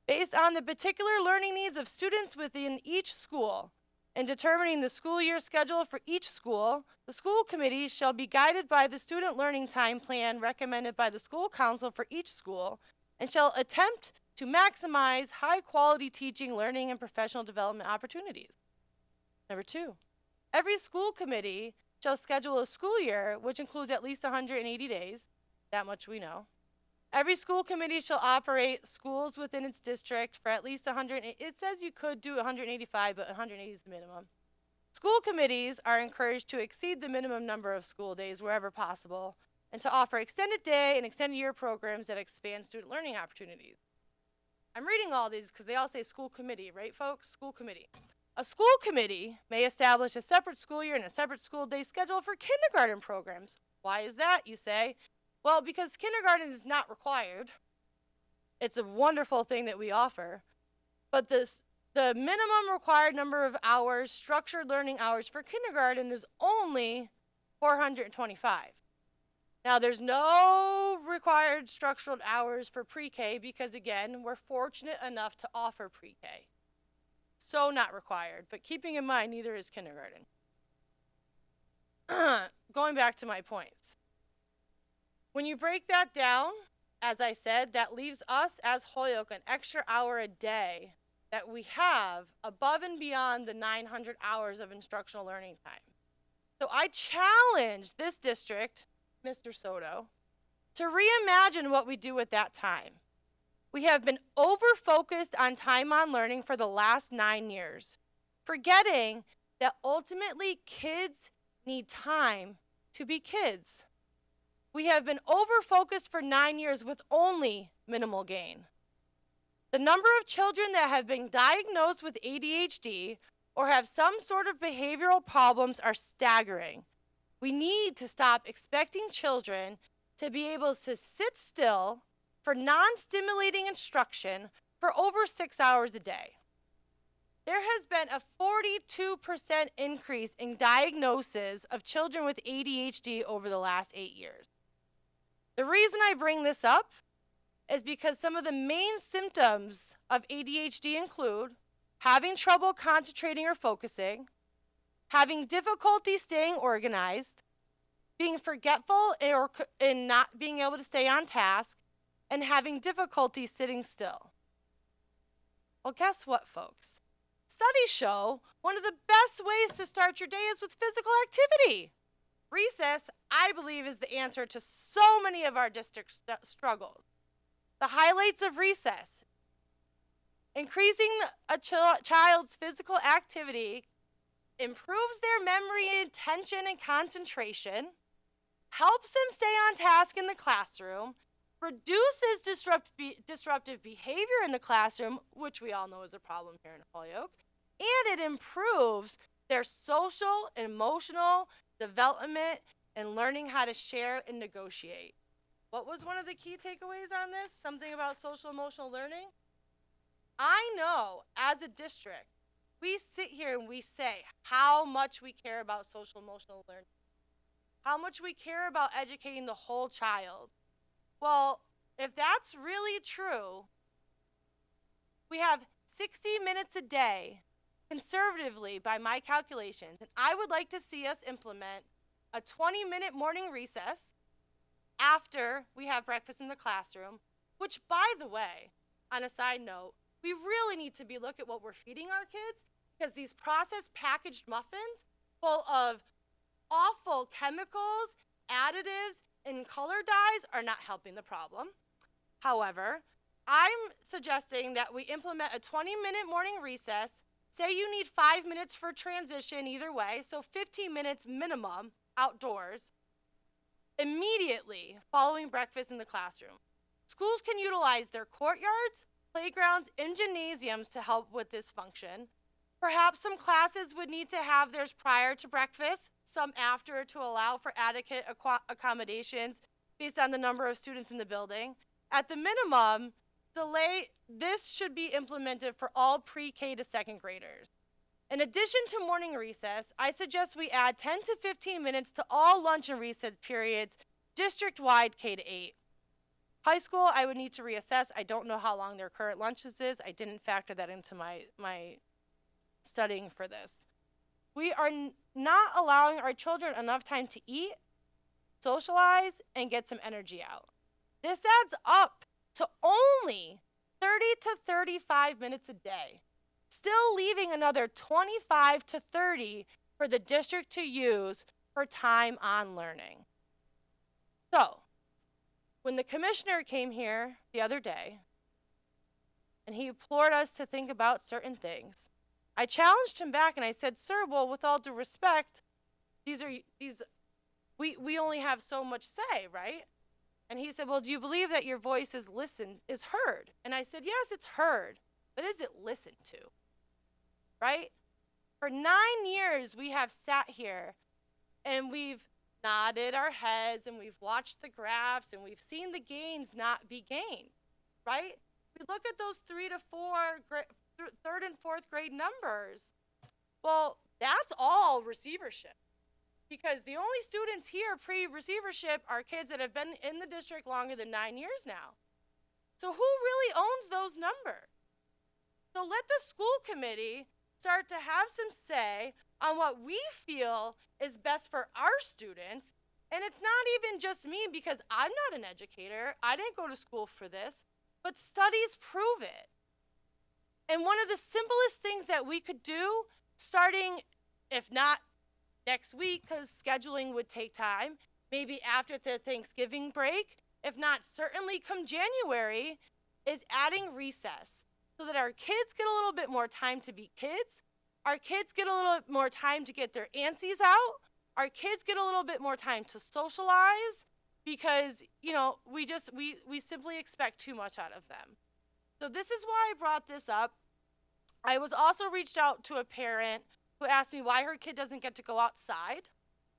Based on the particular learning needs of students within each school, in determining the school year schedule for each school, the school committee shall be guided by the student learning time plan recommended by the school council for each school and shall attempt to maximize high-quality teaching, learning, and professional development opportunities. Number 2, every school committee shall schedule a school year which includes at least 180 days, that much we know, Every school committee shall operate schools within its district for at least 100. It says you could do 185, but 180 is the minimum. School committees are encouraged to exceed the minimum number of school days wherever possible and to offer extended day and extended year programs that expand student learning opportunities. I'm reading all these because they all say school committee, right, folks? School committee. A school committee may establish a separate school year and a separate school day schedule for kindergarten programs. Why is that, you say? Well, because kindergarten is not required. It's a wonderful thing that we offer. But the minimum required number of hours, structured learning hours for kindergarten is only 425. Now, there's no required structured hours for pre-K because, again, we're fortunate enough to offer pre-K. So not required, but keeping in mind, neither is kindergarten. Going back to my points. When you break that down, as I said, that leaves us as Holyoke an extra hour a day that we have above and beyond the 900 hours of instructional learning time. So I challenge this district, Mr. Soto, to reimagine what we do with that time. We have been over-focused on time on learning for the last 9 years, forgetting that ultimately kids need time to be kids. We have been over-focused for 9 years with only minimal gain. The number of children that have been diagnosed with ADHD or have some sort of behavioral problems are staggering. We need to stop expecting children to be able to sit still for non-stimulating instruction for over 6 hours a day. There has been a 42% increase in diagnoses of children with ADHD over the last 8 years. The reason I bring this up is because some of the main symptoms of ADHD include having trouble concentrating or focusing, having difficulty staying organized, being forgetful and not being able to stay on task, and having difficulty sitting still. Well, guess what, folks? Studies show one of the best ways to start your day is with physical activity. Recess, I believe, is the answer to so many of our district struggles. The highlights of recess: increasing a child's physical activity improves their memory, attention, and concentration, helps them stay on task in the classroom, reduces disruptive behavior in the classroom, which we all know is a problem here in Holyoke, and it improves their social and emotional development and learning how to share and negotiate. What was one of the key takeaways on this? Something about social emotional learning? I know as a district, we sit here and we say how much we care about social emotional learning, how much we care about educating the whole child. Well, if that's really true, we have 60 minutes a day, conservatively by my calculations, and I would like to see us implement a 20-minute morning recess after we have breakfast in the classroom, which, by the way, on a side note, we really need to look at what we're feeding our kids, because these processed packaged muffins full of awful chemicals, additives, and color dyes are not helping the problem. However, I'm suggesting that we implement a 20-minute morning recess. Say you need 5 minutes for transition either way, so 15 minutes minimum outdoors, immediately following breakfast in the classroom. Schools can utilize their courtyards, playgrounds, and gymnasiums to help with this function. Perhaps some classes would need to have theirs prior to breakfast, some after, to allow for adequate accommodations based on the number of students in the building. At the minimum, this should be implemented for all pre-K to second graders. In addition to morning recess, I suggest we add 10 to 15 minutes to all lunch and recess periods, district-wide K to 8. High school, I would need to reassess. I don't know how long their current lunches is. I didn't factor that into my studying for this. We are not allowing our children enough time to eat, socialize, and get some energy out. This adds up to only 30 to 35 minutes a day, still leaving another 25 to 30 for the district to use for time on learning. So, when the commissioner came here the other day and he implored us to think about certain things, I challenged him back and I said, sir, well, with all due respect, we only have so much say, right? And he said, well, do you believe that your voice is heard? And I said, yes, it's heard, but is it listened to? Right? For 9 years, we have sat here and we've nodded our heads and we've watched the graphs and we've seen the gains not be gained, right? We look at those 3 to 4 third and fourth grade numbers. Well, that's all receivership, because the only students here pre-receivership are kids that have been in the district longer than 9 years now. So who really owns those numbers? So let the school committee start to have some say on what we feel is best for our students. And it's not even just me, because I'm not an educator. I didn't go to school for this, but studies prove it. And one of the simplest things that we could do, starting, if not next week, because scheduling would take time, maybe after the Thanksgiving break, if not certainly come January, is adding recess so that our kids get a little bit more time to be kids. Our kids get a little bit more time to get their antsies out. Our kids get a little bit more time to socialize, because, you know, we simply expect too much out of them. So this is why I brought this up. I was also reached out to a parent who asked me why her kid doesn't get to go outside.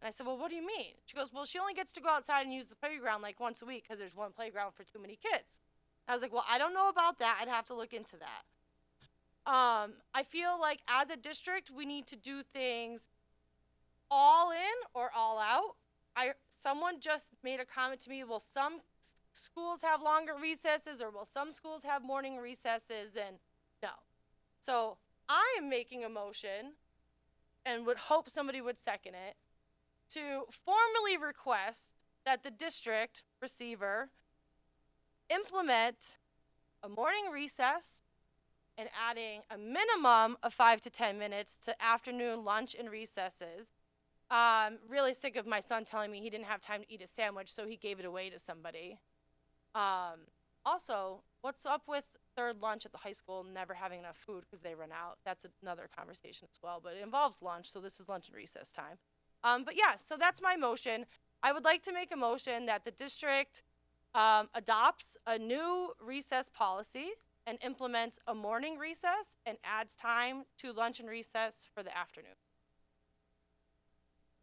And I said, well, what do you mean? She goes, well, she only gets to go outside and use the playground like once a week because there's one playground for too many kids. I was like, well, I don't know about that. I'd have to look into that. I feel like as a district, we need to do things all in or all out. Someone just made a comment to me, will some schools have longer recesses, or will some schools have morning recesses? And no. So I am making a motion, and would hope somebody would second it, to formally request that the district receiver implement a morning recess and adding a minimum of 5 to 10 minutes to afternoon lunch and recesses. Really sick of my son telling me he didn't have time to eat a sandwich, so he gave it away to somebody. Also, what's up with third lunch at the high school never having enough food because they run out? That's another conversation as well, but it involves lunch, so this is lunch and recess time. But yeah, so that's my motion. I would like to make a motion that the district adopts a new recess policy and implements a morning recess and adds time to lunch and recess for the afternoon.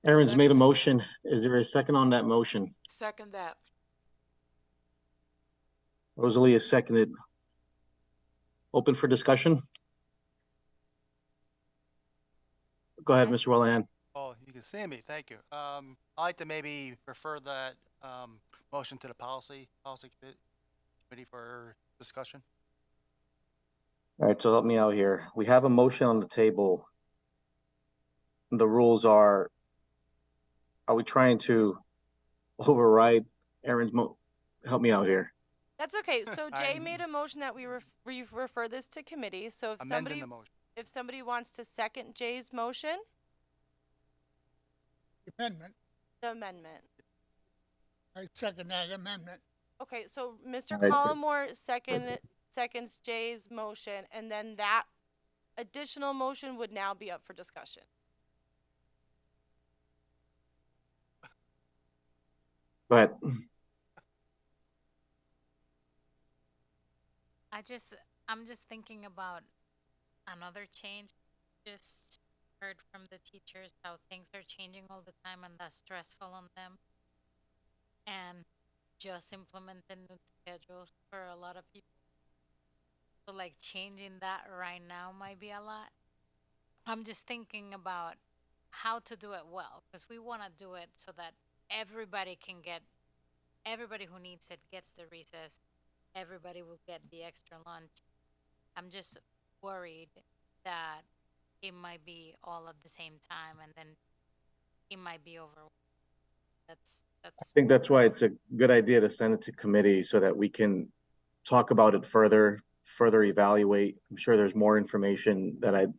Aaron's made a motion. Is there a second on that motion? Second that. Rosalie is seconded. Open for discussion? Go ahead, Mr. Willian. Oh, you can see me. Thank you. I'd like to maybe refer that motion to the policy committee for discussion. All right, so help me out here. We have a motion on the table. The rules are we trying to override Aaron's help me out here. That's okay. So Jay made a motion that we refer this to committee. So if somebody wants to second Jay's motion. Amendment. The amendment. I second that amendment. Okay, so Mr. All right, Collmore seconds Jay's motion, and then that additional motion would now be up for discussion. Go ahead. I'm just thinking about another change. Just heard from the teachers how things are changing all the time, and that's stressful on them. And just implementing new schedules for a lot of people. So like changing that right now might be a lot. I'm just thinking about how to do it well, because we want to do it so that everybody who needs it gets the recess. Everybody will get the extra lunch. I'm just worried that it might be all at the same time, and then it might be over. I think that's why it's a good idea to send it to committee so that we can talk about it further evaluate. I'm sure there's more information that I'd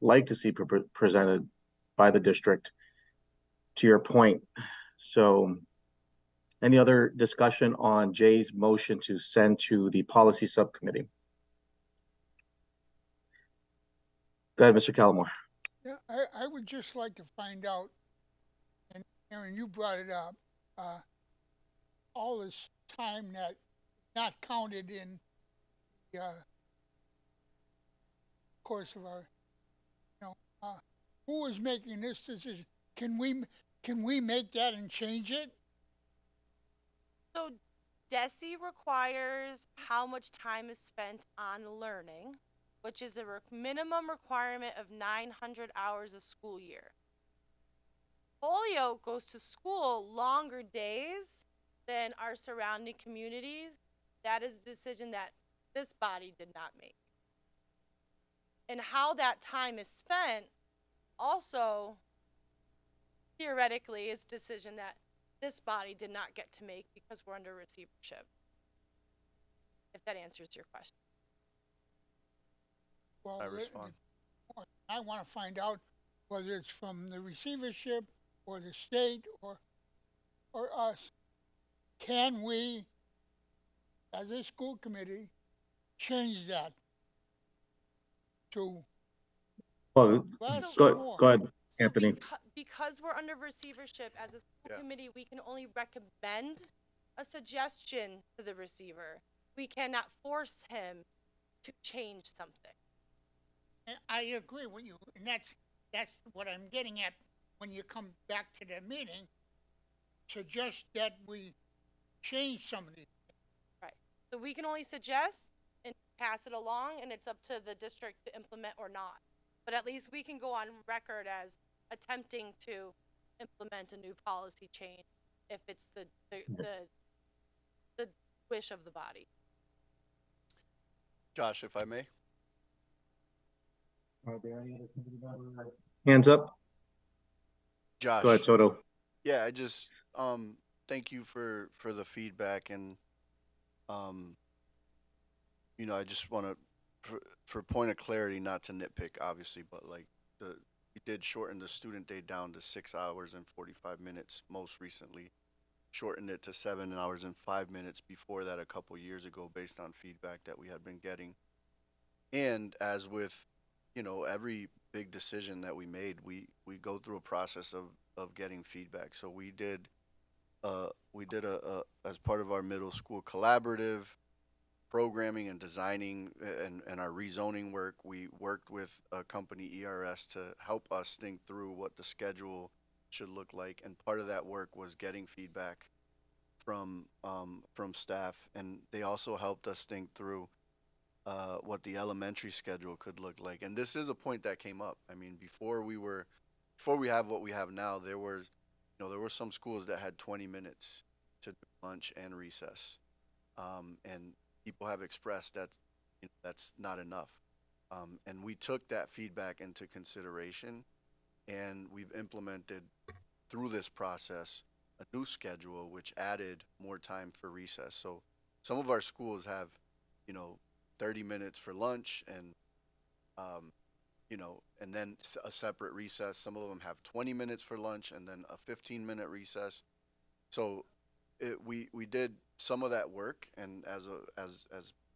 like to see presented by the district, to your point. So Any other discussion on Jay's motion to send to the policy subcommittee? Go ahead, Mr. Callamore. Yeah, I would just like to find out, and Aaron, you brought it up, all this time that not counted in the course of our, who is making this decision? Can we make that and change it? So DESE requires how much time is spent on learning, which is a minimum requirement of 900 hours a school year. Holyoke goes to school longer days than our surrounding communities. That is a decision that this body did not make. And how that time is spent also theoretically is a decision that this body did not get to make because we're under receivership. If that answers your question. Well, I respond. I want to find out whether it's from the receivership or the state or us. Can we, as a school committee, change that to? Well, go ahead, Anthony. Because we're under receivership as a school committee, we can only recommend a suggestion to the receiver. We cannot force him to change something. And I agree with you, and that's what I'm getting at when you come back to the meeting. Suggest that we change some of these. Right. So we can only suggest and pass it along, and it's up to the district to implement or not. But at least we can go on record as attempting to implement a new policy change if it's the wish of the body. Josh, if I may. Are there any other committee members? Hands up. Josh. Go ahead, Soto. Yeah, I just thank you for the feedback, and I just want to for point of clarity, not to nitpick obviously, but like we did shorten the student day down to 6 hours and 45 minutes most recently. Shortened it to 7 hours and 5 minutes before that a couple years ago based on feedback that we had been getting. And as with every big decision that we made, we go through a process of getting feedback. So we did a as part of our middle school collaborative programming and designing and our rezoning work, we worked with a company, ERS, to help us think through what the schedule should look like. And part of that work was getting feedback from staff, and they also helped us think through what the elementary schedule could look like. And this is a point that came up. I mean, before we have what we have now, there were some schools that had 20 minutes to do lunch and recess, and people have expressed that's not enough. And we took that feedback into consideration, and we've implemented through this process a new schedule which added more time for recess. So some of our schools have 30 minutes for lunch and and then a separate recess. Some of them have 20 minutes for lunch and then a 15-minute recess. So we did some of that work, and as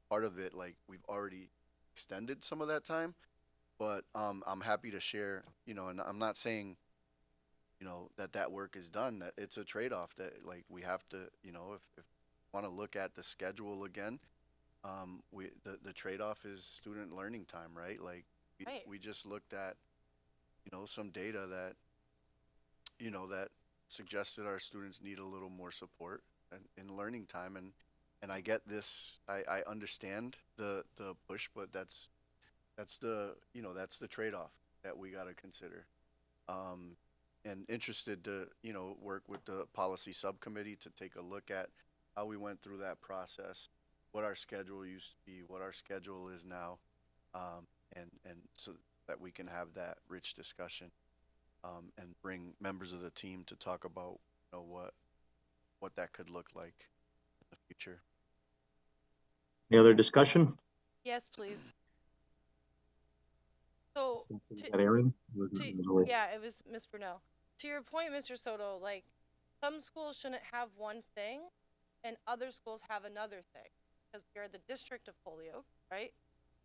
part of it, like, we've already extended some of that time. But I'm happy to share, and I'm not saying that work is done, that it's a trade-off, that like we have to, if we want to look at the schedule again, the trade-off is student learning time, right? Like we just looked at some data that that suggested our students need a little more support in learning time, and I get this, I understand the push, but that's the that's the trade-off that we got to consider. And interested to work with the policy subcommittee to take a look at how we went through that process, what our schedule used to be, what our schedule is now, and so that we can have that rich discussion, and bring members of the team to talk about what that could look like in the future. Any other discussion? Yes, please. So, Is that Aaron? yeah, it was Ms. Brunel. To your point, Mr. Soto, like, some schools shouldn't have one thing and other schools have another thing. Because we are the district of Holyoke, right?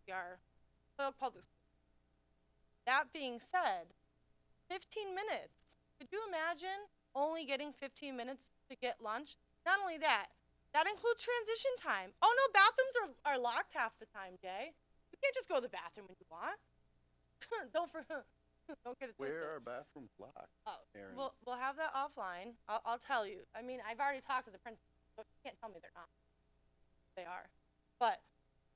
We are Holyoke Public School. That being said, 15 minutes. Could you imagine only getting 15 minutes to get lunch? Not only that, that includes transition time. Oh no, bathrooms are locked half the time, Jay. You can't just go to the bathroom when you want. Don't get it twisted. Where are bathrooms locked? Oh, Aaron? we'll have that offline. I'll tell you. I mean, I've already talked to the principal. So you can't tell me they're not. They are. But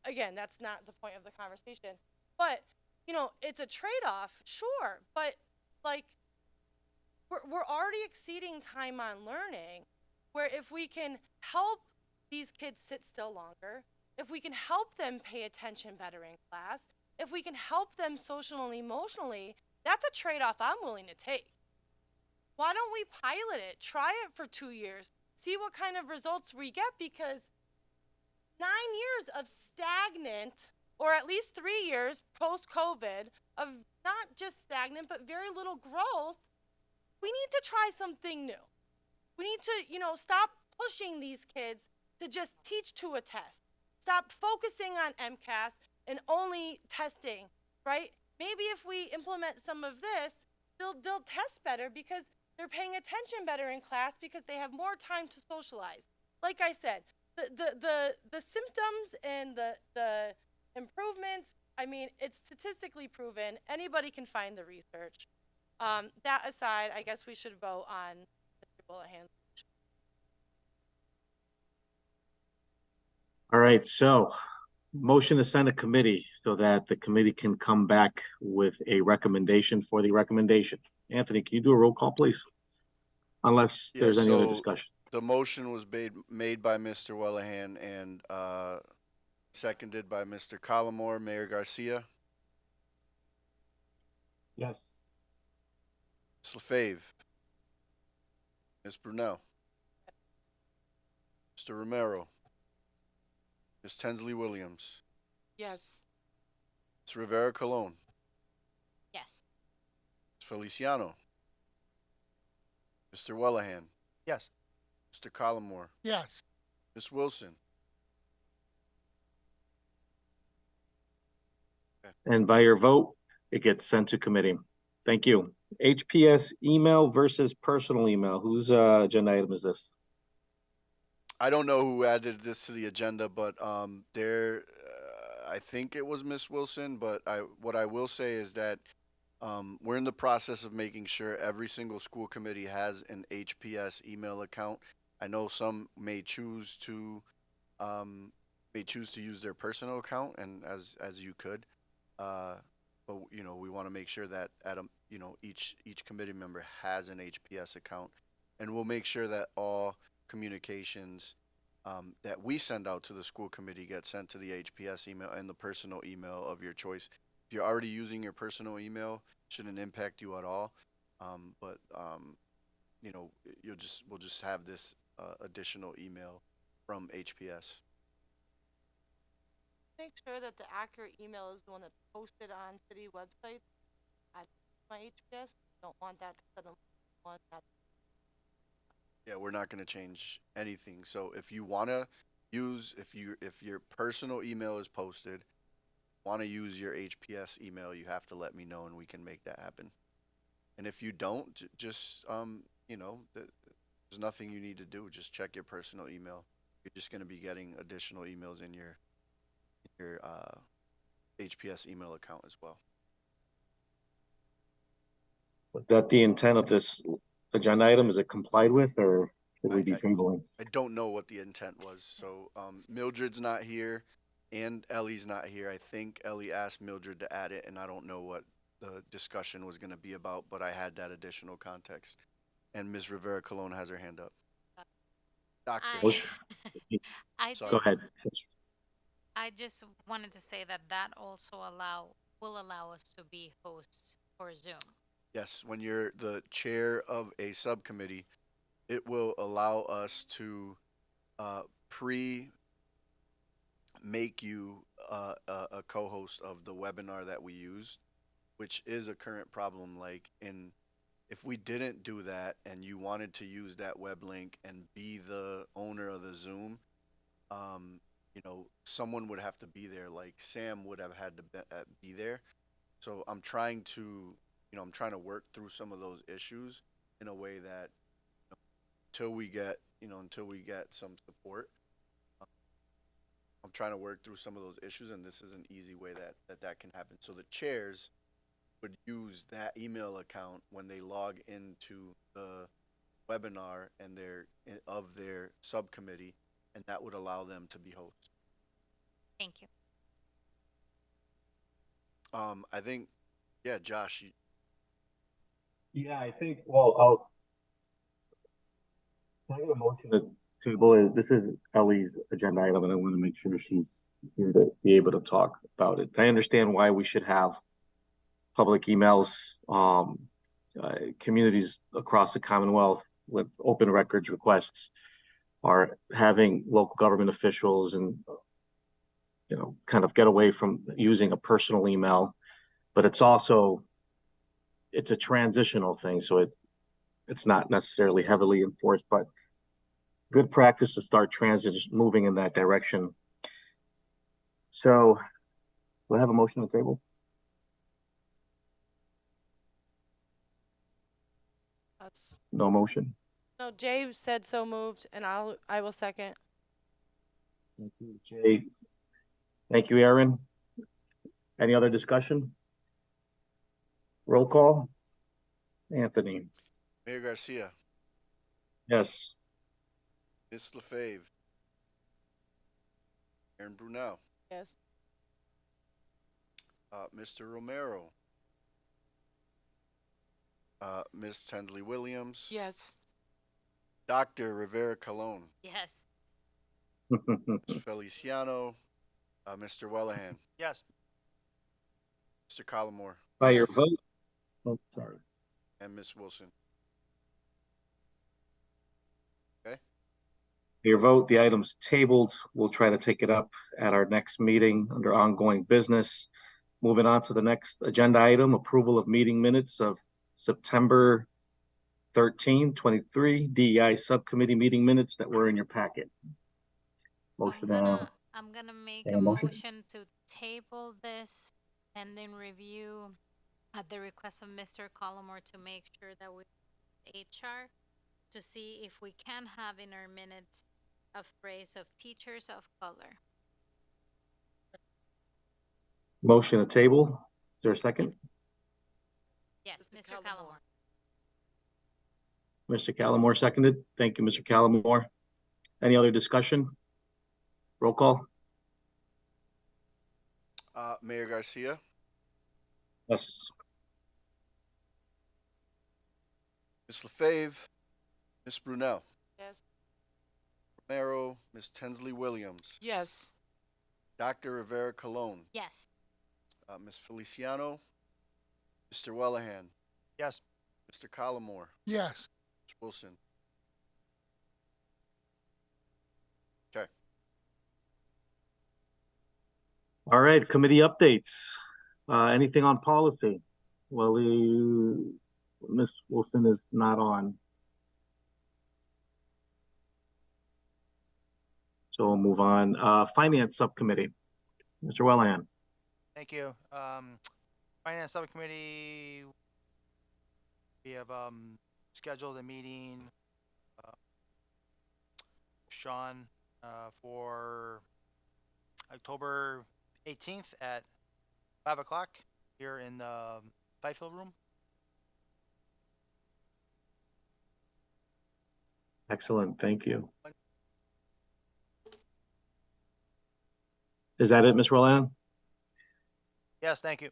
again, that's not the point of the conversation. But you know, it's a trade-off, sure. But like, we're already exceeding time on learning. Where if we can help these kids sit still longer, if we can help them pay attention better in class, if we can help them social and emotionally, that's a trade-off I'm willing to take. Why don't we pilot it, try it for 2 years, see what kind of results we get, because 9 years of stagnant, or at least 3 years post-COVID, of not just stagnant, but very little growth, we need to try something new. We need to, you know, stop pushing these kids to just teach to a test. Stop focusing on MCAS and only testing, right? Maybe if we implement some of this, they'll test better because they're paying attention better in class because they have more time to socialize. Like I said, the symptoms and the improvements, I mean, it's statistically proven. Anybody can find the research. That aside, I guess we should vote on Mr. Bullethan's. All right, so motion to send a committee so that the committee can come back with a recommendation for the recommendation. Anthony, can you do a roll call, please? Unless Yeah, there's any other so discussion. The motion was made by Mr. Wellahan and seconded by Mr. Collmore. Mayor Garcia, Yes. Ms. LaFave, Ms. Brunel, Mr. Romero, Ms. Tensley Williams, Yes. Ms. Rivera Colon, Yes. Ms. Feliciano, Mr. Wellahan, Yes. Mr. Collmore, Yes. Ms. Wilson. And by your vote, it gets sent to committee. Thank you. HPS email versus personal email. Whose agenda item is this? I don't know who added this to the agenda, but I think it was Miss Wilson. But what I will say is that we're in the process of making sure every single school committee has an HPS email account. I know some may choose to use their personal account, and as you could, but you know, we want to make sure that each committee member has an HPS account, and we'll make sure that all communications that we send out to the school committee get sent to the HPS email and the personal email of your choice. If you're already using your personal email, it shouldn't impact you at all. But you know, we'll just have this additional email from HPS. Make sure that the accurate email is the one that's posted on city websites. I my HPS don't want that to suddenly one that. Yeah, we're not going to change anything. So if you want to use, if your personal email is posted, want to use your HPS email, you have to let me know and we can make that happen. And if you don't, just you know, there's nothing you need to do. Just check your personal email. You're just going to be getting additional emails in your HPS email account as well. Was that the intent of this agenda item? Is it complied with, or should we be tabling? I don't know what the intent was. So Mildred's not here and Ellie's not here. I think Ellie asked Mildred to add it, and I don't know what the discussion was going to be about, but I had that additional context. And Ms. Rivera Colon has her hand up. Doctor. Go ahead. I just wanted to say that also will allow us to be hosts for Zoom. Yes, when you're the chair of a subcommittee, it will allow us to make you a co-host of the webinar that we use, which is a current problem. Like in if we didn't do that and you wanted to use that web link and be the owner of the Zoom, you know, someone would have to be there. Like Sam would have had to be there. So I'm trying to, I'm trying to work through some of those issues in a way that until we get some support, I'm trying to work through some of those issues, and this is an easy way that can happen. So the chairs would use that email account when they log into the webinar and of their subcommittee, and that would allow them to be hosts. Thank you. I think, yeah, Josh. Yeah, I think, well, can I get a motion to table? This is Ellie's agenda item, and I want to make sure she's here to be able to talk about it. I understand why we should have public emails. Communities across the Commonwealth with open records requests are having local government officials and, kind of get away from using a personal email, but it's a transitional thing. So it's not necessarily heavily enforced, but good practice to start moving in that direction. So do I have a motion on the table? No motion. No, Jay said so moved, and I will second. Thank you, Jay. Thank you, Aaron. Any other discussion? Roll call. Anthony. Mayor Garcia, Yes. Ms. LaFave, Aaron Brunel, Yes. Mr. Romero, Ms. Tendley Williams, Yes. Dr. Rivera Colon, Yes. Ms. Feliciano, Mr. Wellahan, Yes. Mr. Collmore, By your vote. Oh, sorry. and Ms. Wilson. Your vote, the item's tabled. We'll try to take it up at our next meeting under ongoing business. Moving on to the next agenda item, approval of meeting minutes of September 13, 23, DEI subcommittee meeting minutes that were in your packet. Motion. I'm gonna make and a a motion? motion to table this pending review at the request of Mr. Collmore to make sure that we HR to see if we can have in our minutes a phrase of teachers of color. Motion to table. Is there a second? Yes, Mr. Collmore. Mr. Callamore seconded. Thank you, Mr. Callamore. Any other discussion? Roll call. Mayor Garcia, Yes. Ms. LaFave, Ms. Brunel, Yes. Romero, Ms. Tensley Williams, Yes. Dr. Rivera Colon, Yes. Ms. Feliciano, Mr. Wellahan, Yes. Mr. Collmore, Yes. Ms. Wilson. Okay. All right, committee updates. Anything on policy? Well, Ms. Wilson is not on. So we'll move on. Finance subcommittee. Mr. Wellahan. Thank you. Finance subcommittee, we have scheduled a meeting, Sean, for October 18th at 5 o'clock here in the Fifield room. Excellent, thank you. Is that it, Ms. Wellahan? Yes, thank you.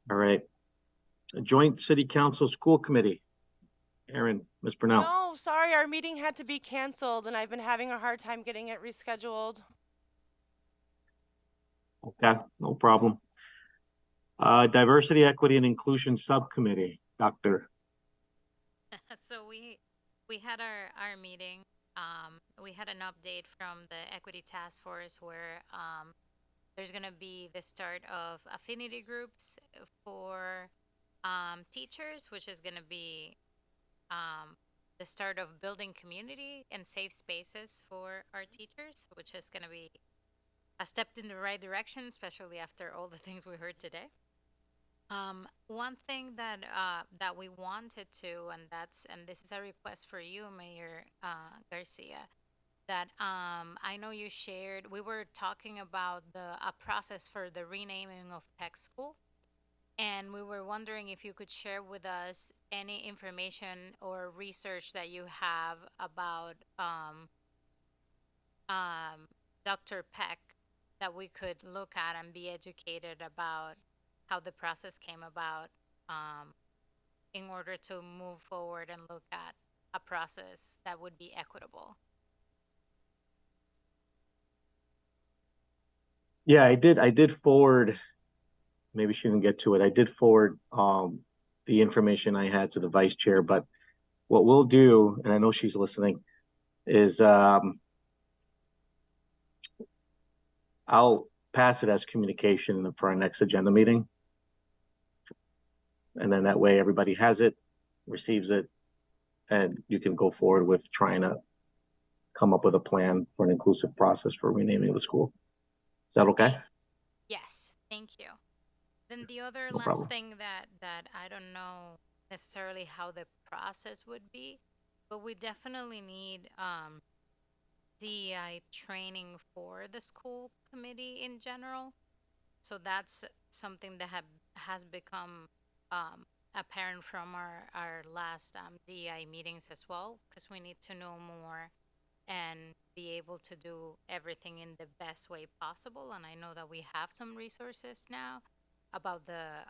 All right. A joint city council school committee. Aaron, Ms. Brunel. No, sorry, our meeting had to be canceled, and I've been having a hard time getting it rescheduled. Okay, no problem. Diversity, equity, and inclusion subcommittee, Dr. So we had our meeting. We had an update from the equity task force where there's gonna be the start of affinity groups for teachers, which is going to be the start of building community and safe spaces for our teachers, which is going to be a step in the right direction, especially after all the things we heard today. One thing that we wanted to, and this is a request for you, Mayor Garcia, that I know you shared. We were talking about a process for the renaming of Peck School, and we were wondering if you could share with us any information or research that you have about Dr. Peck that we could look at and be educated about how the process came about in order to move forward and look at a process that would be equitable. Yeah, I did forward, maybe she didn't get to it. I did forward the information I had to the vice chair, but what we'll do, and I know she's listening, is I'll pass it as communication for our next agenda meeting. And then that way everybody has it, receives it, and you can go forward with trying to come up with a plan for an inclusive process for renaming the school. Is that okay? Yes, thank you. Then the other No last problem. thing that I don't know necessarily how the process would be, but we definitely need DEI training for the school committee in general. So that's something that has become apparent from our last DEI meetings as well, because we need to know more and be able to do everything in the best way possible. And I know that we have some resources now about the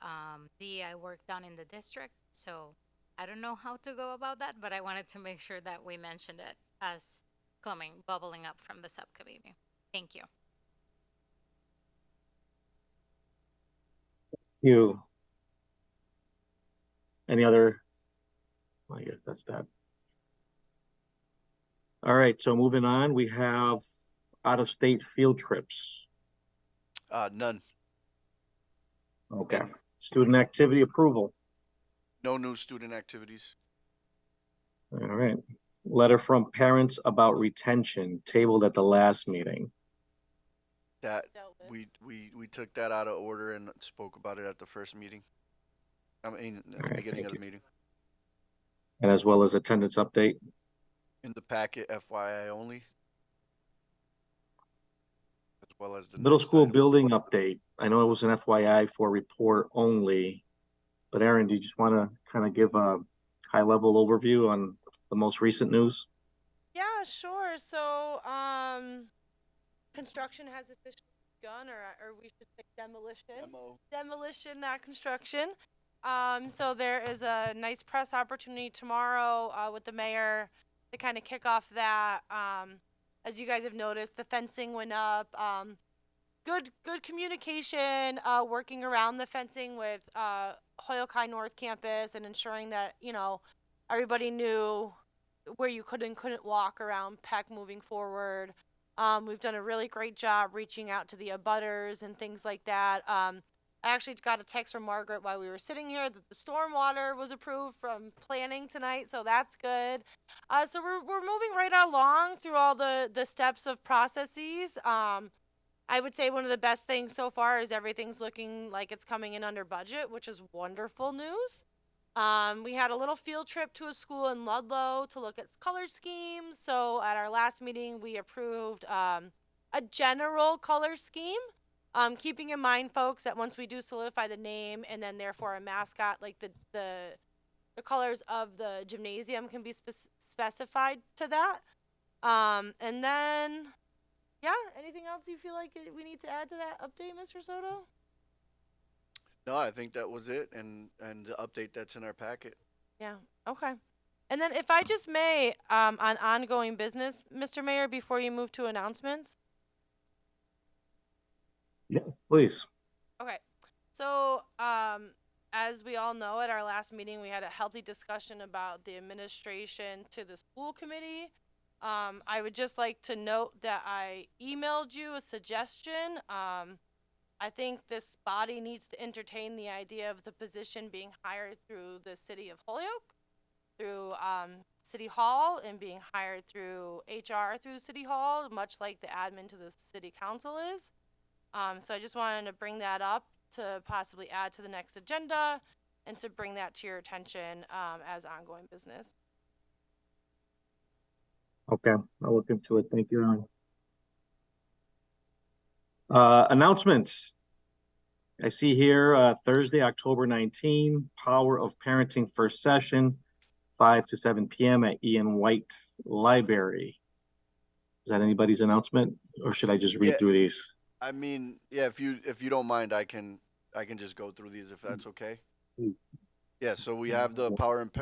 DEI work done in the district. So I don't know how to go about that, but I wanted to make sure that we mentioned it as bubbling up from the subcommittee. Thank you. You. Any other? I guess that's that. All right, so moving on, we have out-of-state field trips. None. Okay. Student activity approval. No new student activities. All right. Letter from parents about retention tabled at the last meeting. That we took that out of order and spoke about it at the first meeting. I mean, at the right, beginning thank of the you. meeting. And as well as attendance update. In the packet, FYI only. As well as the Middle next school item. building update. I know it was an FYI for report only, but Aaron, do you just want to kind of give a high level overview on the most recent news? Yeah, sure. So, construction has officially begun, or we should say demolition. Demolition, not construction. So there is a nice press opportunity tomorrow with the mayor to kind of kick off that. As you guys have noticed, the fencing went up. Good communication, working around the fencing with Hoyoke High North Campus and ensuring that, everybody knew where you could and couldn't walk around Peck moving forward. We've done a really great job reaching out to the abutters and things like that. I actually got a text from Margaret while we were sitting here that the stormwater was approved from planning tonight, so that's good. So we're moving right along through all the steps of processes. I would say one of the best things so far is everything's looking like it's coming in under budget, which is wonderful news. We had a little field trip to a school in Ludlow to look at color schemes. So at our last meeting, we approved a general color scheme. Keeping in mind, folks, that once we do solidify the name and then therefore a mascot, like the colors of the gymnasium can be specified to that. And then, yeah, anything else you feel like we need to add to that update, Mr. Soto? No, I think that was it, and the update that's in our packet. Yeah, okay. And then if I just may, on ongoing business, Mr. Mayor, before you move to announcements. Yes, please. Okay. So, as we all know, at our last meeting, we had a healthy discussion about the administration to the school committee. I would just like to note that I emailed you a suggestion. I I think this body needs to entertain the idea of the position being hired through the city of Holyoke, through City Hall, and being hired through HR through City Hall, much like the admin to the city council is. So I just wanted to bring that up to possibly add to the next agenda and to bring that to your attention as ongoing business. Okay, I'll look into it. Thank you, Aaron. Announcements. I see here, Thursday, October 19, Power of Parenting first session, 5 to 7 p.m. at Ian White Library. Is that anybody's announcement, or should I just read through these? I mean, yeah, if you don't mind, I can just go through these if that's okay. Yeah, so we have the Power and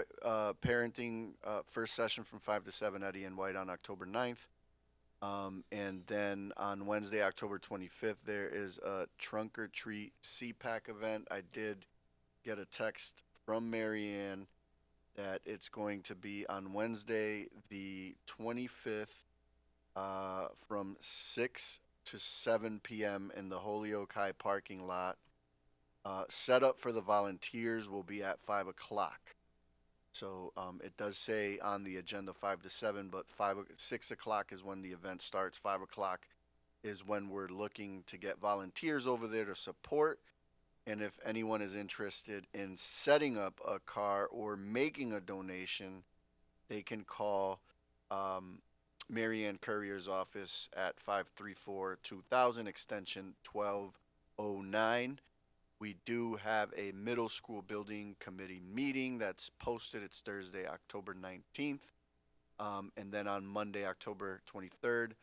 Parenting first session from 5 to 7 at Ian White on October 9th. And then on Wednesday, October 25th, there is a Trunk or Treat CPAC event. I did get a text from Marianne that it's going to be on Wednesday, the 25th, from 6 to 7 p.m. in the Holyoke High parking lot. Setup for the volunteers will be at 5 o'clock. So it does say on the agenda 5 to 7, but 6 o'clock is when the event starts. 5 o'clock is when we're looking to get volunteers over there to support. And if anyone is interested in setting up a car or making a donation, they can call Marianne Courier's office at 534-2000 extension 1209. We do have a middle school building committee meeting that's posted. It's Thursday, October 19th. And then on Monday, October 23rd,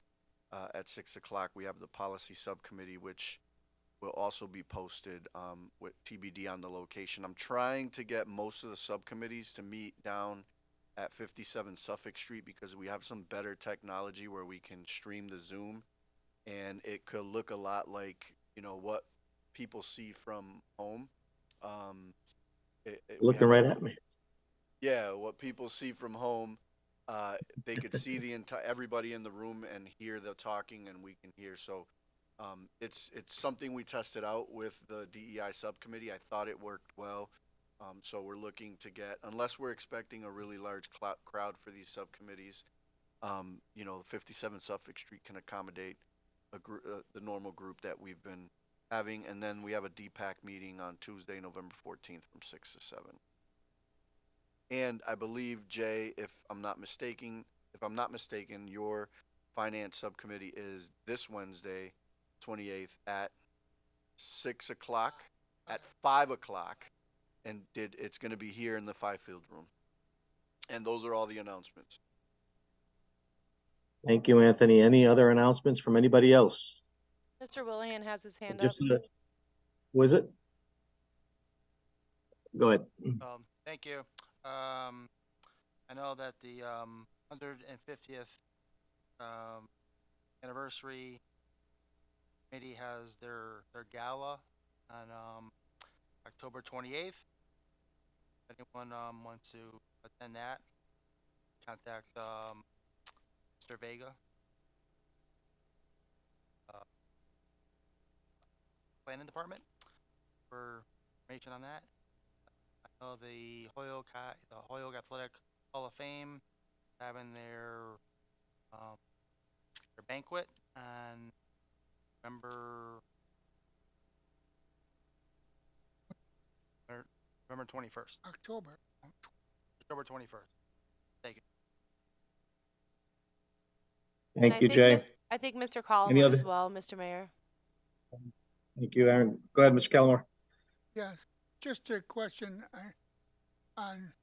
at 6 o'clock, we have the policy subcommittee, which will also be posted with TBD on the location. I'm trying to get most of the subcommittees to meet down at 57 Suffolk Street because we have some better technology where we can stream the Zoom, and it could look a lot like, what people see from home. Looking right at me. Yeah, what people see from home, they could see the entire everybody in the room and hear the talking, and we can hear. So it's something we tested out with the DEI subcommittee. I thought it worked well. So we're looking to get, unless we're expecting a really large crowd for these subcommittees, 57 Suffolk Street can accommodate the normal group that we've been having. And then we have a DPAC meeting on Tuesday, November 14th from 6 to 7. And I believe, Jay, if I'm not mistaken, your finance subcommittee is this Wednesday, 28th at 6 o'clock, at 5 o'clock. And it's going to be here in the Fifield room. And those are all the announcements. Thank you, Anthony. Any other announcements from anybody else? Mr. Willian has his hand Just, up. who is it? Go ahead. Thank you. I know that the 150th anniversary committee has their gala on October 28th. If anyone wants to attend that, contact Mr. Vega. Planning department for information on that. I know the Holyoke Athletic Hall of Fame having their banquet on November 21st. October 21st. Thank you. And Thank you, Jay. I think Mr. Collins Any other- as well, Mr. Mayor. Thank you, Aaron. Go ahead, Mr. Callamore. Yes, just a question on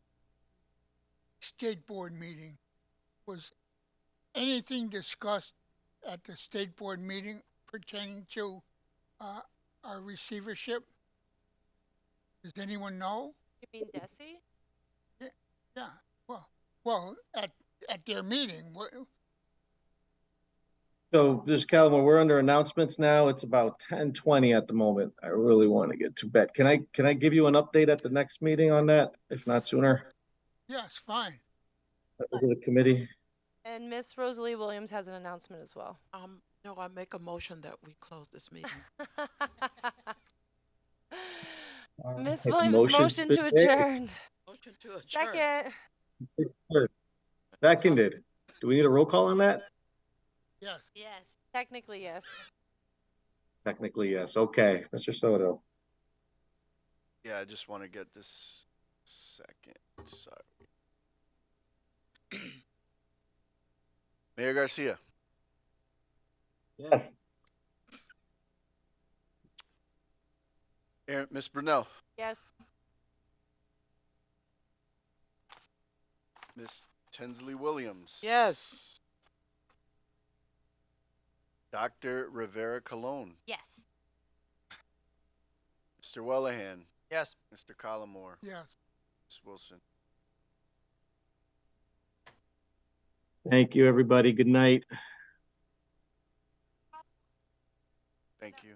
state board meeting. Was anything discussed at the state board meeting pertaining to our receivership? Does anyone know? You mean Desi? Yeah. Well, at their meeting. So, Mr. Callamore, we're under announcements now. It's about 10:20 at the moment. I really want to get to bed. Can I give you an update at the next meeting on that, if not sooner? Yes, fine. To the committee. And Miss Rosalie Williams has an announcement as well. No, I make a motion that we close this meeting. Miss Make a Williams, motion to made. adjourn. Motion to adjourn. Second. Seconded. Do we need a roll call on that? Yes. Yes. Technically, yes. Technically, yes. Okay, Mr. Soto. Yeah, I just want to get this second. Sorry. Mayor Garcia, Yes. Miss Brunel, Yes. Miss Tinsley Williams. Yes. Dr. Rivera Colon, Yes. Mr. Wellahan, Yes. Mr. Collmore, Yes. Ms. Wilson. Thank you, everybody. Good night. Thank you.